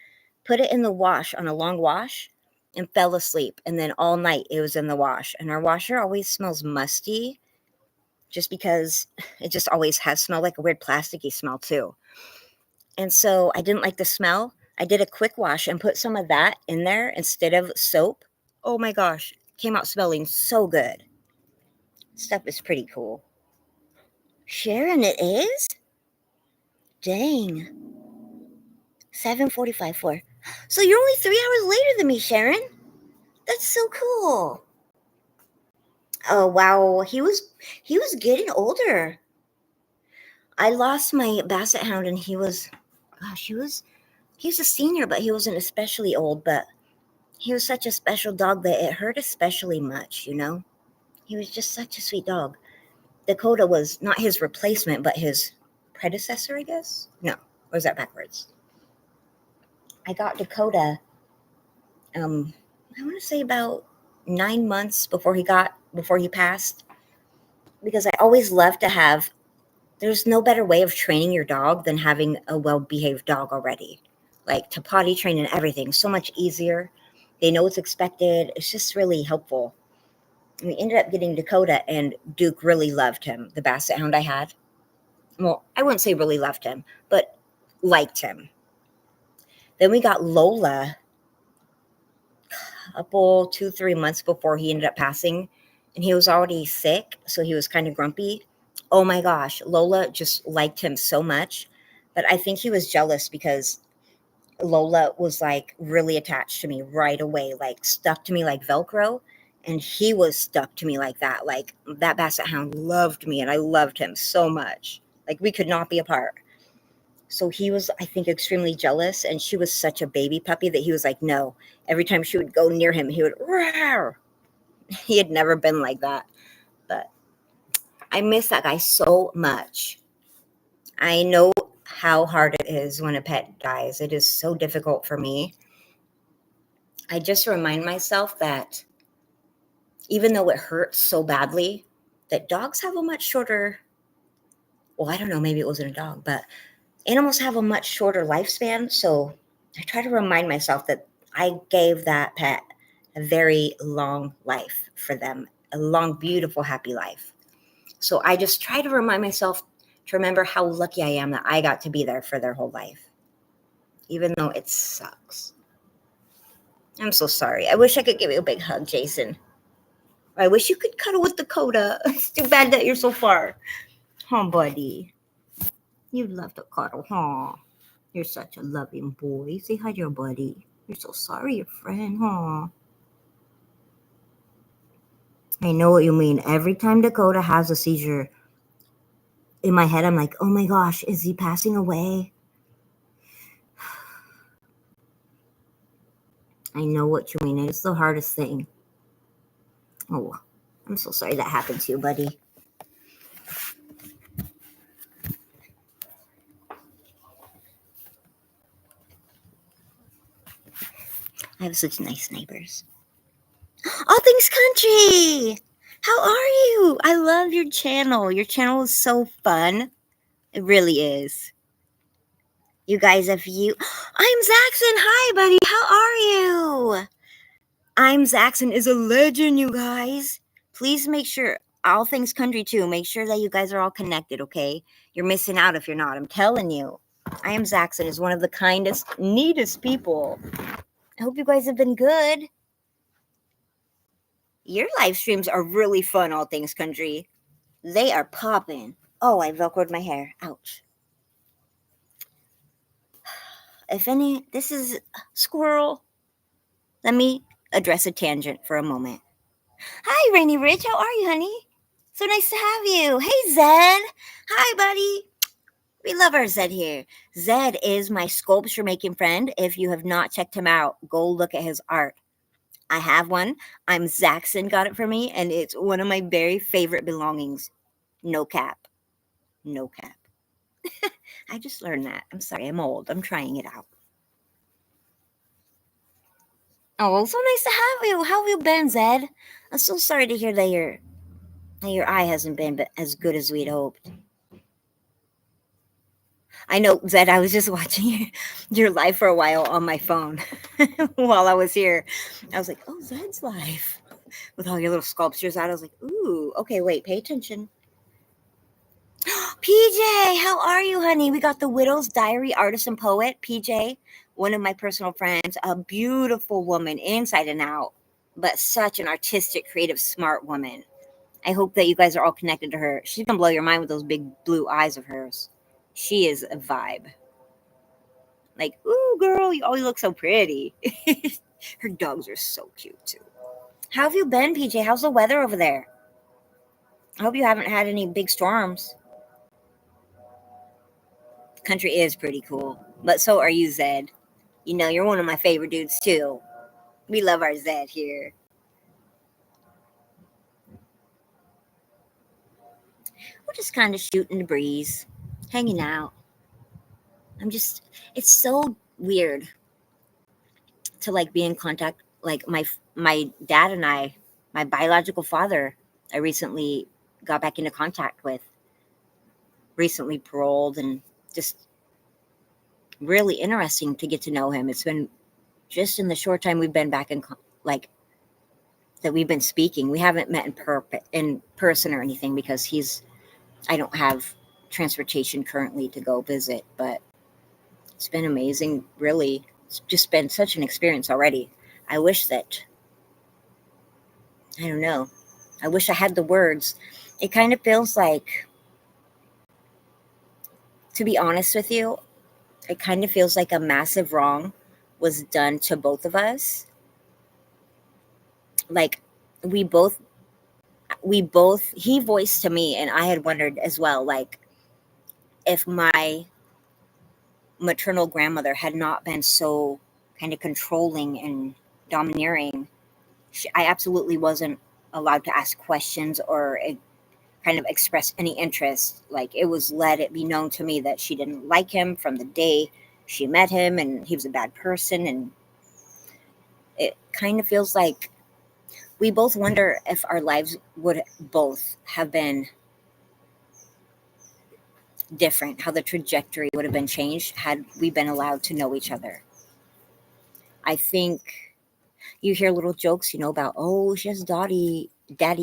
put it in the wash on a long wash, and fell asleep. And then all night it was in the wash. And our washer always smells musty just because it just always has smelled like a weird plasticky smell too. And so I didn't like the smell. I did a quick wash and put some of that in there instead of soap. Oh my gosh, came out smelling so good. Stuff is pretty cool. Sharon, it is? Dang. 7:45 for. So you're only 3 hours later than me, Sharon. That's so cool. Oh wow, he was getting older. I lost my basset hound and he was a senior, but he wasn't especially old, but he was such a special dog that it hurt especially much, you know? He was just such a sweet dog. Dakota was not his replacement, but his predecessor, I guess? No, or was that backwards? I got Dakota, I want to say about 9 months before he passed, because I always love to have, there's no better way of training your dog than having a well-behaved dog already. Like to potty train and everything, so much easier. They know what's expected. It's just really helpful. We ended up getting Dakota, and Duke really loved him, the basset hound I had. Well, I wouldn't say really loved him, but liked him. Then we got Lola a couple, 2-3 months before he ended up passing, and he was already sick, so he was kind of grumpy. Oh my gosh, Lola just liked him so much, but I think he was jealous because Lola was like really attached to me right away, like stuck to me like Velcro. And he was stuck to me like that. Like that basset hound loved me and I loved him so much. Like we could not be apart. So he was, I think, extremely jealous. And she was such a baby puppy that he was like, no. Every time she would go near him, he would, rawr. He had never been like that. But I miss that guy so much. I know how hard it is when a pet dies. It is so difficult for me. I just remind myself that even though it hurts so badly, that dogs have a much shorter, well, I don't know, maybe it wasn't a dog, but animals have a much shorter lifespan. So I try to remind myself that I gave that pet a very long life for them, a long, beautiful, happy life. So I just try to remind myself to remember how lucky I am that I got to be there for their whole life, even though it sucks. I'm so sorry. I wish I could give you a big hug, Jason. I wish you could cuddle with Dakota. It's too bad that you're so far. Oh, buddy. You'd love to cuddle, huh? You're such a loving boy. Say hi to your buddy. You're so sorry, your friend, huh? I know what you mean. Every time Dakota has a seizure, in my head, I'm like, oh my gosh, is he passing away? I know what you mean. It's the hardest thing. Oh, I'm so sorry that happened to you, buddy. I have such nice neighbors. All Things Country! How are you? I love your channel. Your channel is so fun. It really is. You guys, if you... I'm Zaxxon. Hi, buddy. How are you? I'm Zaxxon is a legend, you guys. Please make sure, All Things Country too, make sure that you guys are all connected, okay? You're missing out if you're not. I'm telling you. I Am Zaxxon is one of the kindest, neatest people. I hope you guys have been good. Your live streams are really fun, All Things Country. They are popping. Oh, I velcroed my hair. Ouch. This is Squirrel. Let me address a tangent for a moment. Hi, Rainy Rich. How are you, honey? So nice to have you. Hey, Zed. Hi, buddy. We love our Zed here. Zed is my sculpture making friend. If you have not checked him out, go look at his art. I have one. I'm Zaxxon got it for me, and it's one of my very favorite belongings. No cap. No cap. I just learned that. I'm sorry. I'm old. I'm trying it out. Oh, so nice to have you. How have you been, Zed? I'm so sorry to hear that your eye hasn't been as good as we'd hoped. I know, Zed, I was just watching your live for a while on my phone while I was here. I was like, oh, Zed's live with all your little sculptures out. I was like, ooh, okay, wait, pay attention. PJ, how are you, honey? We got the Widow's Diary artist and poet, PJ, one of my personal friends, a beautiful woman inside and out, but such an artistic, creative, smart woman. I hope that you guys are all connected to her. She's gonna blow your mind with those big blue eyes of hers. She is a vibe. Like, ooh, girl, you always look so pretty. Her dogs are so cute too. How have you been, PJ? How's the weather over there? I hope you haven't had any big storms. Country is pretty cool, but so are you, Zed. You know, you're one of my favorite dudes too. We love our Zed here. We're just kind of shooting the breeze, hanging out. It's so weird to like be in contact. Like my dad and my biological father, I recently got back into contact with. Recently paroled, and just really interesting to get to know him. It's been just in the short time we've been back in like that we've been speaking. We haven't met in person or anything because I don't have transportation currently to go visit, but it's been amazing. Really, it's just been such an experience already. I wish that I don't know. I wish I had the words. It kind of feels like, to be honest with you, it kind of feels like a massive wrong was done to both of us. Like we both he voiced to me, and I had wondered as well, like if my maternal grandmother had not been so kind of controlling and domineering, I absolutely wasn't allowed to ask questions or kind of express any interest. Like it was let it be known to me that she didn't like him from the day she met him, and he was a bad person. And it kind of feels like we both wonder if our lives would both have been different, how the trajectory would have been changed had we been allowed to know each other. I think you hear little jokes, about, oh, she has daddy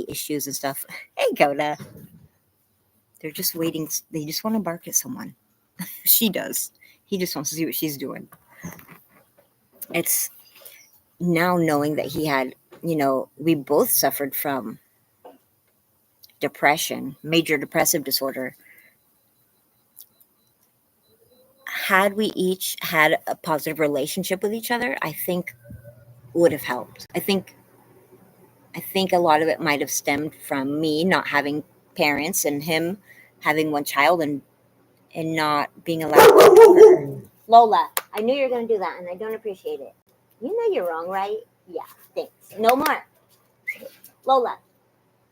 issues and stuff. Hey, Coda. They're just waiting. They just want to bark at someone. She does. He just wants to see what she's doing. It's now knowing that he had, we both suffered from depression, major depressive disorder. Had we each had a positive relationship with each other, I think would have helped. I think a lot of it might have stemmed from me not having parents and him having one child and not being allowed. Lola, I knew you were going to do that, and I don't appreciate it. You know you're wrong, right? Yeah, thanks. No more. Lola,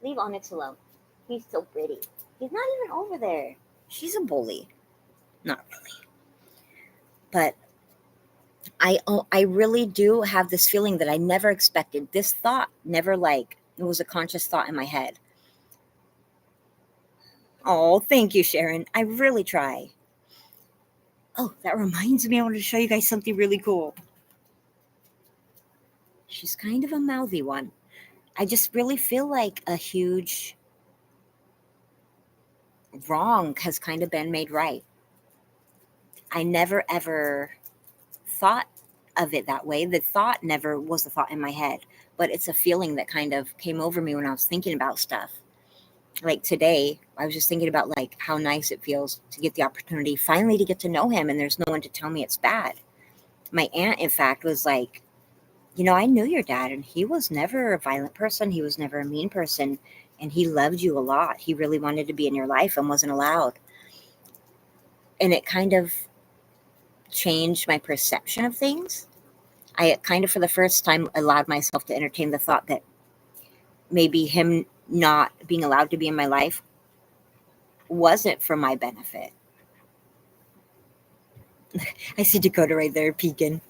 leave Onyx alone. He's so pretty. He's not even over there. She's a bully. Not really. But I really do have this feeling that I never expected. This thought never, like, it was a conscious thought in my head. Oh, thank you, Sharon. I really try. Oh, that reminds me, I wanted to show you guys something really cool. She's kind of a mouthy one. I just really feel like a huge wrong has kind of been made right. I never ever thought of it that way. The thought never was a thought in my head, but it's a feeling that kind of came over me when I was thinking about stuff. Like today, I was just thinking about like how nice it feels to get the opportunity finally to get to know him, and there's no one to tell me it's bad. My aunt, in fact, was like, I knew your dad, and he was never a violent person. He was never a mean person, and he loved you a lot. He really wanted to be in your life and wasn't allowed. And it kind of changed my perception of things. I kind of, for the first time, allowed myself to entertain the thought that maybe him not being allowed to be in my life wasn't for my benefit. I see Dakota right there peeking.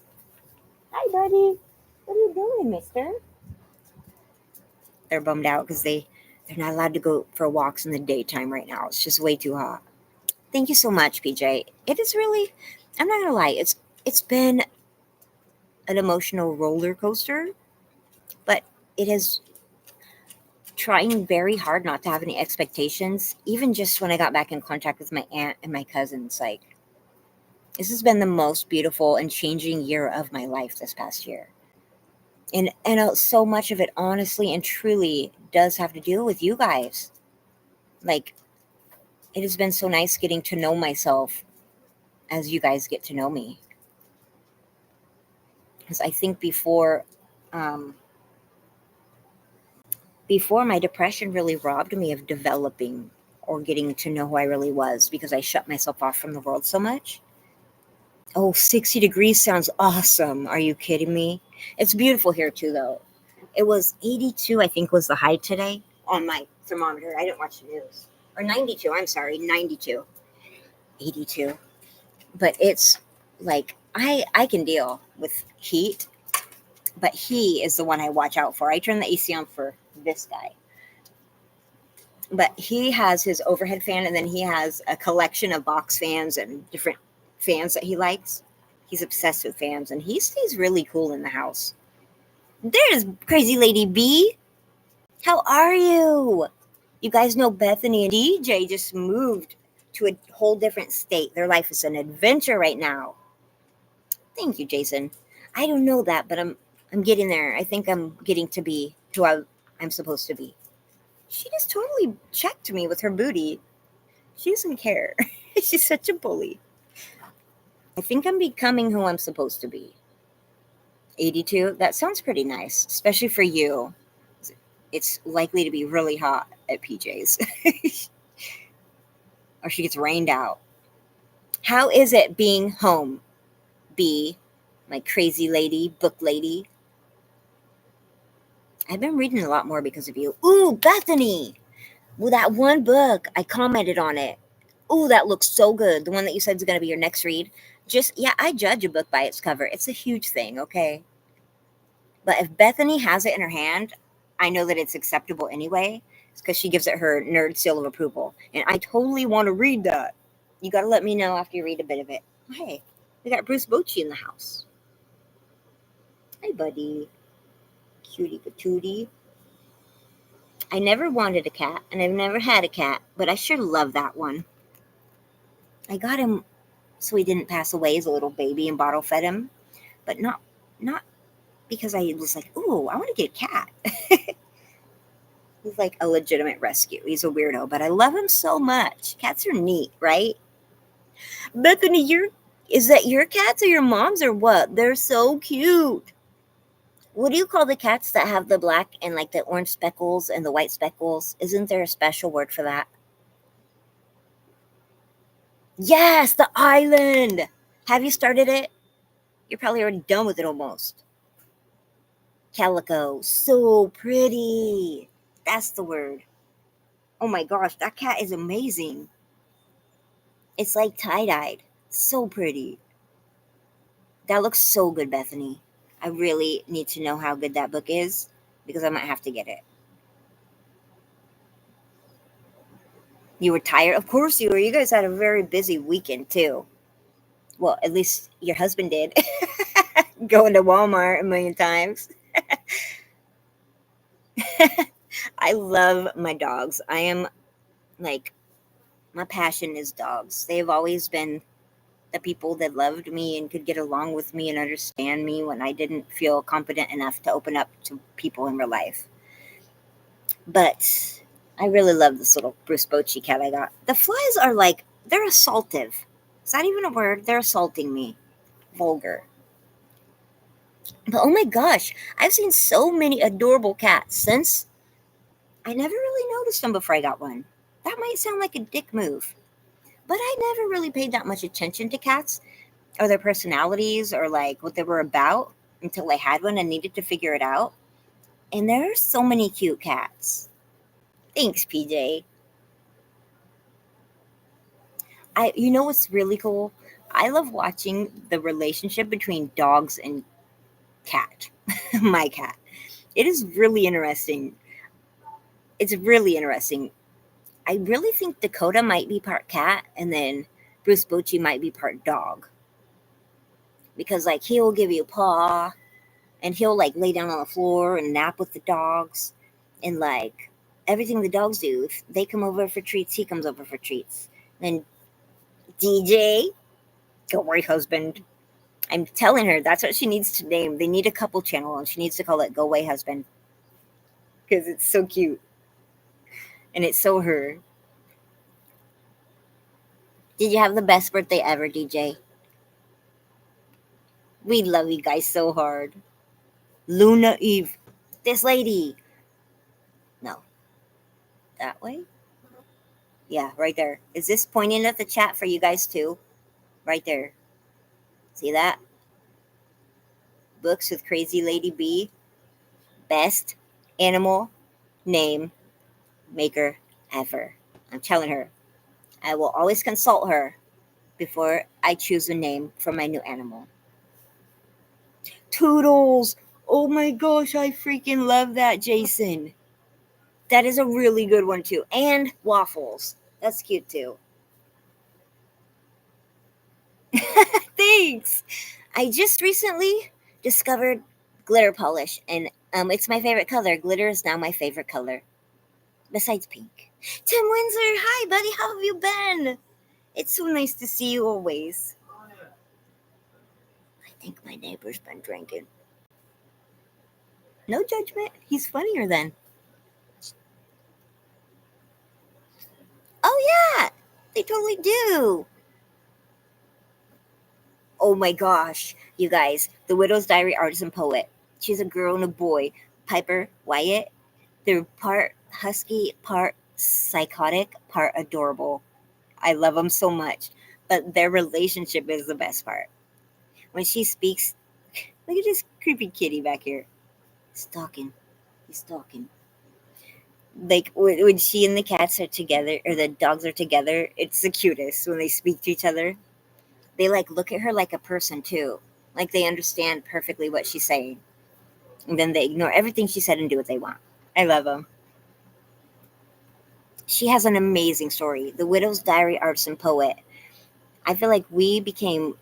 Hi, buddy. What are you doing, mister? They're bummed out because they're not allowed to go for walks in the daytime right now. It's just way too hot. Thank you so much, PJ. It is really, I'm not gonna lie, it's been an emotional roller coaster, but it is trying very hard not to have any expectations. Even just when I got back in contact with my aunt and my cousins, like this has been the most beautiful and changing year of my life this past year. And so much of it honestly and truly does have to do with you guys. Like it has been so nice getting to know myself as you guys get to know me. Because I think um, before my depression really robbed me of developing or getting to know who I really was because I shut myself off from the world so much. Oh, 60 degrees sounds awesome. Are you kidding me? It's beautiful here too, though. It was 82, I think, was the high today on my thermometer. I didn't watch the news. Or 92, I'm sorry, 92. 82. But it's like, I can deal with heat, but he is the one I watch out for. I turn the AC on for this guy. But he has his overhead fan, and then he has a collection of box fans and different fans that he likes. He's obsessed with fans, and he stays really cool in the house. There's Crazy Lady B. How are you? You guys know Bethany and DJ just moved to a whole different state. Their life is an adventure right now. Thank you, Jason. I don't know that, but I'm getting there. I think I'm getting to be who I'm supposed to be. She just totally checked me with her booty. She doesn't care. She's such a bully. I think I'm becoming who I'm supposed to be. 82? That sounds pretty nice, especially for you. It's likely to be really hot at PJ's. Or she gets rained out. How is it being home, B? My crazy lady, book lady. I've been reading a lot more because of you. Ooh, Bethany! Well, that one book, I commented on it. Ooh, that looks so good. The one that you said is going to be your next read. Yeah, I judge a book by its cover. It's a huge thing, okay? But if Bethany has it in her hand, I know that it's acceptable anyway. It's because she gives it her nerd seal of approval. And I totally want to read that. You got to let me know after you read a bit of it. Hey, we got Bruce Bochy in the house. Hey, buddy. Cutie patootie. I never wanted a cat, and I've never had a cat, but I sure love that one. I got him so he didn't pass away as a little baby and bottle fed him, but not because I was like, ooh, I want to get a cat. He's like a legitimate rescue. He's a weirdo, but I love him so much. Cats are neat, right? Bethany, is that your cats or your mom's or what? They're so cute. What do you call the cats that have the black and like the orange speckles and the white speckles? Isn't there a special word for that? Yes, the island. Have you started it? You're probably already done with it almost. Calico, so pretty. That's the word. Oh my gosh, that cat is amazing. It's like tie-dyed. So pretty. That looks so good, Bethany. I really need to know how good that book is because I might have to get it. You were tired? Of course you were. You guys had a very busy weekend too. Well, at least your husband did. Going to Walmart a million times. I love my dogs. I am like, my passion is dogs. They've always been the people that loved me and could get along with me and understand me when I didn't feel confident enough to open up to people in real life. But I really love this little Bruce Bochy cat I got. The flies are like, they're assaultive. Is that even a word? They're assaulting me. Vulgar. But oh my gosh, I've seen so many adorable cats since I never really noticed them before I got one. That might sound like a dick move, but I never really paid that much attention to cats or their personalities or like what they were about until I had one and needed to figure it out. And there are so many cute cats. Thanks, PJ. You know what's really cool? I love watching the relationship between dogs and cat. My cat. It is really interesting. It's really interesting. I really think Dakota might be part cat, and then Bruce Bochy might be part dog. Because like he'll give you a paw, and he'll like lay down on the floor and nap with the dogs, and like everything the dogs do. If they come over for treats, he comes over for treats. And DJ, go away husband. I'm telling her that's what she needs to name. They need a couple channel, and she needs to call it Go Away Husband because it's so cute and it's so her. Did you have the best birthday ever, DJ? We love you guys so hard. Luna Eve. This lady. No. That way? Yeah, right there. Is this pointing at the chat for you guys too? Right there. See that? Books with Crazy Lady B. Best animal name maker ever. I'm telling her. I will always consult her before I choose a name for my new animal. Toodles! Oh my gosh, I freaking love that, Jason. That is a really good one too. And Waffles. That's cute too. Thanks. I just recently discovered glitter polish, and it's my favorite color. Glitter is now my favorite color, besides pink. Tim Windsor, hi buddy, how have you been? It's so nice to see you always. I think my neighbor's been drinking. No judgment. He's funnier then. Oh yeah, they totally do. Oh my gosh, you guys, The Widow's Diary artist and poet. She's a girl and a boy. Piper Wyatt. They're part husky, part psychotic, part adorable. I love them so much. But their relationship is the best part. When she speaks, look at this creepy kitty back here. Stalking. He's stalking. Like when she and the cats are together, or the dogs are together, it's the cutest when they speak to each other. They like look at her like a person too. Like they understand perfectly what she's saying. And then they ignore everything she said and do what they want. I love them. She has an amazing story. The Widow's Diary artist and poet. I feel like we became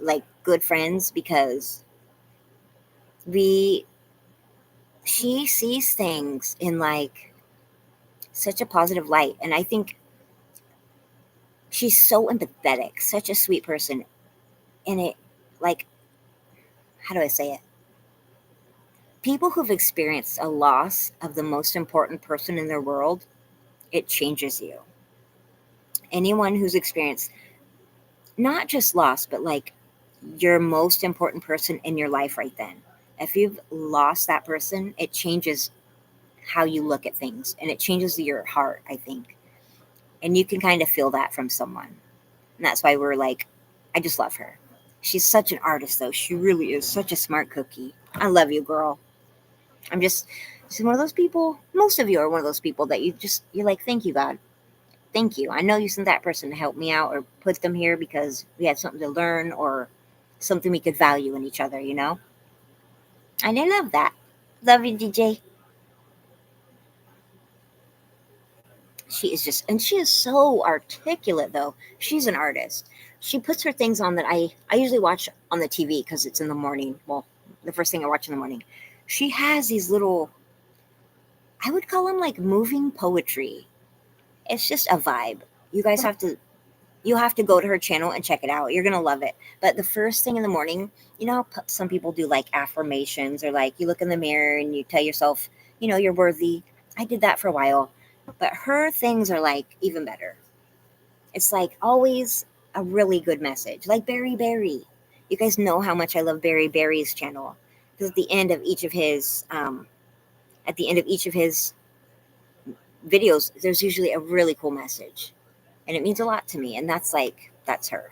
like good friends because we she sees things in like such a positive light, and I think she's so empathetic, such a sweet person. And it, like, how do I say it? People who've experienced a loss of the most important person in their world, it changes you. Anyone who's experienced not just loss, but like your most important person in your life right then. If you've lost that person, it changes how you look at things, and it changes your heart, I think. And you can kind of feel that from someone. And that's why we're like, I just love her. She's such an artist, though. She really is such a smart cookie. I love you, girl. She's one of those people. Most of you are one of those people that you're like, thank you, God. Thank you. I know you sent that person to help me out or put them here because we had something to learn or something we could value in each other, you know? And I love that. Love you, DJ. And she is so articulate, though. She's an artist. She puts her things on that I usually watch on the TV because it's in the morning. Well, the first thing I watch in the morning. She has these little, I would call them like moving poetry. It's just a vibe. You guys you have to go to her channel and check it out. You're going to love it. But the first thing in the morning, you know how some people do like affirmations or like you look in the mirror and you tell yourself, you're worthy. I did that for a while. But her things are like even better. It's like always a really good message. Like Barry Berry. You guys know how much I love Barry Berry's channel. Because at the end of each of his videos, there's usually a really cool message. And it means a lot to me. And that's her.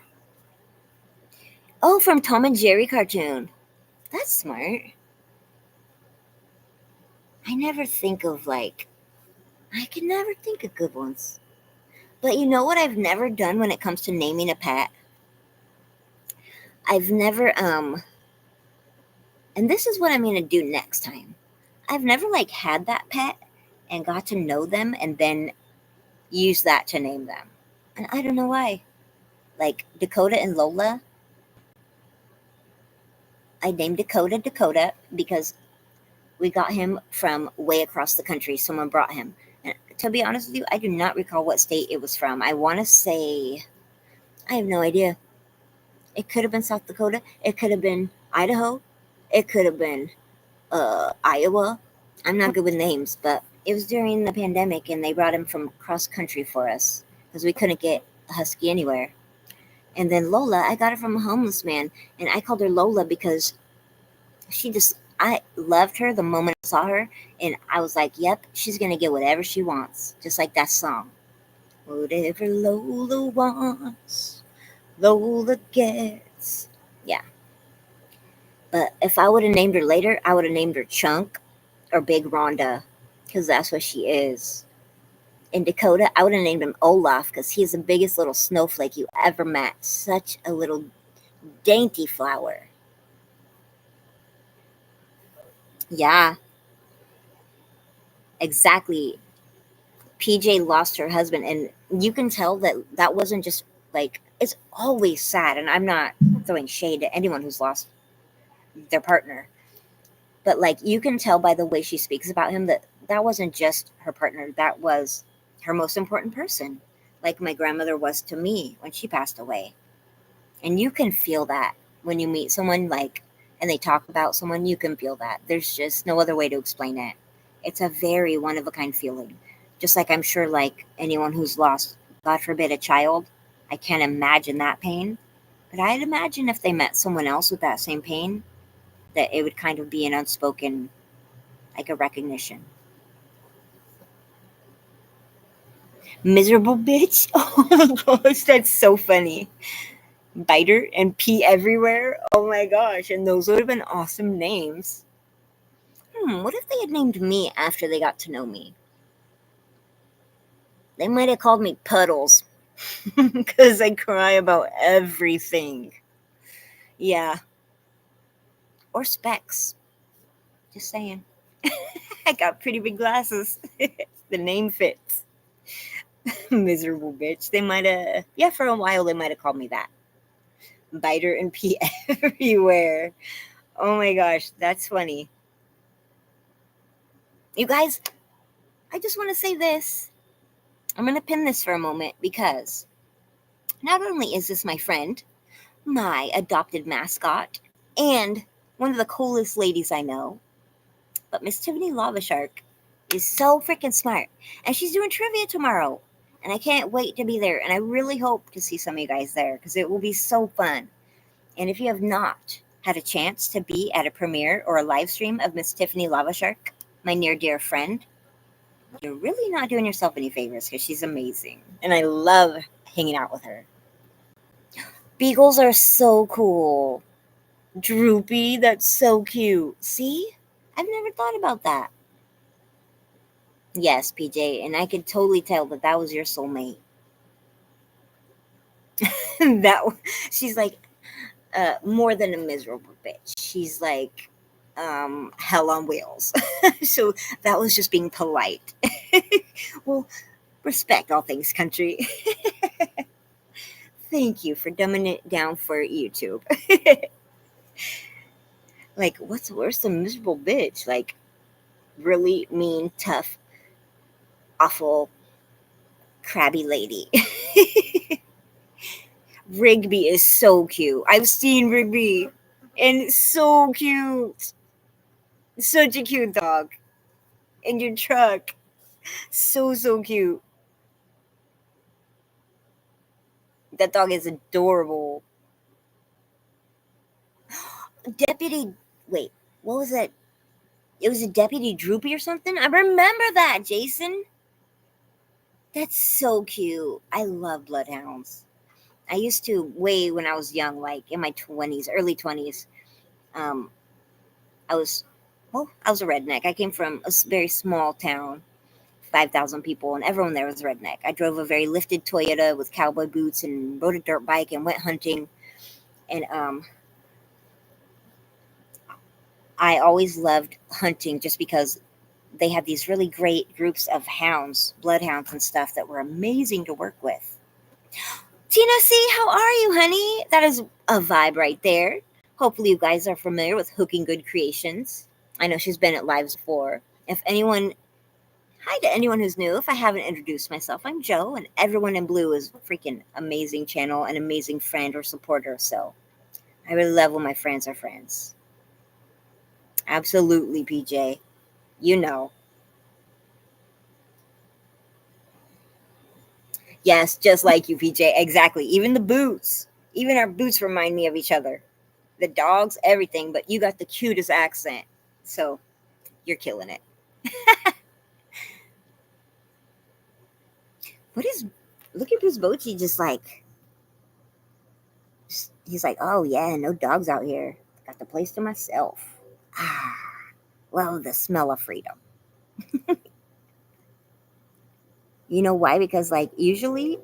Oh, from Tom and Jerry cartoon. That's smart. I never think of I can never think of good ones. But you know what I've never done when it comes to naming a pet? I've never, and this is what I'm going to do next time. I've never had that pet and got to know them and then, use that to name them. And I don't know why. Like Dakota and Lola, I named Dakota because we got him from way across the country. Someone brought him. And to be honest with you, I do not recall what state it was from. I want to say, I have no idea. It could have been South Dakota. It could have been Idaho. It could have been Iowa. I'm not good with names, but it was during the pandemic, and they brought him from cross country for us because we couldn't get a husky anywhere. And then Lola, I got her from a homeless man, and I called her Lola because I loved her the moment I saw her, and I was like, yep, she's gonna get whatever she wants, just like that song. Whatever Lola wants, Lola gets. Yeah. But if I would have named her later, I would have named her Chunk or Big Rhonda, because that's what she is. In Dakota, I would have named him Olaf because he's the biggest little snowflake you ever met. Such a little dainty flower. Yeah, exactly. PJ lost her husband, and you can tell that that wasn't just like, it's always sad. And I'm not throwing shade at anyone who's lost their partner, but like you can tell by the way she speaks about him that that wasn't just her partner, that was her most important person, like my grandmother was to me when she passed away. And you can feel that when you meet someone, like, and they talk about someone, you can feel that. There's just no other way to explain it. It's a very one of a kind feeling. Just like I'm sure, like anyone who's lost, God forbid, a child, I can't imagine that pain. But I'd imagine if they met someone else with that same pain, that it would kind of be an unspoken, like a recognition. Miserable bitch. Oh my gosh, that's so funny. Biter and pee everywhere. Oh my gosh, and those would have been awesome names. What if they had named me after they got to know me? They might have called me Puddles because I cry about everything. Yeah, or Specs. Just saying. I got pretty big glasses. The name fits. Miserable bitch. They might have, yeah, for a while they might have called me that. Biter and pee everywhere. Oh my gosh, that's funny. You guys, I just want to say this. I'm going to pin this for a moment because not only is this my friend, my adopted mascot, and one of the coolest ladies I know, but Miss Tiffany Lava Shark is so freaking smart. And she's doing trivia tomorrow. And I can't wait to be there. And I really hope to see some of you guys there because it will be so fun. And if you have not had a chance to be at a premiere or a live stream of Miss Tiffany Lava Shark, my near dear friend, you're really not doing yourself any favors because she's amazing. And I love hanging out with her. Beagles are so cool. Droopy, that's so cute. See? I've never thought about that. Yes, PJ, and I could totally tell that that was your soulmate. that she's like more than a miserable bitch. She's like hell on wheels. So that was just being polite. Well, respect all things country. Thank you for dumbing it down for YouTube. Like, what's worse than miserable bitch? Like, really mean, tough, awful, crabby lady. Rigby is so cute. I've seen Rigby, and it's so cute. Such a cute dog. In your truck. So cute. That dog is adorable. Deputy, wait, what was that? It was a Deputy Droopy or something? I remember that, Jason. That's so cute. I love bloodhounds. I used to, way when I was young, like in my 20s, early 20s, um, I was, I was a redneck. I came from a very small town, 5,000 people, and everyone there was a redneck. I drove a very lifted Toyota with cowboy boots and rode a dirt bike and went hunting. And I always loved hunting just because they had these really great groups of hounds, bloodhounds and stuff that were amazing to work with. Tina C, how are you, honey? That is a vibe right there. Hopefully you guys are familiar with Hooking Good Creations. I know she's been at lives before. Hi to anyone who's new. If I haven't introduced myself, I'm Joe, and everyone in blue is a freaking amazing channel, an amazing friend or supporter. So I really love when my friends are friends. Absolutely, PJ. You know. Yes, just like you, PJ. Exactly. Even the boots. Even our boots remind me of each other. The dogs, everything, but you got the cutest accent. So you're killing it. What is look at Bruce Bochy just like he's like, oh yeah, no dogs out here. Got the place to myself. Ah, love the smell of freedom. You know why? Because like usually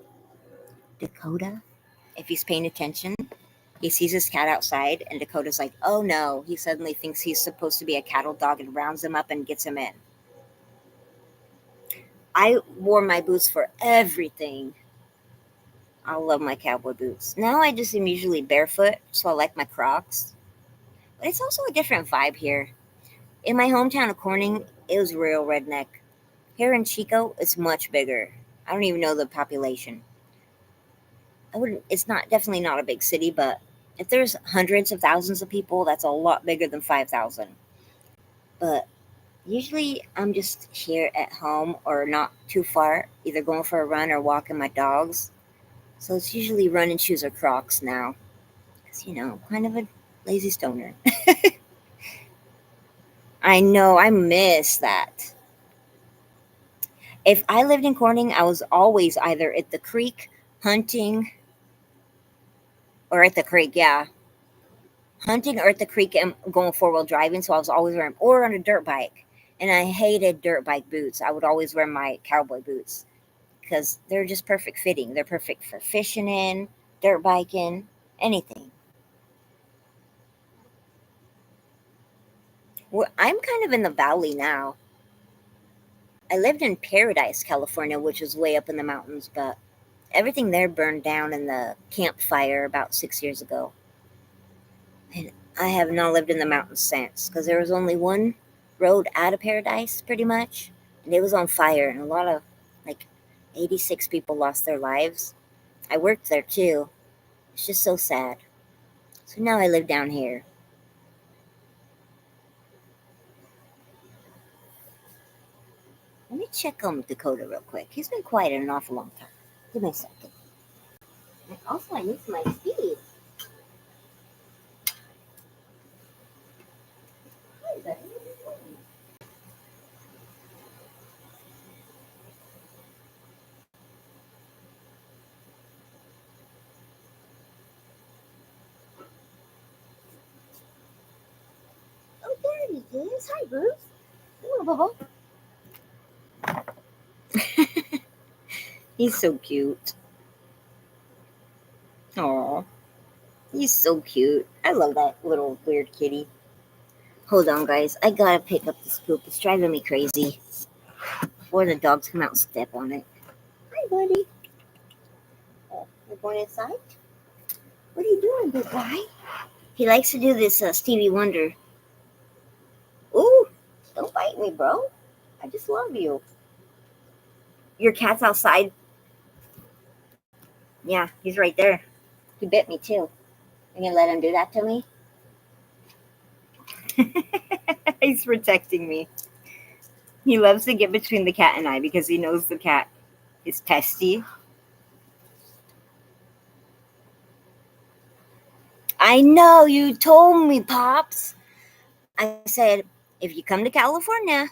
Dakota, if he's paying attention, he sees his cat outside and Dakota's like, oh no, he suddenly thinks he's supposed to be a cattle dog and rounds him up and gets him in. I wore my boots for everything. I love my cowboy boots. Now I just am usually barefoot, so I like my Crocs. But it's also a different vibe here. In my hometown of Corning, it was real redneck. Here in Chico, it's much bigger. I don't even know the population. I wouldn't. It's not definitely not a big city, but if there's hundreds of thousands of people, that's a lot bigger than 5,000. But usually, I'm just here at home or not too far, either going for a run or walking my dogs. So it's usually running shoes or Crocs now, because kind of a lazy stoner. I know, I miss that. If I lived in Corning, I was always either at the creek hunting or at the creek, yeah. Hunting or at the creek and going four wheel driving, so I was always wearing or on a dirt bike. And I hated dirt bike boots. I would always wear my cowboy boots because they're just perfect fitting. They're perfect for fishing in, dirt biking, anything. I'm kind of in the valley now. I lived in Paradise, California, which is way up in the mountains, but everything there burned down in the campfire about 6 years ago. And I have not lived in the mountains since because there was only one road out of Paradise, pretty much, and it was on fire, and a lot of like 86 people lost their lives. I worked there too. It's just so sad. So now I live down here. Let me check on Dakota real quick. He's been quiet an awful long time. Give me a second. And also, I need some iced tea. Hi, buddy. Oh, there he is. Hi, Bruce. Hello, Bubba. He's so cute. Aw, he's so cute. I love that little weird kitty. Hold on, guys. I gotta pick up this poop. It's driving me crazy. Before the dogs come out and step on it. Hi, buddy. Oh, you're going inside? What are you doing, big guy? He likes to do this Stevie Wonder. Ooh, don't bite me, bro. I just love you. Your cat's outside? Yeah, he's right there. He bit me, too. You gonna let him do that to me? He's protecting me. He loves to get between the cat and I because he knows the cat is testy. I know, you told me, Pops. I said, if you come to California,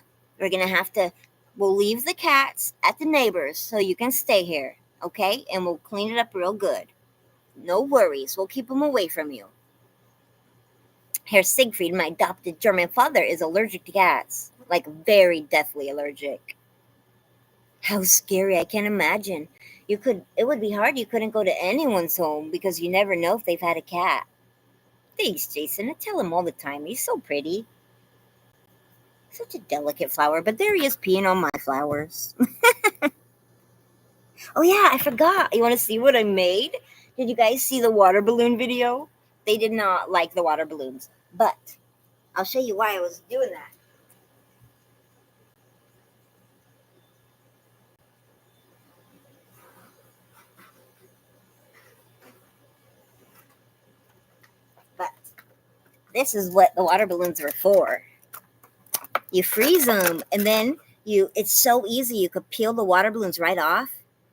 we'll leave the cats at the neighbors so you can stay here, okay? And we'll clean it up real good. No worries, we'll keep them away from you. Herr Siegfried, my adopted German father, is allergic to cats. Like, very deathly allergic. How scary, I can't imagine. It would be hard. You couldn't go to anyone's home because you never know if they've had a cat. Thanks, Jason. I tell him all the time. He's so pretty. Such a delicate flower, but there he is peeing on my flowers. Oh yeah, I forgot. You want to see what I made? Did you guys see the water balloon video? They did not like the water balloons, but I'll show you why I was doing that. But this is what the water balloons are for. You freeze them, and then it's so easy. You could peel the water balloons right off.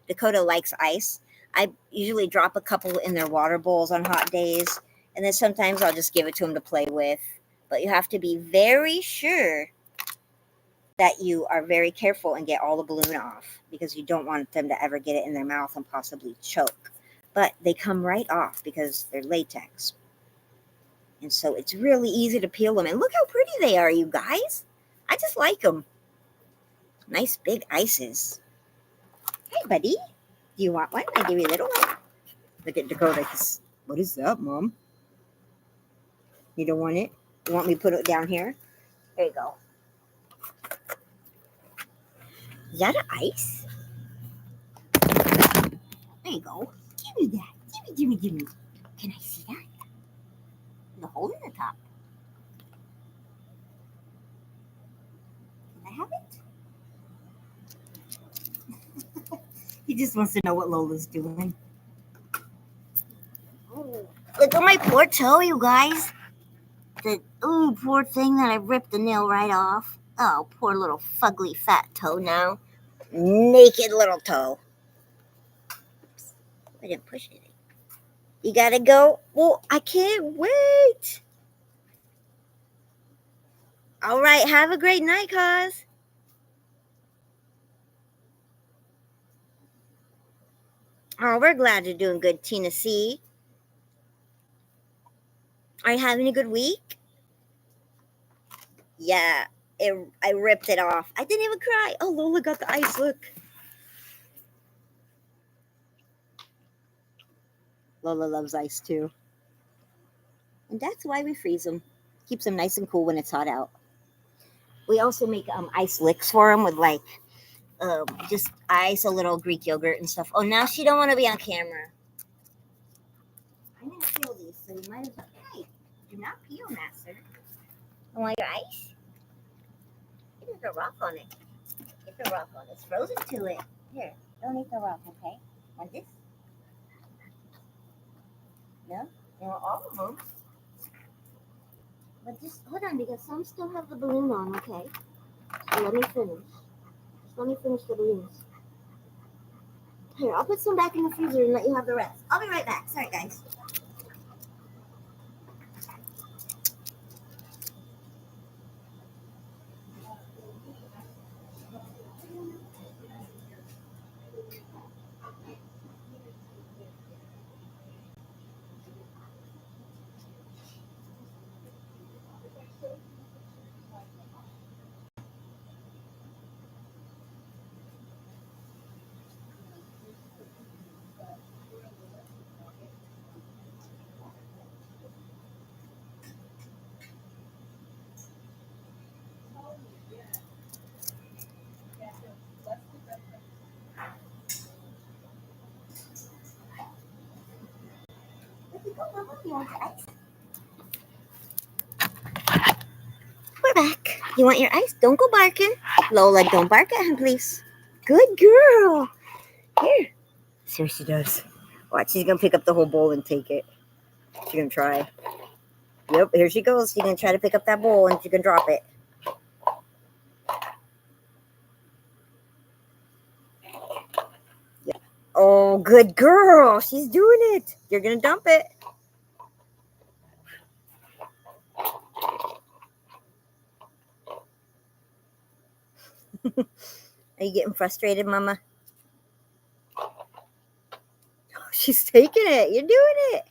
Dakota likes ice. I usually drop a couple in their water bowls on hot days, and then sometimes I'll just give it to them to play with. But you have to be very sure that you are very careful and get all the balloon off, because you don't want them to ever get it in their mouth and possibly choke. But they come right off because they're latex. And so it's really easy to peel them. And look how pretty they are, you guys. I just like them. Nice big ices. Hey, buddy. Do you want one? I give you a little one. Look at Dakota. What is that, Mom? You don't want it? You want me to put it down here? There you go. Is that an ice? There you go. Give me that. Give me. Can I see that? The hole in the top. Can I have it? He just wants to know what Lola's doing. Oh, look at my poor toe, you guys. Poor thing that I ripped the nail right off. Oh, poor little fugly fat toe now. Naked little toe. Oops, I didn't push it. You gotta go? Well, I can't wait. All right, have a great night, cuz. Oh, we're glad you're doing good, Tina C. Are you having a good week? Yeah, I ripped it off. I didn't even cry. Oh, Lola got the ice, look. Lola loves ice too. And that's why we freeze them. Keeps them nice and cool when it's hot out. We also make ice licks for them with just ice, a little Greek yogurt and stuff. Oh, now she don't want to be on camera. I'm gonna peel these, so you might as well. Hey, do not peel, master. You want your ice? Get the rock on it. Get the rock on it. It's frozen to it. Here, don't eat the rock, okay? Want this? No? You want all of them? But just hold on, because some still have the balloon on, okay? So let me finish. Just let me finish the balloons. Here, I'll put some back in the freezer and let you have the rest. I'll be right back. Sorry, guys. We're back. You want your ice? Don't go barking. Lola, don't bark at him, please. Good girl. Here. See what she does. Watch, she's going to pick up the whole bowl and take it. She's going to try. Yep, here she goes. She's going to try to pick up that bowl and she can drop it. Yep. Oh, good girl. She's doing it. You're going to dump it. Are you getting frustrated, Mama? Oh, she's taking it. You're doing it.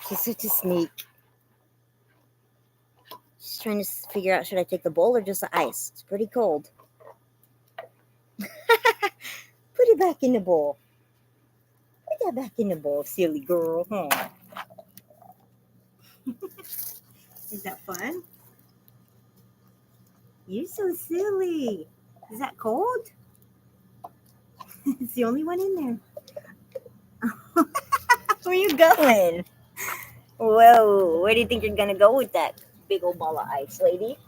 She's such a sneak. She's trying to figure out, should I take the bowl or just the ice? It's pretty cold. Put it back in the bowl. Put that back in the bowl, silly girl. Huh? Is that fun? You're so silly. Is that cold? It's the only one in there. Where you going? Whoa, where do you think you're gonna go with that big old ball of ice, lady?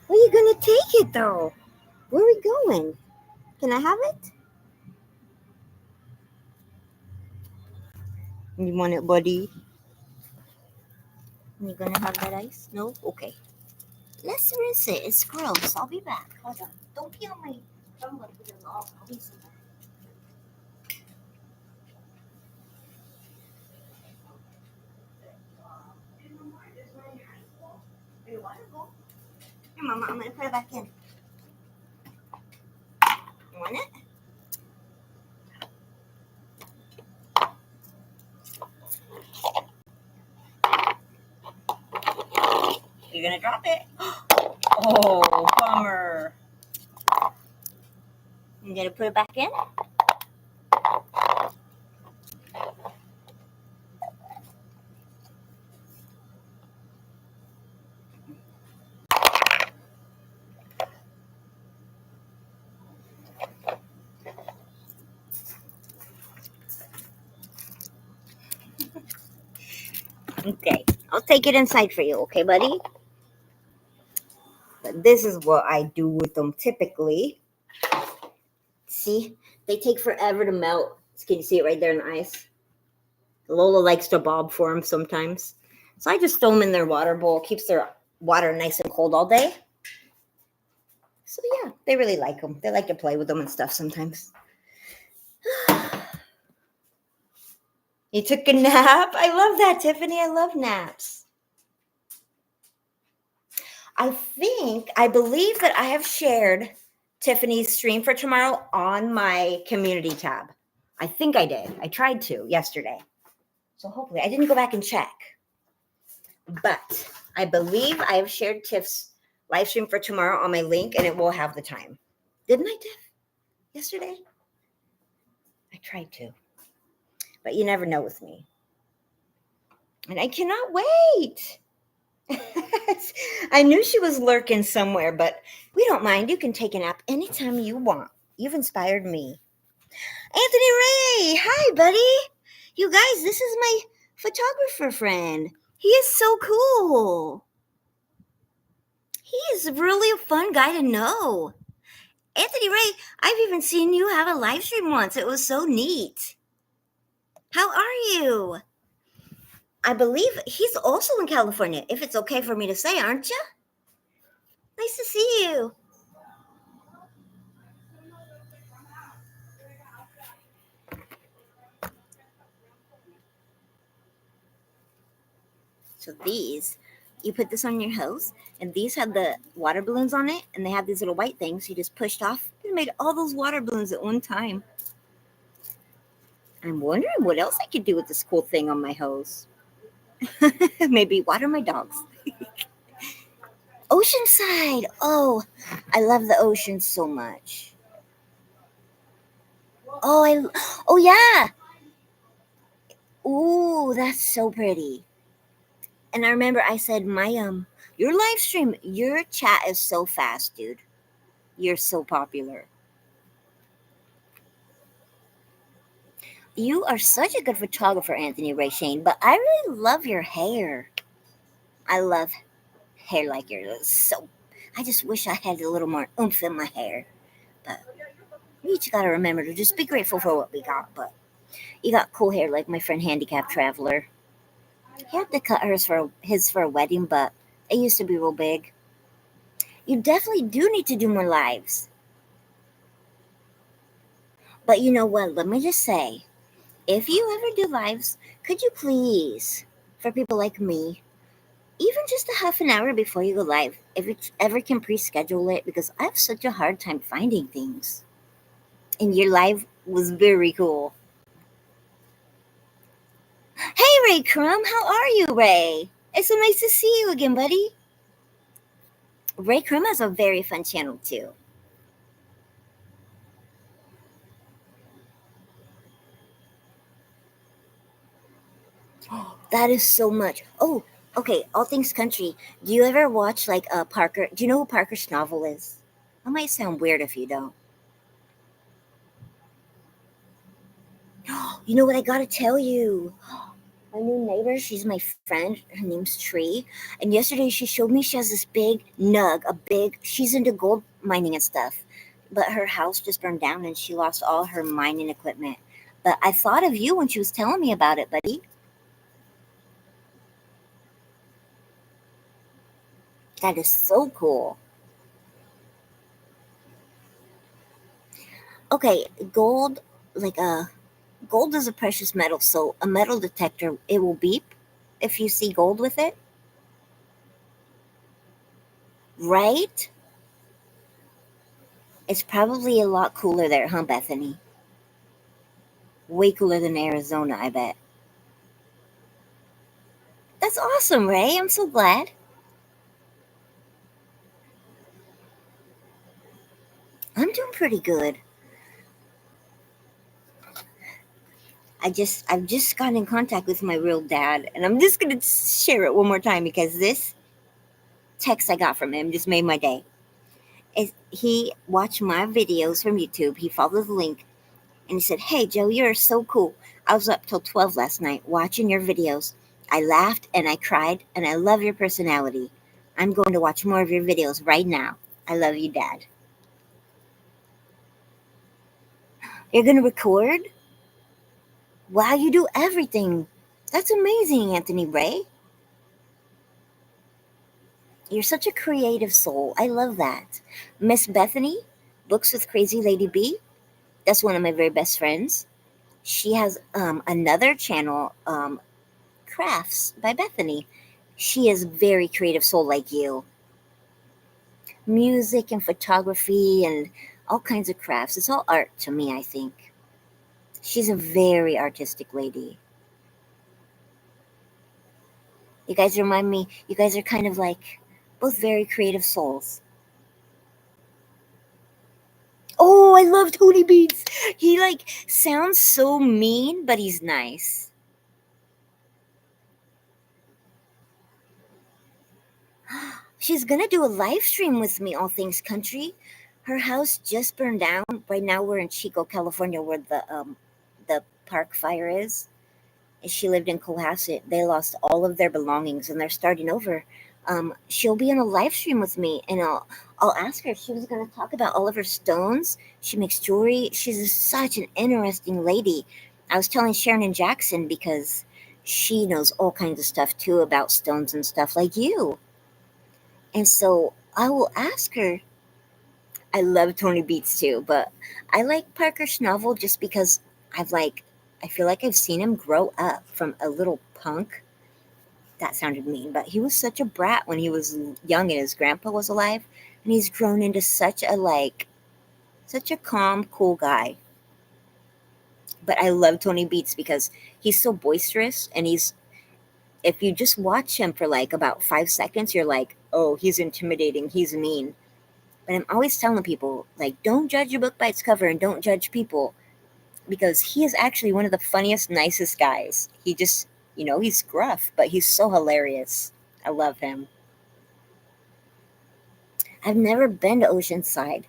Where are you gonna take it though? Where are we going? Can I have it? You want it, buddy? You gonna have that ice? No? Okay. Let's rinse it. It's gross. I'll be back. Hold on. Don't pee on my tumbler because I'll be so bad. Your water go? Here, Mama, I'm gonna put it back in. You want it? You're gonna drop it? Oh, bummer. You gonna put it back in? Okay, I'll take it inside for you, okay, buddy? But this is what I do with them typically. See, they take forever to melt. Can you see it right there in the ice? Lola likes to bob for them sometimes. So I just throw them in their water bowl. Keeps their water nice and cold all day. So yeah, they really like them. They like to play with them and stuff sometimes. You took a nap? I love that, Tiffany. I love naps. I believe that I have shared Tiffany's stream for tomorrow on my community tab. I think I did. I tried to yesterday. So hopefully, I didn't go back and check. But I believe I have shared Tiff's live stream for tomorrow on my link and it will have the time. Didn't I, Tiff? Yesterday? I tried to. But you never know with me. And I cannot wait. I knew she was lurking somewhere, but we don't mind. You can take a nap anytime you want. You've inspired me. Anthony Ray, hi, buddy. You guys, this is my photographer friend. He is so cool. He is really a fun guy to know. Anthony Ray, I've even seen you have a live stream once. It was so neat. How are you? I believe he's also in California, if it's okay for me to say, aren't you? Nice to see you. So these, you put this on your hose, and these have the water balloons on it, and they have these little white things you just pushed off. You made all those water balloons at one time. I'm wondering what else I could do with this cool thing on my hose. Maybe water my dogs. Oceanside. Oh, I love the ocean so much. Oh yeah. Ooh, that's so pretty. And I remember I said, your live stream, your chat is so fast, dude. You're so popular. You are such a good photographer, Anthony Ray Shane, but I really love your hair. I love hair like yours. So I just wish I had a little more oomph in my hair. But we each gotta remember to just be grateful for what we got. But you got cool hair like my friend Handicapped Traveler. He had to cut his for a wedding, but it used to be real big. You definitely do need to do more lives. But you know what? Let me just say, if you ever do lives, could you please, for people like me, even just a half an hour before you go live, if you ever can pre-schedule it, because I have such a hard time finding things. And your live was very cool. Hey, Ray Crumb, how are you, Ray? It's so nice to see you again, buddy. Ray Crumb has a very fun channel, too. That is so much. Oh, Okay, all things country. Do you ever watch like Parker? Do you know who Parker Novel is? That might sound weird if you don't. You know what I gotta tell you? My new neighbor, she's my friend. Her name's Tree. And yesterday she showed me she has this big nug, she's into gold mining and stuff. But her house just burned down and she lost all her mining equipment. But I thought of you when she was telling me about it, buddy. That is so cool. Okay, gold, like gold is a precious metal, so a metal detector, it will beep if you see gold with it, right? It's probably a lot cooler there, huh, Bethany? Way cooler than Arizona, I bet. That's awesome, Ray. I'm so glad. I'm doing pretty good. I've just gotten in contact with my real dad, and I'm just gonna share it one more time because this text I got from him just made my day. He watched my videos from YouTube. He followed the link, and he said, "Hey, Joe, you're so cool. I was up till 12 last night watching your videos. I laughed and I cried, and I love your personality. I'm going to watch more of your videos right now. I love you, Dad." You're gonna record? Wow, you do everything. That's amazing, Anthony Ray. You're such a creative soul. I love that. Miss Bethany, Books with Crazy Lady B, that's one of my very best friends. She has another channel, Crafts by Bethany. She is very creative soul like you. Music and photography and all kinds of crafts. It's all art to me, I think. She's a very artistic lady. You guys remind me, you guys are kind of like both very creative souls. Oh, I love Tony Beats. He like sounds so mean, but he's nice. She's gonna do a live stream with me, all things country. Her house just burned down. Right now we're in Chico, California, where the park fire is. And she lived in Cohasset. They lost all of their belongings and they're starting over. She'll be on a live stream with me, and I'll ask her. She was gonna talk about all of her stones. She makes jewelry. She's such an interesting lady. I was telling Sharon and Jackson because she knows all kinds of stuff too about stones and stuff like you. And so I will ask her. I love Tony Beats too, but I like Parker Schnovel just because I've like I feel like I've seen him grow up from a little punk. That sounded mean, but he was such a brat when he was young and his grandpa was alive, and he's grown into such a calm, cool guy. But I love Tony Beats because he's so boisterous, and he's if you just watch him for like about 5 seconds, you're like, oh, he's intimidating, he's mean. But I'm always telling people, like, don't judge a book by its cover and don't judge people because he is actually one of the funniest, nicest guys. He just, he's gruff, but he's so hilarious. I love him. I've never been to Oceanside.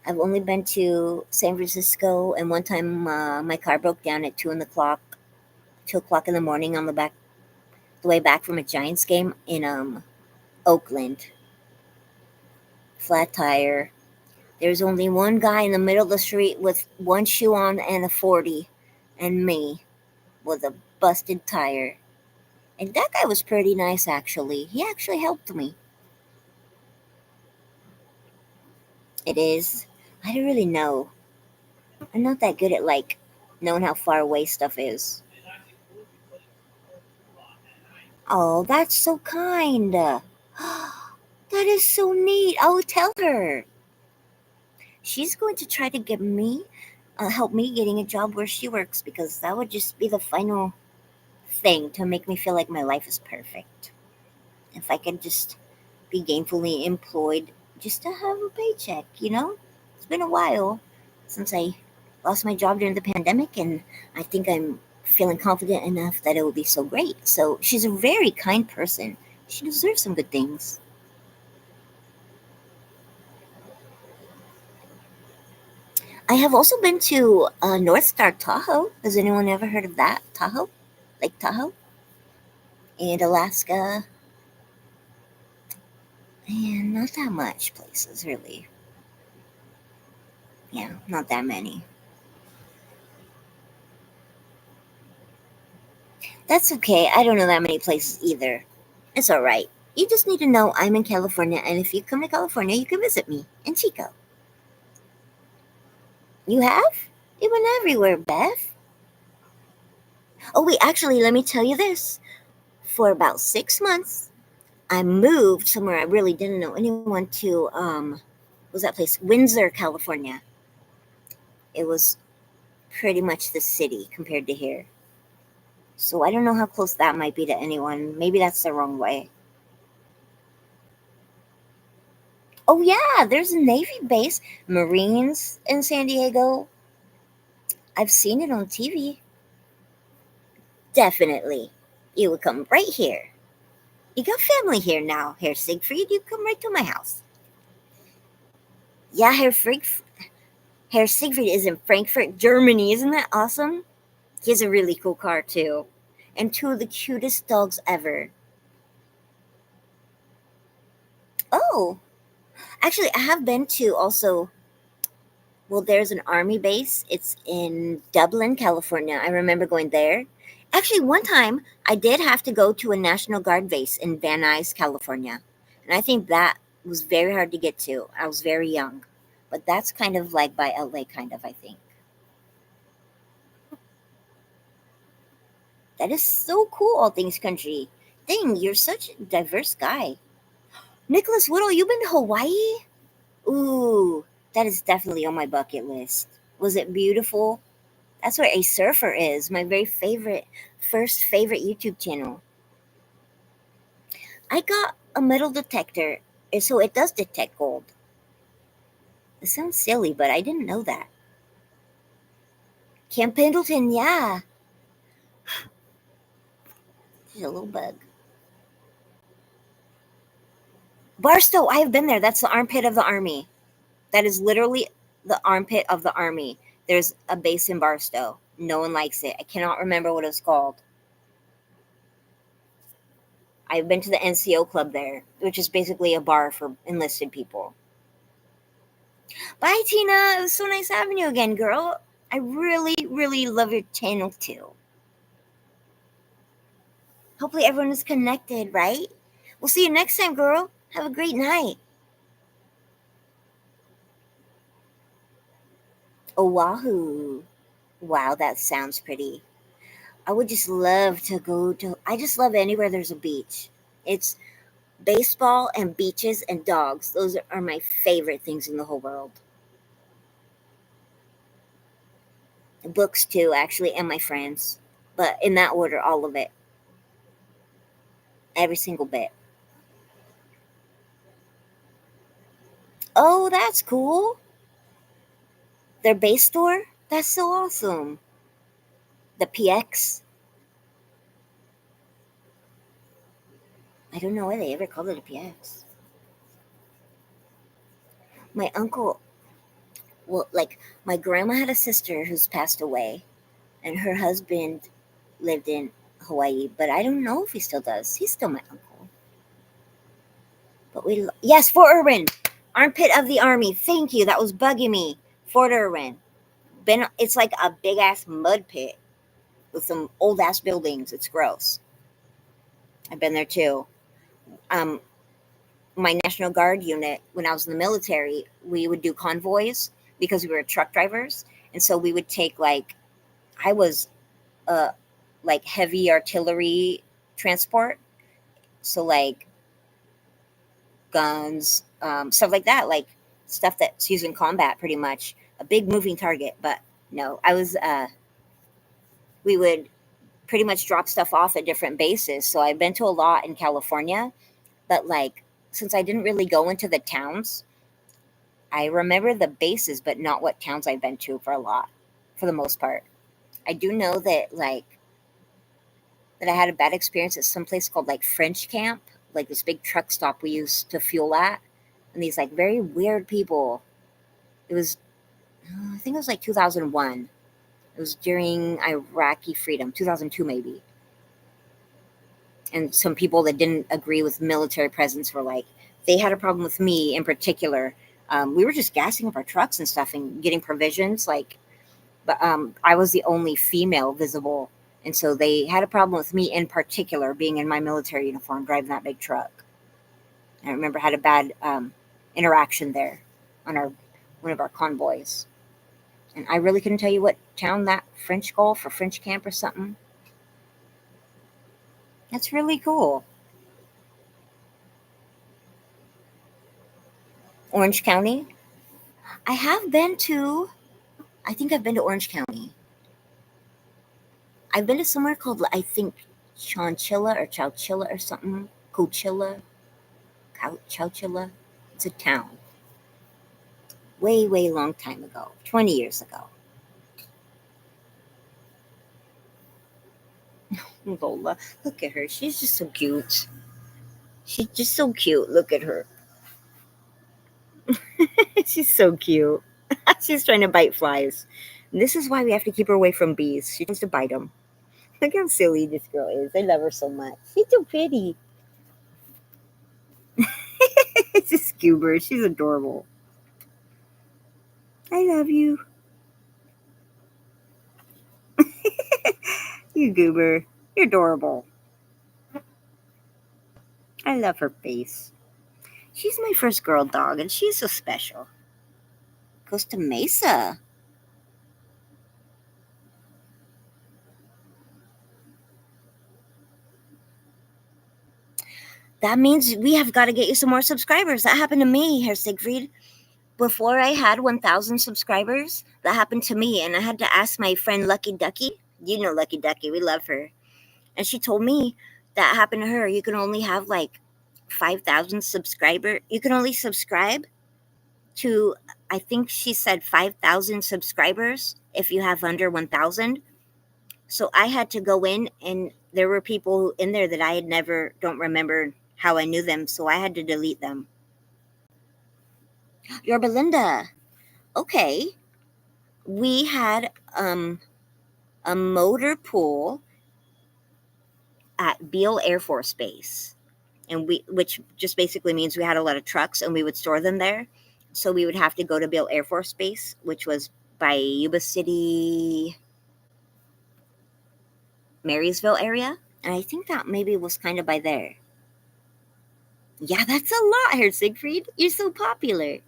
I've only been to San Francisco, and one time my car broke down at 2 o'clock in the morning on the way back from a Giants game in Oakland. Flat tire. There's only one guy in the middle of the street with one shoe on and a 40, and me with a busted tire. And that guy was pretty nice, actually. He actually helped me. It is. I don't really know. I'm not that good at, like, knowing how far away stuff is. Oh, that's so kind. That is so neat. I'll tell her. She's going to try to help me getting a job where she works because that would just be the final thing to make me feel like my life is perfect. If I could just be gainfully employed just to have a paycheck. It's been a while since I lost my job during the pandemic, and I think I'm feeling confident enough that it will be so great. So she's a very kind person. She deserves some good things. I have also been to North Star Tahoe. Has anyone ever heard of that? Tahoe? Lake Tahoe? And Alaska. And not that much places, really. Yeah, not that many. That's okay. I don't know that many places either. It's alright. You just need to know I'm in California, and if you come to California, you can visit me in Chico. You have? You've been everywhere, Beth. Oh, wait, actually, let me tell you this. For about 6 months, I moved somewhere I really didn't know anyone to, what was that place? Windsor, California. It was pretty much the city compared to here. So I don't know how close that might be to anyone. Maybe that's the wrong way. Oh, yeah, there's a Navy base, Marines in San Diego. I've seen it on TV. Definitely. You would come right here. You got family here now, Herr Siegfried. You come right to my house. Yeah, Herr Siegfried is in Frankfurt, Germany. Isn't that awesome? He has a really cool car, too. And two of the cutest dogs ever. Oh, actually, I have been to also, well, there's an army base. It's in Dublin, California. I remember going there. Actually, one time I did have to go to a National Guard base in Van Nuys, California. And I think that was very hard to get to. I was very young. But that's kind of like by LA, kind of, I think. That is so cool, all things country. Dang, you're such a diverse guy. Nicholas Whittle, you been to Hawaii? Ooh, that is definitely on my bucket list. Was it beautiful? That's where A Surfer is, my very first favorite YouTube channel. I got a metal detector, so it does detect gold. It sounds silly, but I didn't know that. Camp Pendleton, yeah. There's a little bug. Barstow, I have been there. That's the armpit of the army. That is literally the armpit of the army. There's a base in Barstow. No one likes it. I cannot remember what it's called. I've been to the NCO club there, which is basically a bar for enlisted people. Bye, Tina. It was so nice having you again, girl. I really, really love your channel too. Hopefully, everyone is connected, right? We'll see you next time, girl. Have a great night. Oahu. Wow, that sounds pretty. I would just love to go to. I just love anywhere there's a beach. It's baseball and beaches and dogs. Those are my favorite things in the whole world. Books too, actually, and my friends. But in that order, all of it. Every single bit. Oh, that's cool. Their base store? That's so awesome. The PX? I don't know why they ever called it a PX. My uncle, well, like, my grandma had a sister who's passed away, and her husband lived in Hawaii, but I don't know if he still does. He's still my uncle. But yes, Fort Irwin, armpit of the army. Thank you. That was bugging me. Fort Irwin. It's like a big ass mud pit with some old ass buildings. It's gross. I've been there too. Um, my National Guard unit, when I was in the military, we would do convoys because we were truck drivers, and so we would take I was uh like heavy artillery transport, so like guns, stuff like that, like stuff that's used in combat, pretty much a big moving target. But no, I was we would pretty much drop stuff off at different bases. So I've been to a lot in California, but like since I didn't really go into the towns, I remember the bases, but not what towns I've been to for the most part. I do know that I had a bad experience at some place called like French Camp. like this big truck stop we used to fuel at, and these like very weird people. It was, I think it was like 2001. It was during Iraqi freedom, 2002 maybe. And some people that didn't agree with military presence were like, they had a problem with me in particular. We were just gassing up our trucks and stuff and getting provisions, like, but I was the only female visible, and so they had a problem with me in particular being in my military uniform driving that big truck. I remember had a bad interaction there on our one of our convoys, and I really couldn't tell you what town that French Gulf or French Camp or something. That's really cool. Orange County. I have been to. I think I've been to Orange County. I've been to somewhere called, I think, Chowchilla or Chowchilla or something. Coachella. Chowchilla. It's a town. Way, way long time ago. 20 years ago. Lola. Look at her. She's just so cute. She's just so cute. Look at her. She's so cute. She's trying to bite flies. And this is why we have to keep her away from bees. She tries to bite them. Look how silly this girl is. I love her so much. She's so pretty. It's a scuba. She's adorable. I love you. You goober. You're adorable. I love her face. She's my first girl dog, and she's so special. Costa Mesa. That means we have got to get you some more subscribers. That happened to me, Herr Siegfried. Before I had 1,000 subscribers, that happened to me, and I had to ask my friend Lucky Ducky. You know Lucky Ducky, we love her. And she told me that happened to her. You can only have like 5,000 subscribers. You can only subscribe to, I think she said 5,000 subscribers if you have under 1,000. So I had to go in, and there were people in there that I had never, don't remember how I knew them, so I had to delete them. You're Belinda. Okay. We had a motor pool at Beale Air Force Base, and which just basically means we had a lot of trucks and we would store them there. So we would have to go to Beale Air Force Base, which was by Yuba City, Marysville area. And I think that maybe was kind of by there. Yeah, that's a lot, Herr Siegfried. You're so popular.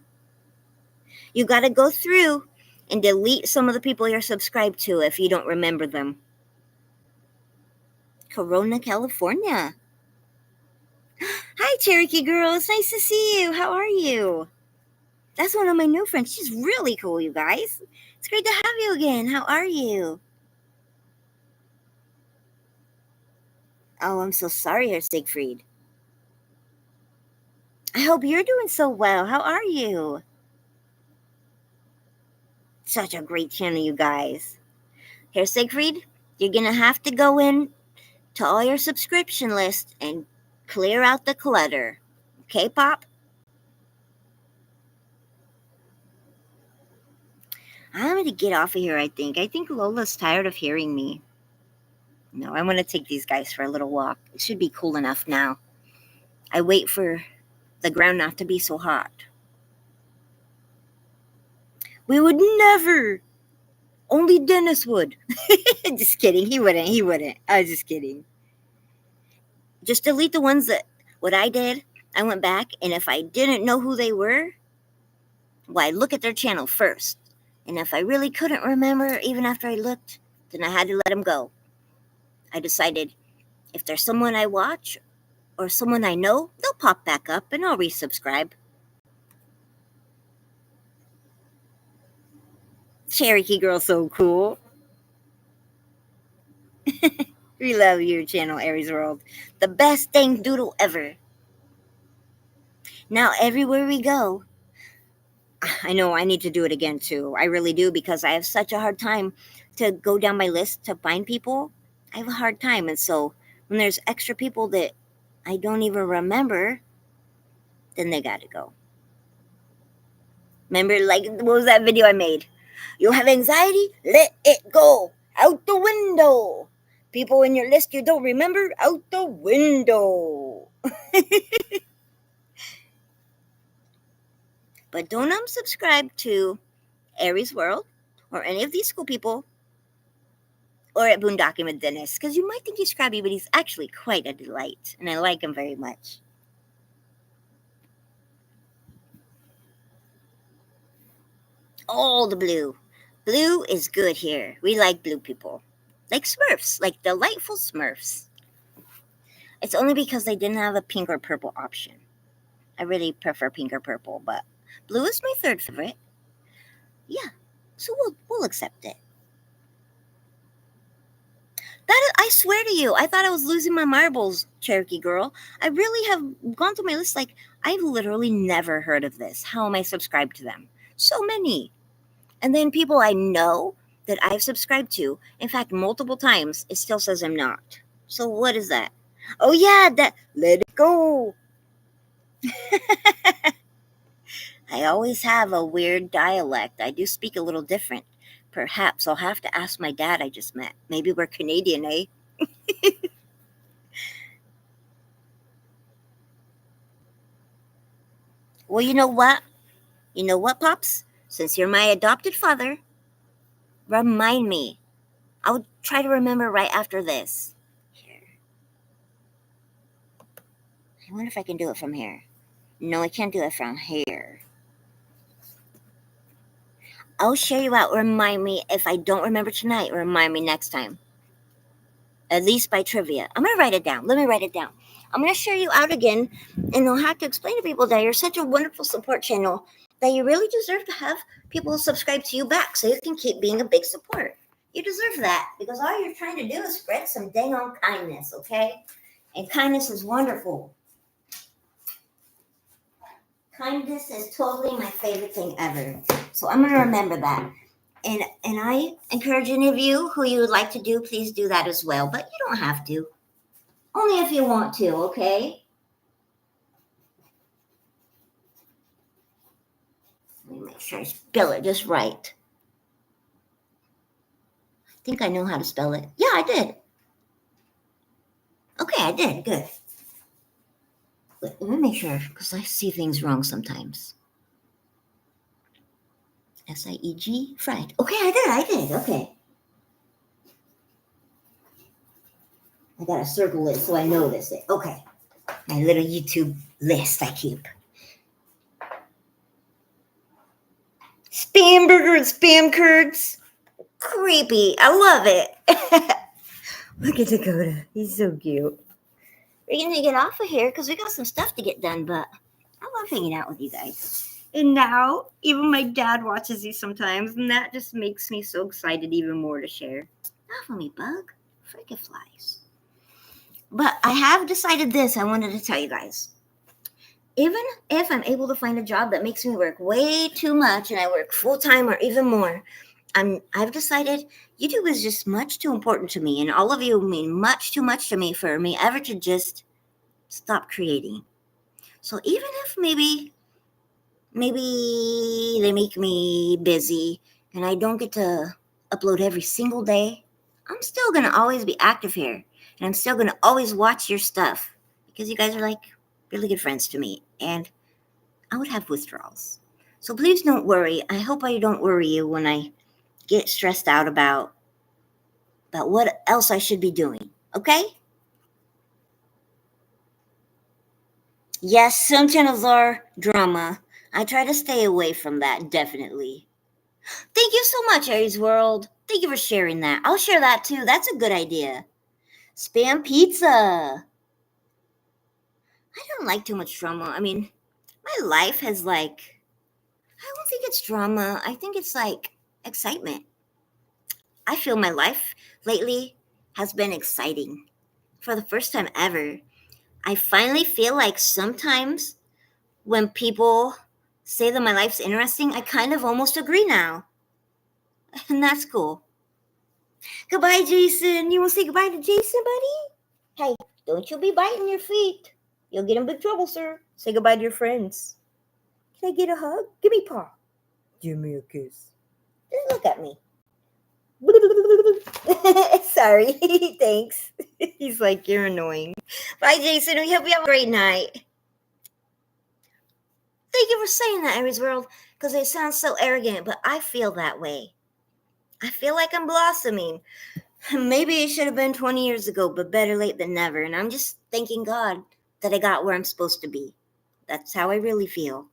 You got to go through and delete some of the people you're subscribed to if you don't remember them. Corona, California. Hi, Cherokee girl. It's nice to see you. How are you? That's one of my new friends. She's really cool, you guys. It's great to have you again. How are you? Oh, I'm so sorry, Herr Siegfried. I hope you're doing so well. How are you? Such a great channel, you guys. Herr Siegfried, you're going to have to go in to all your subscription list and clear out the clutter. Okay, Pop? I'm going to get off of here, I think. I think Lola's tired of hearing me. No, I want to take these guys for a little walk. It should be cool enough now. I wait for the ground not to be so hot. We would never. Only Dennis would. Just kidding. He wouldn't. He wouldn't. I was just kidding. Just delete the ones that, what I did, I went back, and if I didn't know who they were, well, I look at their channel first. And if I really couldn't remember, even after I looked, then I had to let them go. I decided if there's someone I watch or someone I know, they'll pop back up and I'll resubscribe. Cherokee girl, so cool. We love your channel, Aries World. The best dang doodle ever. Now, everywhere we go, I know I need to do it again too. I really do, because I have such a hard time to go down my list to find people. I have a hard time. And so when there's extra people that I don't even remember, then they gotta go. Remember, like, what was that video I made? You have anxiety? Let it go. Out the window. People in your list you don't remember? Out the window. But don't unsubscribe to Aries World or any of these school people or at Boondocking with Dennis, because you might think he's crabby, but he's actually quite a delight, and I like him very much. All the blue. Blue is good here. We like blue people. Like Smurfs, like delightful Smurfs. It's only because they didn't have a pink or purple option. I really prefer pink or purple, but blue is my third favorite. Yeah, so we'll accept it. I swear to you, I thought I was losing my marbles, Cherokee girl. I really have gone through my list. Like, I've literally never heard of this. How am I subscribed to them? So many. And then people I know that I've subscribed to, in fact, multiple times, it still says I'm not. So what is that? Oh yeah, that let it go. I always have a weird dialect. I do speak a little different. Perhaps I'll have to ask my dad I just met. Maybe we're Canadian, eh? Well, you know what? You know what, Pops? Since you're my adopted father, remind me. I'll try to remember right after this. Here. I wonder if I can do it from here. No, I can't do it from here. I'll share you out. Remind me if I don't remember tonight. Remind me next time. At least by trivia. I'm going to write it down. Let me write it down. I'm going to share you out again, and I'll have to explain to people that you're such a wonderful support channel that you really deserve to have people subscribe to you back so you can keep being a big support. You deserve that because all you're trying to do is spread some dang on kindness, okay? And kindness is wonderful. Kindness is totally my favorite thing ever. So I'm going to remember that. And I encourage any of you who you would like to do, please do that as well. But you don't have to. Only if you want to, okay? Let me make sure I spell it just right. I think I know how to spell it. Yeah, I did. Okay, I did. Good. Let me make sure, because I see things wrong sometimes. Sieg, fried. Okay, I did. Okay. I gotta circle it so I notice it. Okay. My little YouTube list I keep. Spam burger and spam curds. Creepy. I love it. Look at Dakota. He's so cute. We're gonna get off of here because we got some stuff to get done, but I love hanging out with you guys. And now, even my dad watches these sometimes, and that just makes me so excited even more to share. Not for me, bug. Freaking flies. But I have decided this I wanted to tell you guys. Even if I'm able to find a job that makes me work way too much and I work full-time or even more, I've decided YouTube is just much too important to me, and all of you mean much too much to me for me ever to just stop creating. So even if maybe they make me busy and I don't get to upload every single day, I'm still going to always be active here. And I'm still going to always watch your stuff because you guys are like really good friends to me. And I would have withdrawals. So please don't worry. I hope I don't worry you when I get stressed out about what else I should be doing. Okay? Yes, some channels are drama. I try to stay away from that, definitely. Thank you so much, Aries World. Thank you for sharing that. I'll share that too. That's a good idea. Spam pizza. I don't like too much drama. I mean, my life has I don't think it's drama. I think it's like excitement. I feel my life lately has been exciting. For the first time ever, I finally feel like sometimes when people say that my life's interesting, I kind of almost agree now. And that's cool. Goodbye, Jason. You want to say goodbye to Jason, buddy? Hey, don't you be biting your feet. You'll get in big trouble, sir. Say goodbye to your friends. Can I get a hug? Give me paw. Give me a kiss. Just look at me. Sorry. Thanks. He's like, you're annoying. Bye, Jason. We hope you have a great night. Thank you for saying that, Aries World, because it sounds so arrogant, but I feel that way. I feel like I'm blossoming. Maybe it should have been 20 years ago, but better late than never. And I'm just thanking God that I got where I'm supposed to be. That's how I really feel.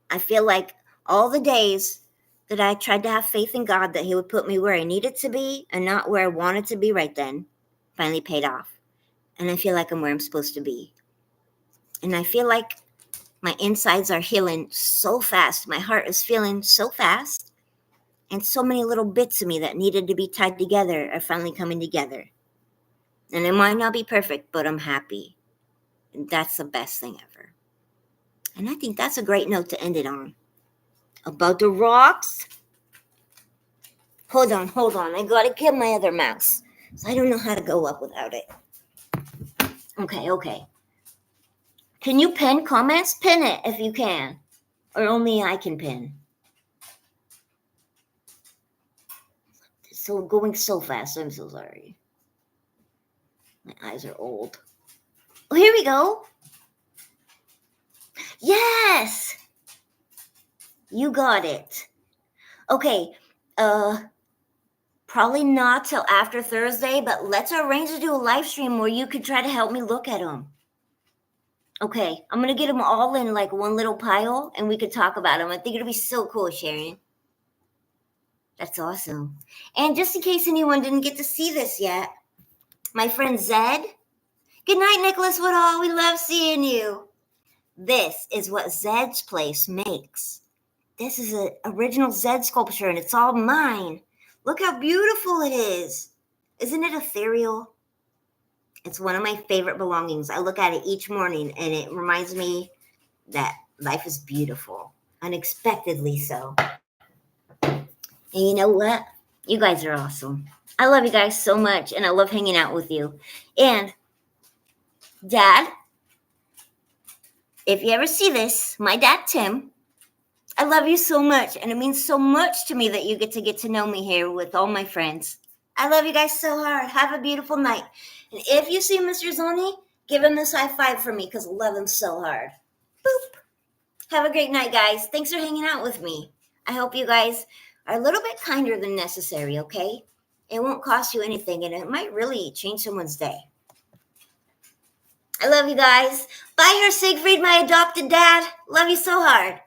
I feel like all the days that I tried to have faith in God that He would put me where I needed to be and not where I wanted to be right then finally paid off. And I feel like I'm where I'm supposed to be. And I feel like my insides are healing so fast. My heart is feeling so fast. And so many little bits of me that needed to be tied together are finally coming together. And it might not be perfect, but I'm happy. And that's the best thing ever. And I think that's a great note to end it on. About the rocks. Hold on. I gotta get my other mouse. So I don't know how to go up without it. Okay. Can you pin comments? Pin it if you can. Or only I can pin. So going so fast. I'm so sorry. My eyes are old. Oh, here we go. Yes! You got it. Okay. Probably not till after Thursday, but let's arrange to do a live stream where you could try to help me look at them. Okay, I'm going to get them all in like one little pile, and we could talk about them. I think it'll be so cool, Sharon. That's awesome. And just in case anyone didn't get to see this yet, my friend Zed. Good night, Nicholas Woodall. We love seeing you. This is what Zed's place makes. This is an original Zed sculpture, and it's all mine. Look how beautiful it is. Isn't it ethereal? It's one of my favorite belongings. I look at it each morning, and it reminds me that life is beautiful. Unexpectedly so. And you know what? You guys are awesome. I love you guys so much, and I love hanging out with you. And, Dad, if you ever see this, my dad, Tim, I love you so much, and it means so much to me that you get to know me here with all my friends. I love you guys so hard. Have a beautiful night. And if you see Mr. Zoni, give him this high five for me because I love him so hard. Boop. Have a great night, guys. Thanks for hanging out with me. I hope you guys are a little bit kinder than necessary, okay? It won't cost you anything, and it might really change someone's day. I love you guys. Bye here, Siegfried, my adopted dad. Love you so hard.